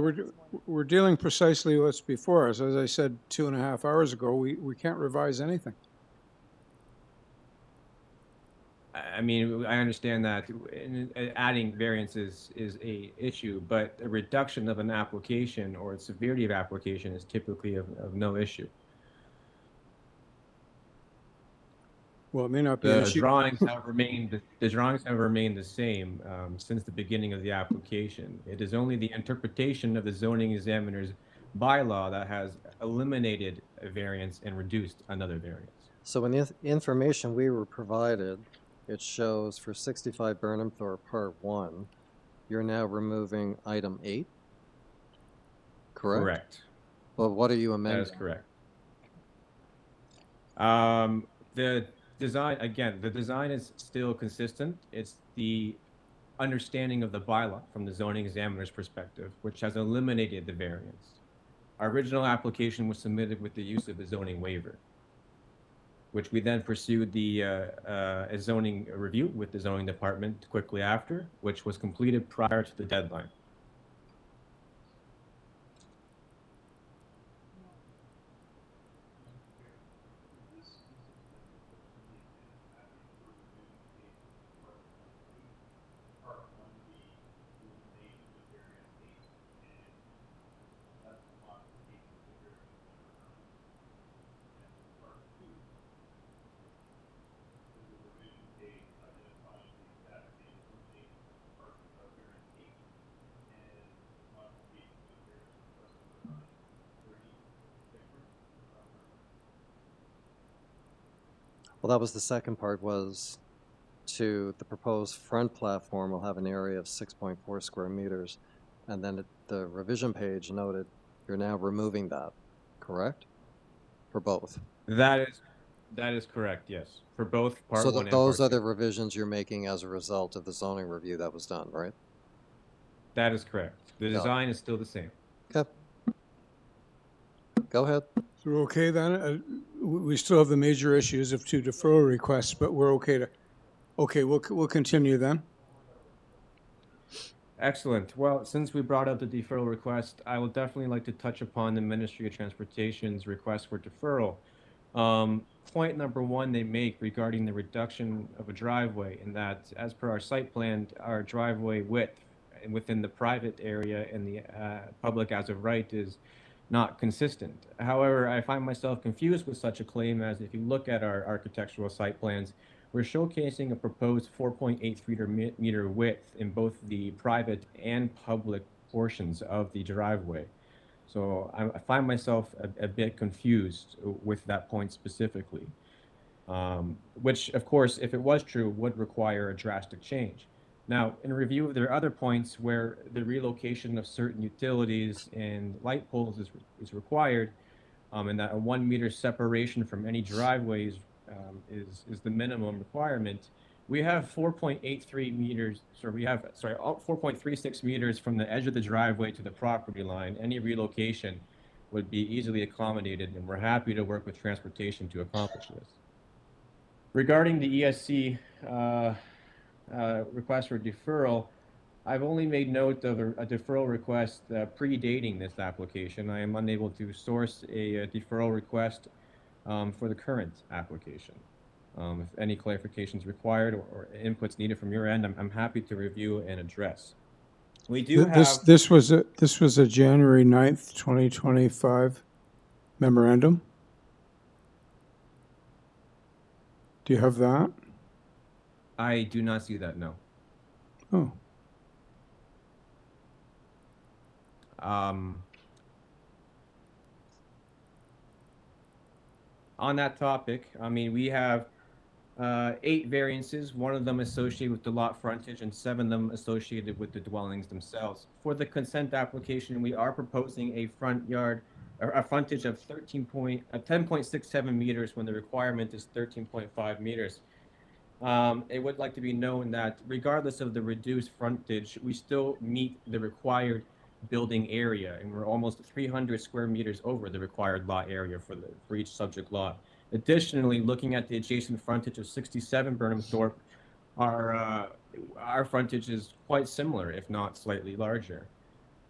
we're dealing precisely what's before us. As I said 2.5 hours ago, we can't revise anything. I mean, I understand that adding variances is a issue, but a reduction of an application or severity of application is typically of no issue. Well, it may not be an The issue. drawings have remained the same since the beginning of the application. It is only the interpretation of the zoning examiner's bylaw that has eliminated a variance and reduced another variance. So in the information we were provided, it shows for 65 Burnhamthorpe Part 1, you're now removing item 8? Correct? Correct. Well, what are you amending? That is correct. The design, again, the design is still consistent. It's the understanding of the bylaw from the zoning examiner's perspective, which has eliminated the variance. Our original application was submitted with the use of a zoning waiver, which we then pursued the a zoning review with the zoning department quickly after, which was completed prior to the deadline. Well, that was the second part, was to the proposed front platform will have an area of 6.4 square meters. And then the revision page noted you're now removing that, correct? For both? That is correct, yes. For both part So one and those part are two. the revisions you're making as a result of the zoning review that was done, right? That is correct. The Got it. design is still the same. Okay. Go ahead. So we're okay then? We still have the major issues of 2 deferral requests, but we're okay to, okay, we'll continue then. Excellent. Well, since we brought up the deferral request, I would definitely like to touch upon the Ministry of Transportation's request for deferral. Point number 1 they make regarding the reduction of a driveway, in that, as per our site plan, our driveway width within the private area and the public as of right is not consistent. However, I find myself confused with such a claim, as if you look at our architectural site plans, we're showcasing a proposed 4.83 meter width in both the private and public portions of the driveway. So I find myself a bit confused with that point specifically, which, of course, if it was true, would require a drastic change. Now, in review of their other points where the relocation of certain utilities and light poles is required, and that a 1 meter separation from any driveways is the minimum requirement, we have 4.83 meters, so we have, 4.36 meters from the edge of the driveway to the property line. Any relocation would be easily accommodated, and we're happy to work with transportation to accomplish this. Regarding the ESC request for deferral, I've only made note of a deferral request predating this application. I am unable to source a deferral request for the current application. If any clarifications required or inputs needed from your end, I'm happy to review and address. We do have This was a January 9th, 2025 memorandum. Do you have that? I do not see that, no. Oh. On that topic, I mean, we have 8 variances, 1 of them associated with the lot frontage and 7 of them associated with the dwellings themselves. For the consent application, we are proposing a front yard, or a frontage of 10.67 meters when the requirement is 13.5 meters. It would like to be known that regardless of the reduced frontage, we still meet the required building area, and we're almost 300 square meters over the required lot area for each subject lot. Additionally, looking at the adjacent frontage of 67 Burnhamthorpe, our frontage is quite similar, if not slightly larger.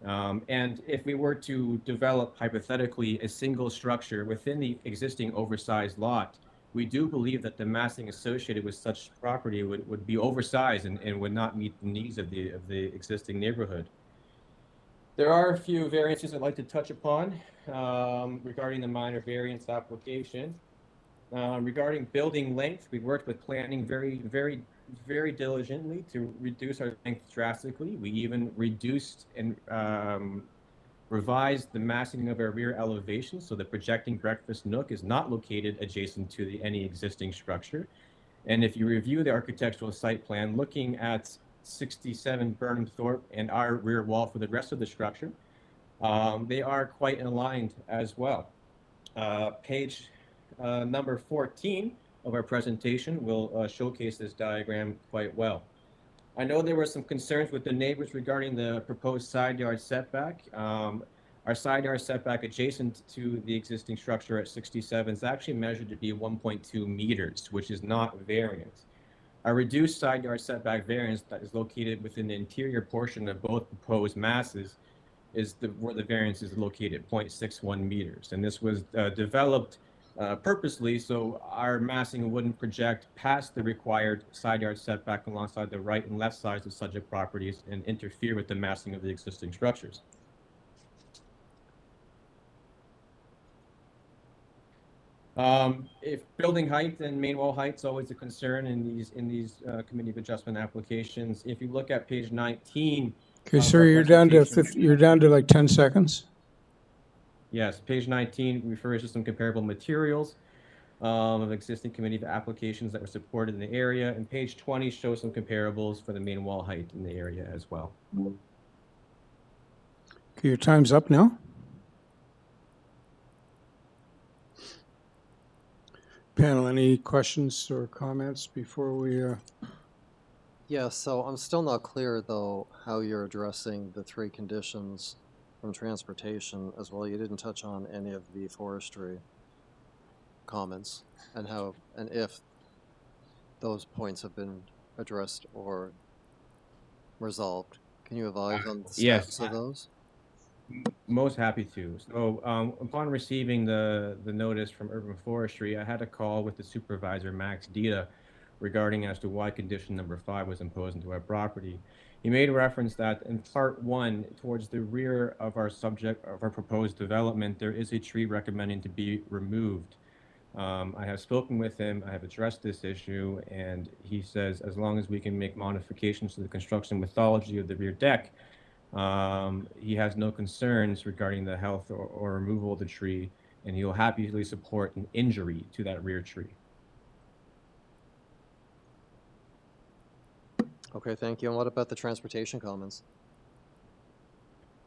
And if we were to develop hypothetically a single structure within the existing oversized lot, we do believe that the massing associated with such property would be oversized and would not meet the needs of the existing neighborhood. There are a few variances I'd like to touch upon regarding the minor variance application. Regarding building length, we worked with planning very diligently to reduce our length drastically. We even reduced and revised the massing of our rear elevation, so the projecting breakfast nook is not located adjacent to any existing structure. And if you review the architectural site plan, looking at 67 Burnhamthorpe and our rear wall for the rest of the structure, they are quite aligned as well. Page number 14 of our presentation will showcase this diagram quite well. I know there were some concerns with the neighbors regarding the proposed side yard setback. Our side yard setback adjacent to the existing structure at 67 is actually measured to be 1.2 meters, which is not variant. Our reduced side yard setback variance that is located within the interior portion of both proposed masses is where the variance is located, 0.61 meters. And this was developed purposely so our massing wouldn't project past the required side yard setback alongside the right and left sides of subject properties and interfere with the massing of the existing structures. If building height and main wall height is always a concern in these committee of adjustment applications. If you look at page 19. Okay, sir, you're down to like 10 seconds. Yes, page 19 refers to some comparable materials of existing committee of applications that were supported in the area, and page 20 shows some comparables for the main wall height in the area as well. Okay, your time's up now. Panel, any questions or comments before we... Yeah, so I'm still not clear, though, how you're addressing the three conditions from transportation as well. You didn't touch on any of the forestry comments and how and if those points have been addressed or resolved. Can you advise on the status of those? Most happy to. So upon receiving the notice from Urban Forestry, I had a call with the supervisor, Max Dita, regarding as to why condition number 5 was imposed into our property. He made reference that in part 1, towards the rear of our proposed development, there is a tree recommending to be removed. I have spoken with him, I have addressed this issue, and he says as long as we can make modifications to the construction methodology of the rear deck, he has no concerns regarding the health or removal of the tree, and he will happily support an injury to that rear tree. Okay, thank you. And what about the transportation comments?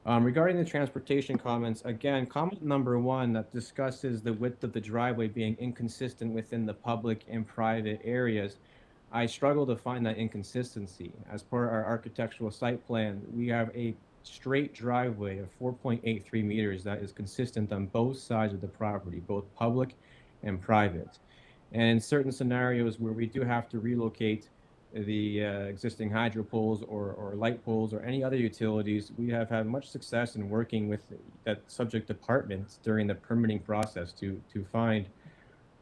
Regarding the transportation comments, again, comment number 1 that discusses the width of the driveway being inconsistent within the public and private areas. I struggle to find that inconsistency. As per our architectural site plan, we have a straight driveway of 4.83 meters that is consistent on both sides of the property, both public and private. And in certain scenarios where we do have to relocate the existing hydro poles or light poles or any other utilities, we have had much success in working with that subject department during the permitting process to find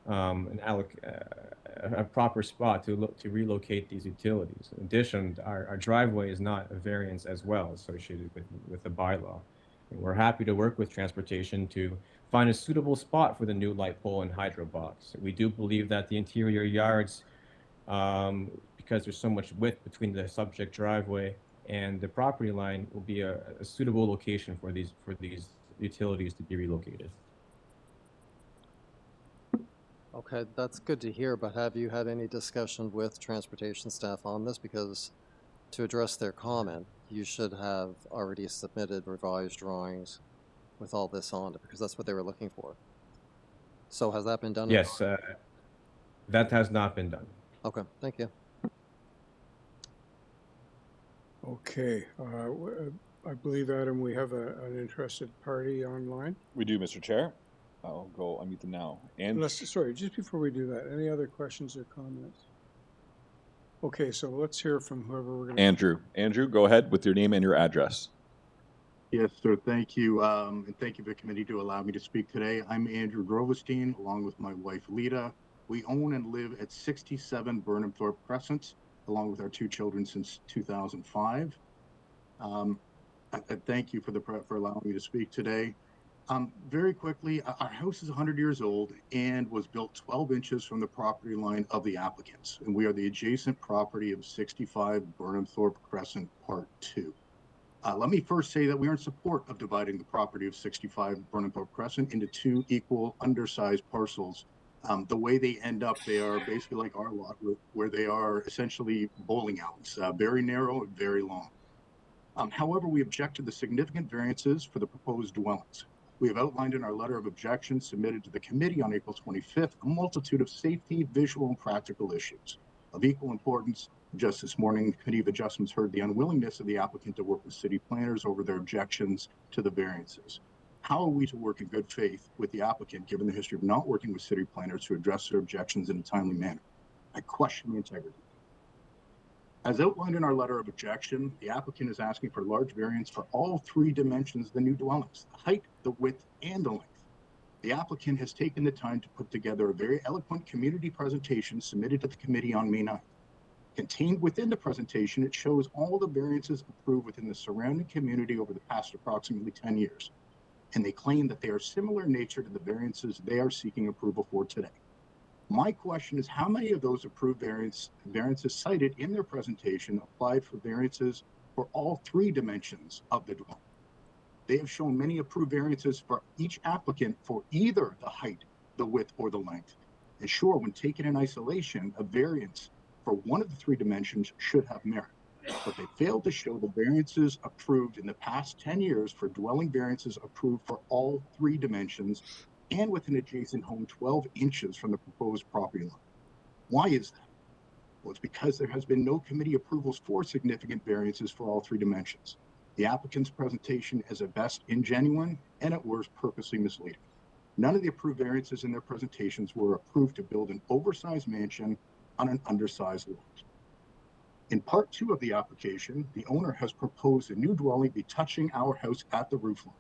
a proper spot to relocate these utilities. In addition, our driveway is not a variance as well associated with the bylaw. And we're happy to work with transportation to find a suitable spot for the new light pole and hydro box. We do believe that the interior yards, because there's so much width between the subject driveway and the property line, will be a suitable location for these utilities to be relocated. Okay, that's good to hear, but have you had any discussion with transportation staff on this? Because to address their comment, you should have already submitted revised drawings with all this on it, because that's what they were looking for. So has that been done? Yes, that has not been done. Okay, thank you. Okay, I believe, Adam, we have an interested party online. We do, Mr. Chair. I'll go unmute them now. And Sorry, just before we do that, any other questions or comments? Okay, so let's hear from whoever we're going to... Andrew, go ahead with your name and your address. Yes, sir. Thank you. And thank you to the committee to allow me to speak today. I'm Andrew Grovestein, along with my wife, Lita. We own and live at 67 Burnhamthorpe Crescent, along with our 2 children since 2005. I thank you for allowing me to speak today. Very quickly, our house is 100 years old and was built 12 inches from the property line of the applicants. And we are the adjacent property of 65 Burnhamthorpe Crescent Part 2. Let me first say that we are in support of dividing the property of 65 Burnhamthorpe Crescent into two equal undersized parcels. The way they end up, they are basically like our lot, where they are essentially bowling alleys, very narrow and very long. However, we object to the significant variances for the proposed dwellings. We have outlined in our letter of objection submitted to the committee on April 25th a multitude of safety, visual, and practical issues. Of equal importance, just this morning, the Committee of Adjustments heard the unwillingness of the applicant to work with city planners over their objections to the variances. How are we to work in good faith with the applicant given the history of not working with city planners to address their objections in a timely manner? I question the integrity. As outlined in our letter of objection, the applicant is asking for large variance for all three dimensions of the new dwellings: the height, the width, and the length. The applicant has taken the time to put together a very eloquent community presentation submitted to the committee on May 9th. Contained within the presentation, it shows all the variances approved within the surrounding community over the past approximately 10 years. And they claim that they are similar in nature to the variances they are seeking approval for today. My question is, how many of those approved variances cited in their presentation applied for variances for all three dimensions of the dwelling? They have shown many approved variances for each applicant for either the height, the width, or the length. And sure, when taken in isolation, a variance for one of the three dimensions should have merit. But they failed to show the variances approved in the past 10 years for dwelling variances approved for all three dimensions and with an adjacent home 12 inches from the proposed property line. Why is that? Well, it's because there has been no committee approvals for significant variances for all three dimensions. The applicant's presentation is at best ingenuine and at worst purposely misleading. None of the approved variances in their presentations were approved to build an oversized mansion on an undersized lot. In part 2 of the application, the owner has proposed a new dwelling be touching our house at the roof line.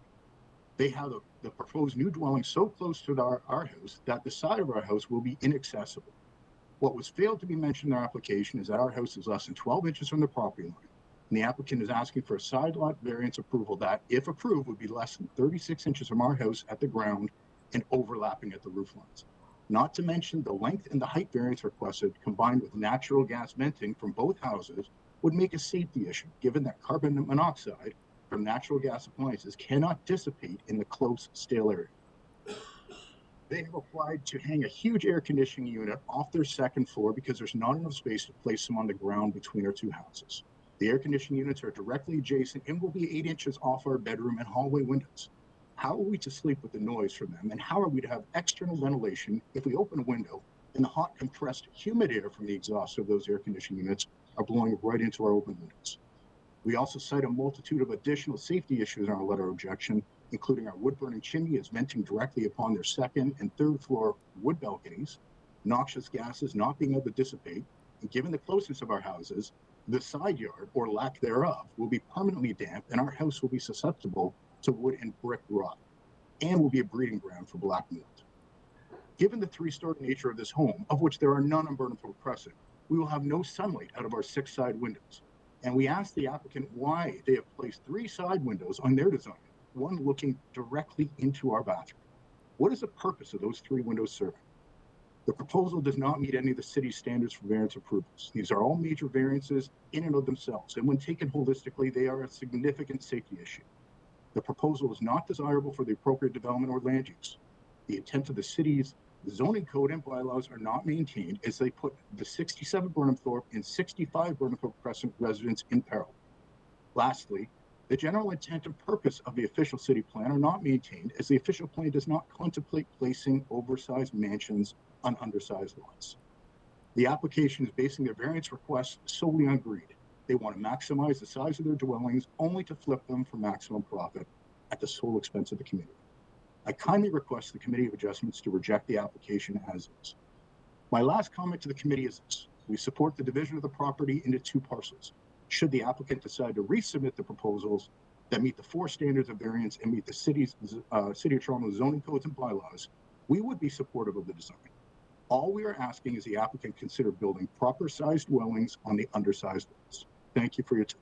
They have the proposed new dwelling so close to our house that the side of our house will be inaccessible. What was failed to be mentioned in their application is that our house is less than 12 inches from the property line, and the applicant is asking for a side lot variance approval that, if approved, would be less than 36 inches from our house at the ground and overlapping at the roof lines. Not to mention the length and the height variance requested, combined with natural gas venting from both houses, would make a safety issue, given that carbon monoxide from natural gas appliances cannot dissipate in the close, stale area. They have applied to hang a huge air conditioning unit off their second floor because there's not enough space to place them on the ground between our two houses. The air conditioning units are directly adjacent and will be 8 inches off our bedroom and hallway windows. How are we to sleep with the noise from them, and how are we to have external ventilation if we open a window and the hot, compressed, humid air from the exhaust of those air conditioning units are blowing right into our open windows? We also cite a multitude of additional safety issues in our letter of objection, including our wood-burning chimney is venting directly upon their second and third floor wood balconies, noxious gases not being able to dissipate, and given the closeness of our houses, the side yard, or lack thereof, will be permanently damp and our house will be susceptible to wood and brick rot, and will be a breeding ground for black mold. Given the three-story nature of this home, of which there are none on Burnhamthorpe Crescent, we will have no sunlight out of our 6 side windows. And we asked the applicant why they have placed 3 side windows on their design, one looking directly into our bathroom. What is the purpose of those 3 windows serving? The proposal does not meet any of the city's standards for variance approvals. These are all major variances in and of themselves, and when taken holistically, they are a significant safety issue. The proposal is not desirable for the appropriate development or land use. The intent of the city's zoning code and bylaws are not maintained as they put the 67 Burnhamthorpe and 65 Burnhamthorpe Crescent residents in peril. Lastly, the general intent and purpose of the official city plan are not maintained as the official plan does not contemplate placing oversized mansions on undersized lots. The application is basing their variance requests solely on greed. They want to maximize the size of their dwellings only to flip them for maximum profit at the sole expense of the community. I kindly request the Committee of Adjustments to reject the application as is. My last comment to the committee is this: we support the division of the property into 2 parcels. Should the applicant decide to resubmit the proposals that meet the 4 standards of variance and meet the City of Toronto zoning codes and bylaws, we would be supportive of the design. All we are asking is the applicant consider building proper sized dwellings on the undersized lots. Thank you for your time.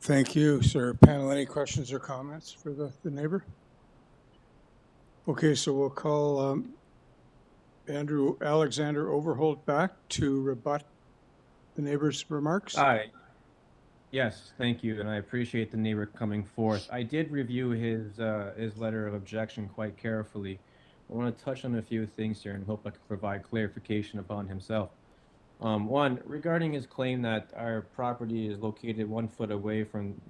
Thank you, sir. Panel, any questions or comments for the neighbor? Okay, so we'll call Alexander Overholt back to rebut the neighbor's remarks. Aye. Yes, thank you, and I appreciate the neighbor coming forth. I did review his letter of objection quite carefully. I want to touch on a few things here and hope I can provide clarification upon himself. One, regarding his claim that our property is located 1 foot away from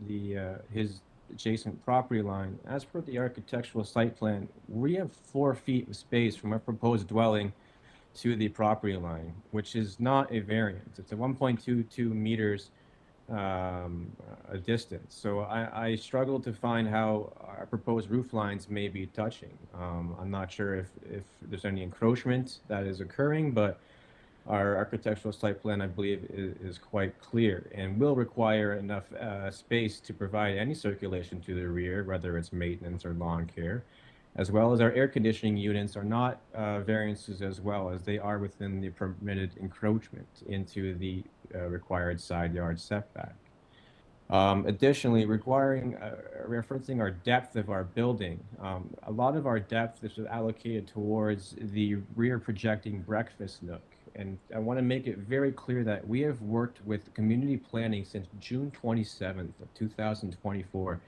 his adjacent property line, as per the architectural site plan, we have 4 feet of space from our proposed dwelling to the property line, which is not a variance. It's a 1.22 meters a distance. So I struggle to find how our proposed roof lines may be touching. I'm not sure if there's any encroachment that is occurring, but our architectural site plan, I believe, is quite clear and will require enough space to provide any circulation to the rear, whether it's maintenance or lawn care, as well as our air conditioning units are not variances as well, as they are within the permitted encroachment into the required side yard setback. Additionally, referencing our depth of our building, a lot of our depth is allocated towards the rear projecting breakfast nook. And I want to make it very clear that we have worked with community planning since June 27th of 2024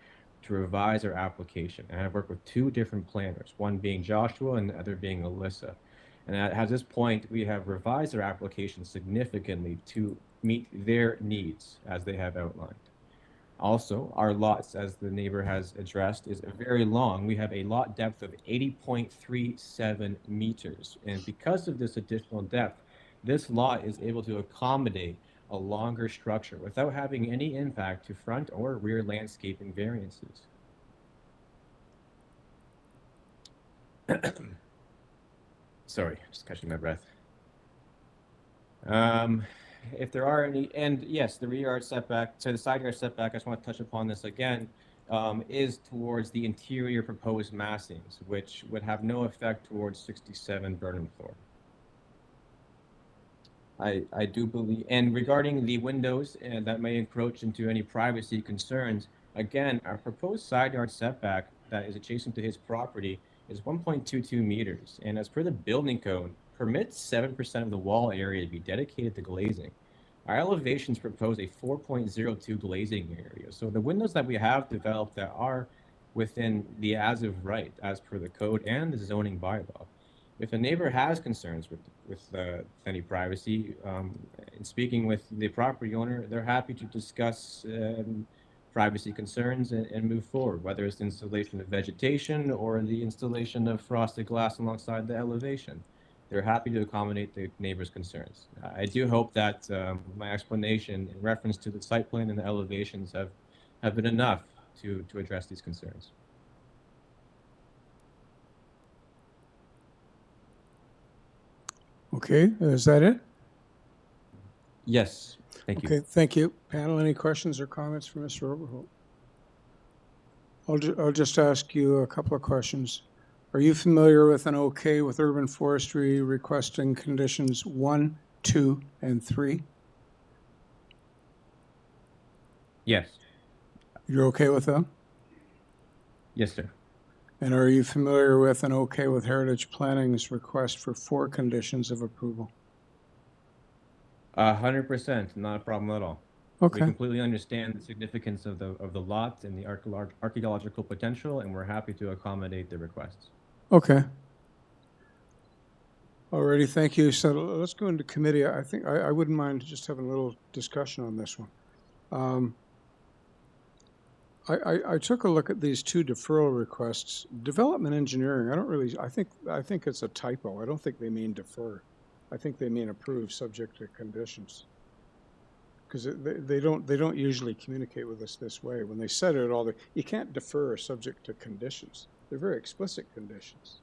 to revise our application. And I've worked with 2 different planners, one being Joshua and the other being Alyssa. And at this point, we have revised our application significantly to meet their needs as they have outlined. Also, our lots, as the neighbor has addressed, is very long. We have a lot depth of 80.37 meters. And because of this additional depth, this lot is able to accommodate a longer structure without having any impact to front or rear landscaping variances. Sorry, just catching my breath. If there are any, and yes, the rear yard setback, so the side yard setback, I just want to touch upon this again, is towards the interior proposed massings, which would have no effect towards 67 Burnhamthorpe. I do believe, and regarding the windows that may encroach into any privacy concerns, again, our proposed side yard setback that is adjacent to his property is 1.22 meters, and as per the building code, permits 7% of the wall area to be dedicated to glazing. Our elevations propose a 4.02 glazing area, so the windows that we have developed that are within the as of right, as per the code and the zoning bylaw. If a neighbor has concerns with any privacy, in speaking with the property owner, they're happy to discuss privacy concerns and move forward, whether it's the installation of vegetation or the installation of frosted glass alongside the elevation. They're happy to accommodate the neighbor's concerns. I do hope that my explanation in reference to the site plan and the elevations have been enough to address these concerns. Okay, is that it? Yes, thank you. Okay, thank you. Panel, any questions or comments for Mr. Overholt? I'll just ask you a couple of questions. Are you familiar with an okay with urban forestry requesting conditions 1, 2, and 3? Yes. You're okay with them? Yes, sir. And are you familiar with an okay with Heritage Planning's request for 4 conditions of approval? 100%, not a problem at all. Okay. We completely understand the significance of the lot and the archaeological potential, and we're happy to accommodate the requests. Okay. Alrighty, thank you. So let's go into committee. I think I wouldn't mind just having a little discussion on this one. I took a look at these 2 deferral requests. Development engineering, I think it's a typo. I don't think they mean defer. I think they mean approve subject to conditions. Because they don't usually communicate with us this way. When they said it all, you can't defer subject to conditions. They're very explicit conditions.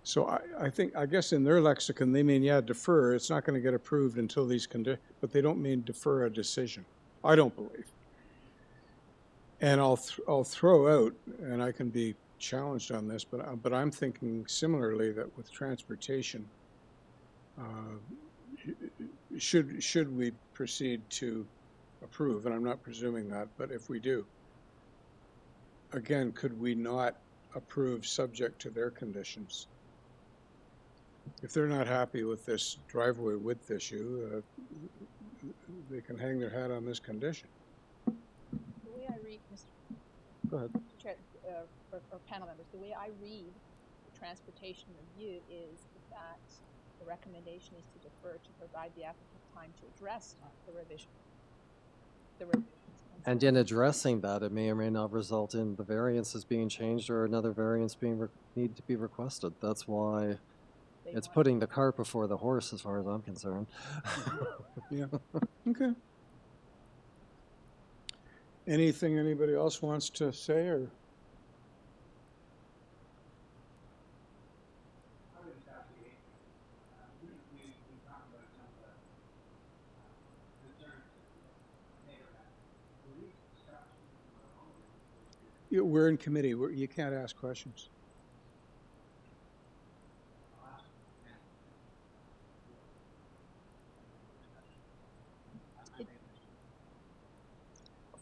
So I guess in their lexicon, they mean, yeah, defer. It's not going to get approved until these conditions, but they don't mean defer a decision. I don't believe. And I'll throw out, and I can be challenged on this, but I'm thinking similarly that with transportation, should we proceed to approve, and I'm not presuming that, but if we do, again, could we not approve subject to their conditions? If they're not happy with this driveway width issue, they can hang their hat on this condition. The way I read, Mr. Go ahead. Chair, or panel members, the way I read the transportation review is that the recommendation is to defer to provide the applicant time to address the revision. And in addressing that, it may or may not result in the variances being changed or another variance being need to be requested. That's why it's putting the cart before the horse, as far as I'm concerned. Yeah. Okay. Anything anybody else wants to say, or? We're in committee. You can't ask questions.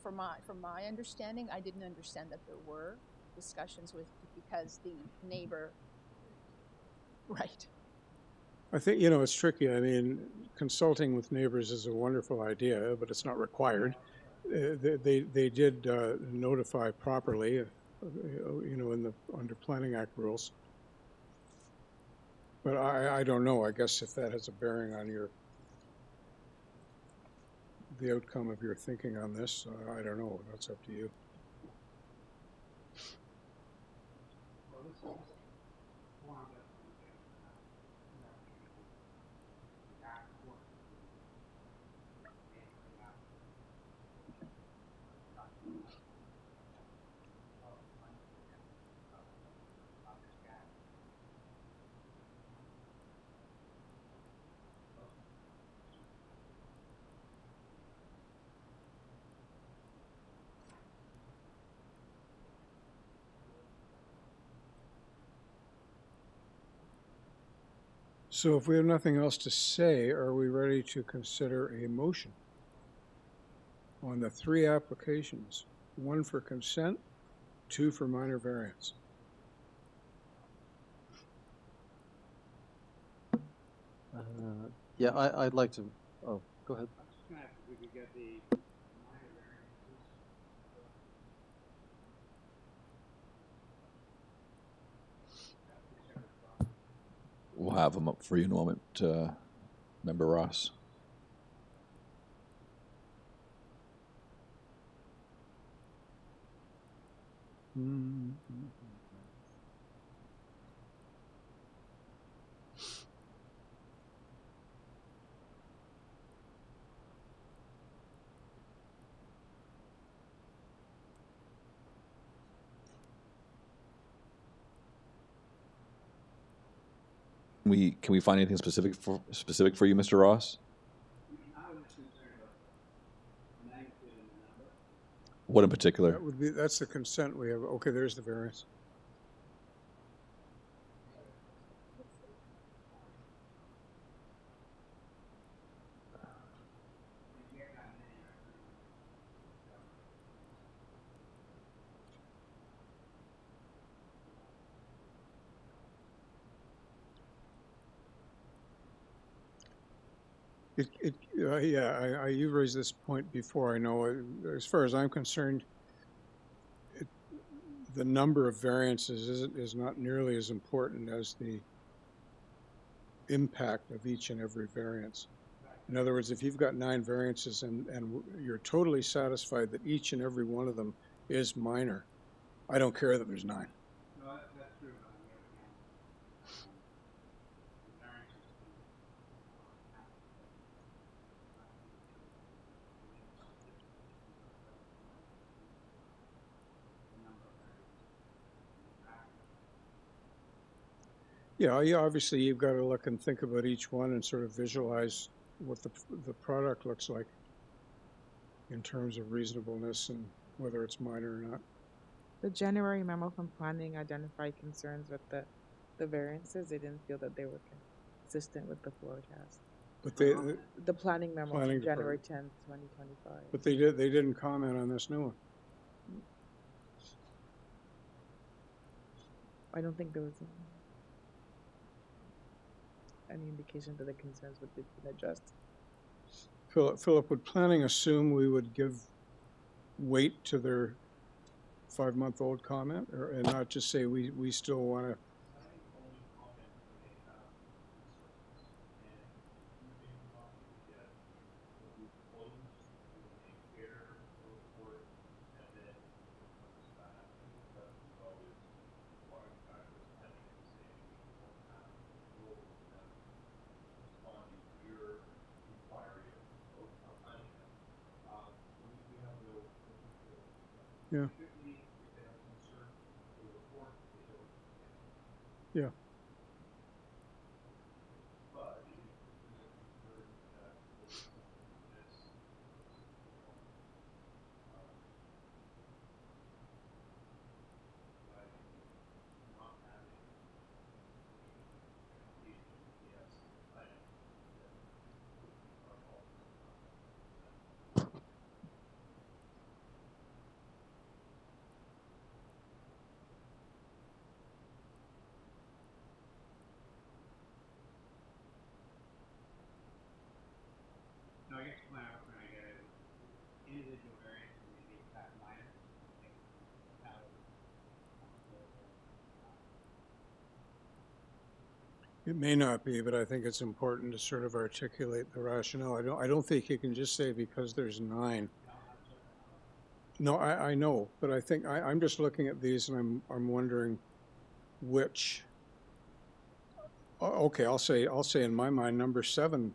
From my understanding, I didn't understand that there were discussions with, because the neighbor, right. I think, you know, it's tricky. I mean, consulting with neighbors is a wonderful idea, but it's not required. They did notify properly, you know, under Planning Act rules. But I don't know. I guess if that has a bearing on the outcome of your thinking on this, I don't know. That's up to you. So if we have nothing else to say, are we ready to consider a motion on the 3 applications? 1 for consent, 2 for minor variance. Yeah, I'd like to. Oh, go ahead. If we could get the We'll have them up for you in a moment, Member Ross. Can we find anything specific for you, Mr. Ross? What in particular? That's the consent we have. Okay, there's the variance. Yeah, you raised this point before. I know, as far as I'm concerned, the number of variances is not nearly as important as the impact of each and every variance. In other words, if you've got 9 variances and you're totally satisfied that each and every one of them is minor, I don't care that there's 9. No, that's true. Yeah, obviously you've got to look and think about each one and sort of visualize what the product looks like in terms of reasonableness and whether it's minor or not. The January memo from planning identified concerns with the variances. They didn't feel that they were consistent with the floor test. But they, The planning memo Planning from January 10th, 2025. but they didn't comment on this new one. I don't think there was any indication that the concerns would be addressed. Philip, would planning assume we would give weight to their 5-month-old comment, and not just say we still want to? Yeah. Yeah. No, I guess when I get it, individual variance may be that minor. It may not be, but I think it's important to sort of articulate the rationale. I don't think you can just say because there's 9. No, I know, but I think I'm just looking at these and I'm wondering which. Okay, I'll say in my mind number 7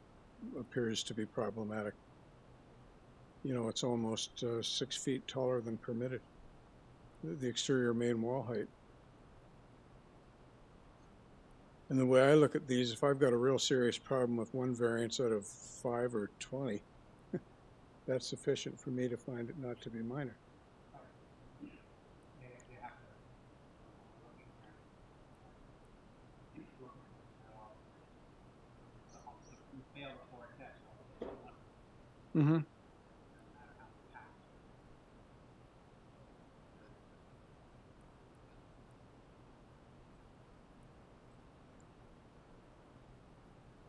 appears to be problematic. You know, it's almost 6 feet taller than permitted. The exterior main wall height. And the way I look at these, if I've got a real serious problem with one variance out of 5 or 20, that's sufficient for me to find it not to be minor. Mm-hmm.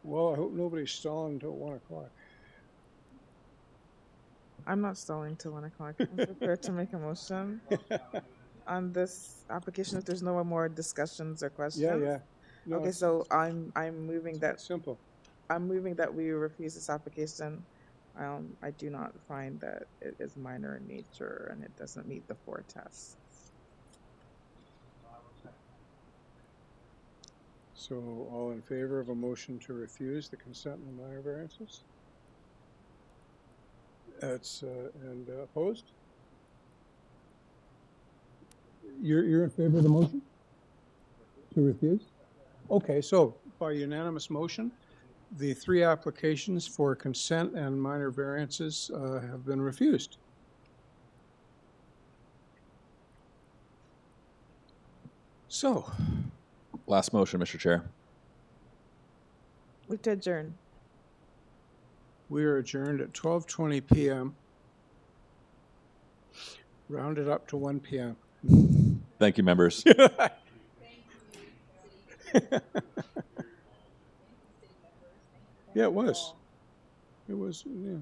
Well, I hope nobody's stalling until 1 o'clock. I'm not stalling till 1 o'clock. I'm prepared to make a motion on this application if there's no more discussions or questions. Yeah. No, okay, so I'm moving that. Simple. I'm moving that we refuse this application. I do not find that it is minor in nature and it doesn't meet the 4 tests. So, all in favor of a motion to refuse the consent and the minor variances? That's and opposed? You're in favor of the motion to refuse? Okay, so by unanimous motion, the 3 applications for consent and minor variances have been refused. So, last motion, Mr. Chair. Move to adjourn. We are adjourned at 12:20 p.m. Rounded up to 1 p.m. Thank you, members. Yeah, it was. It was, yeah.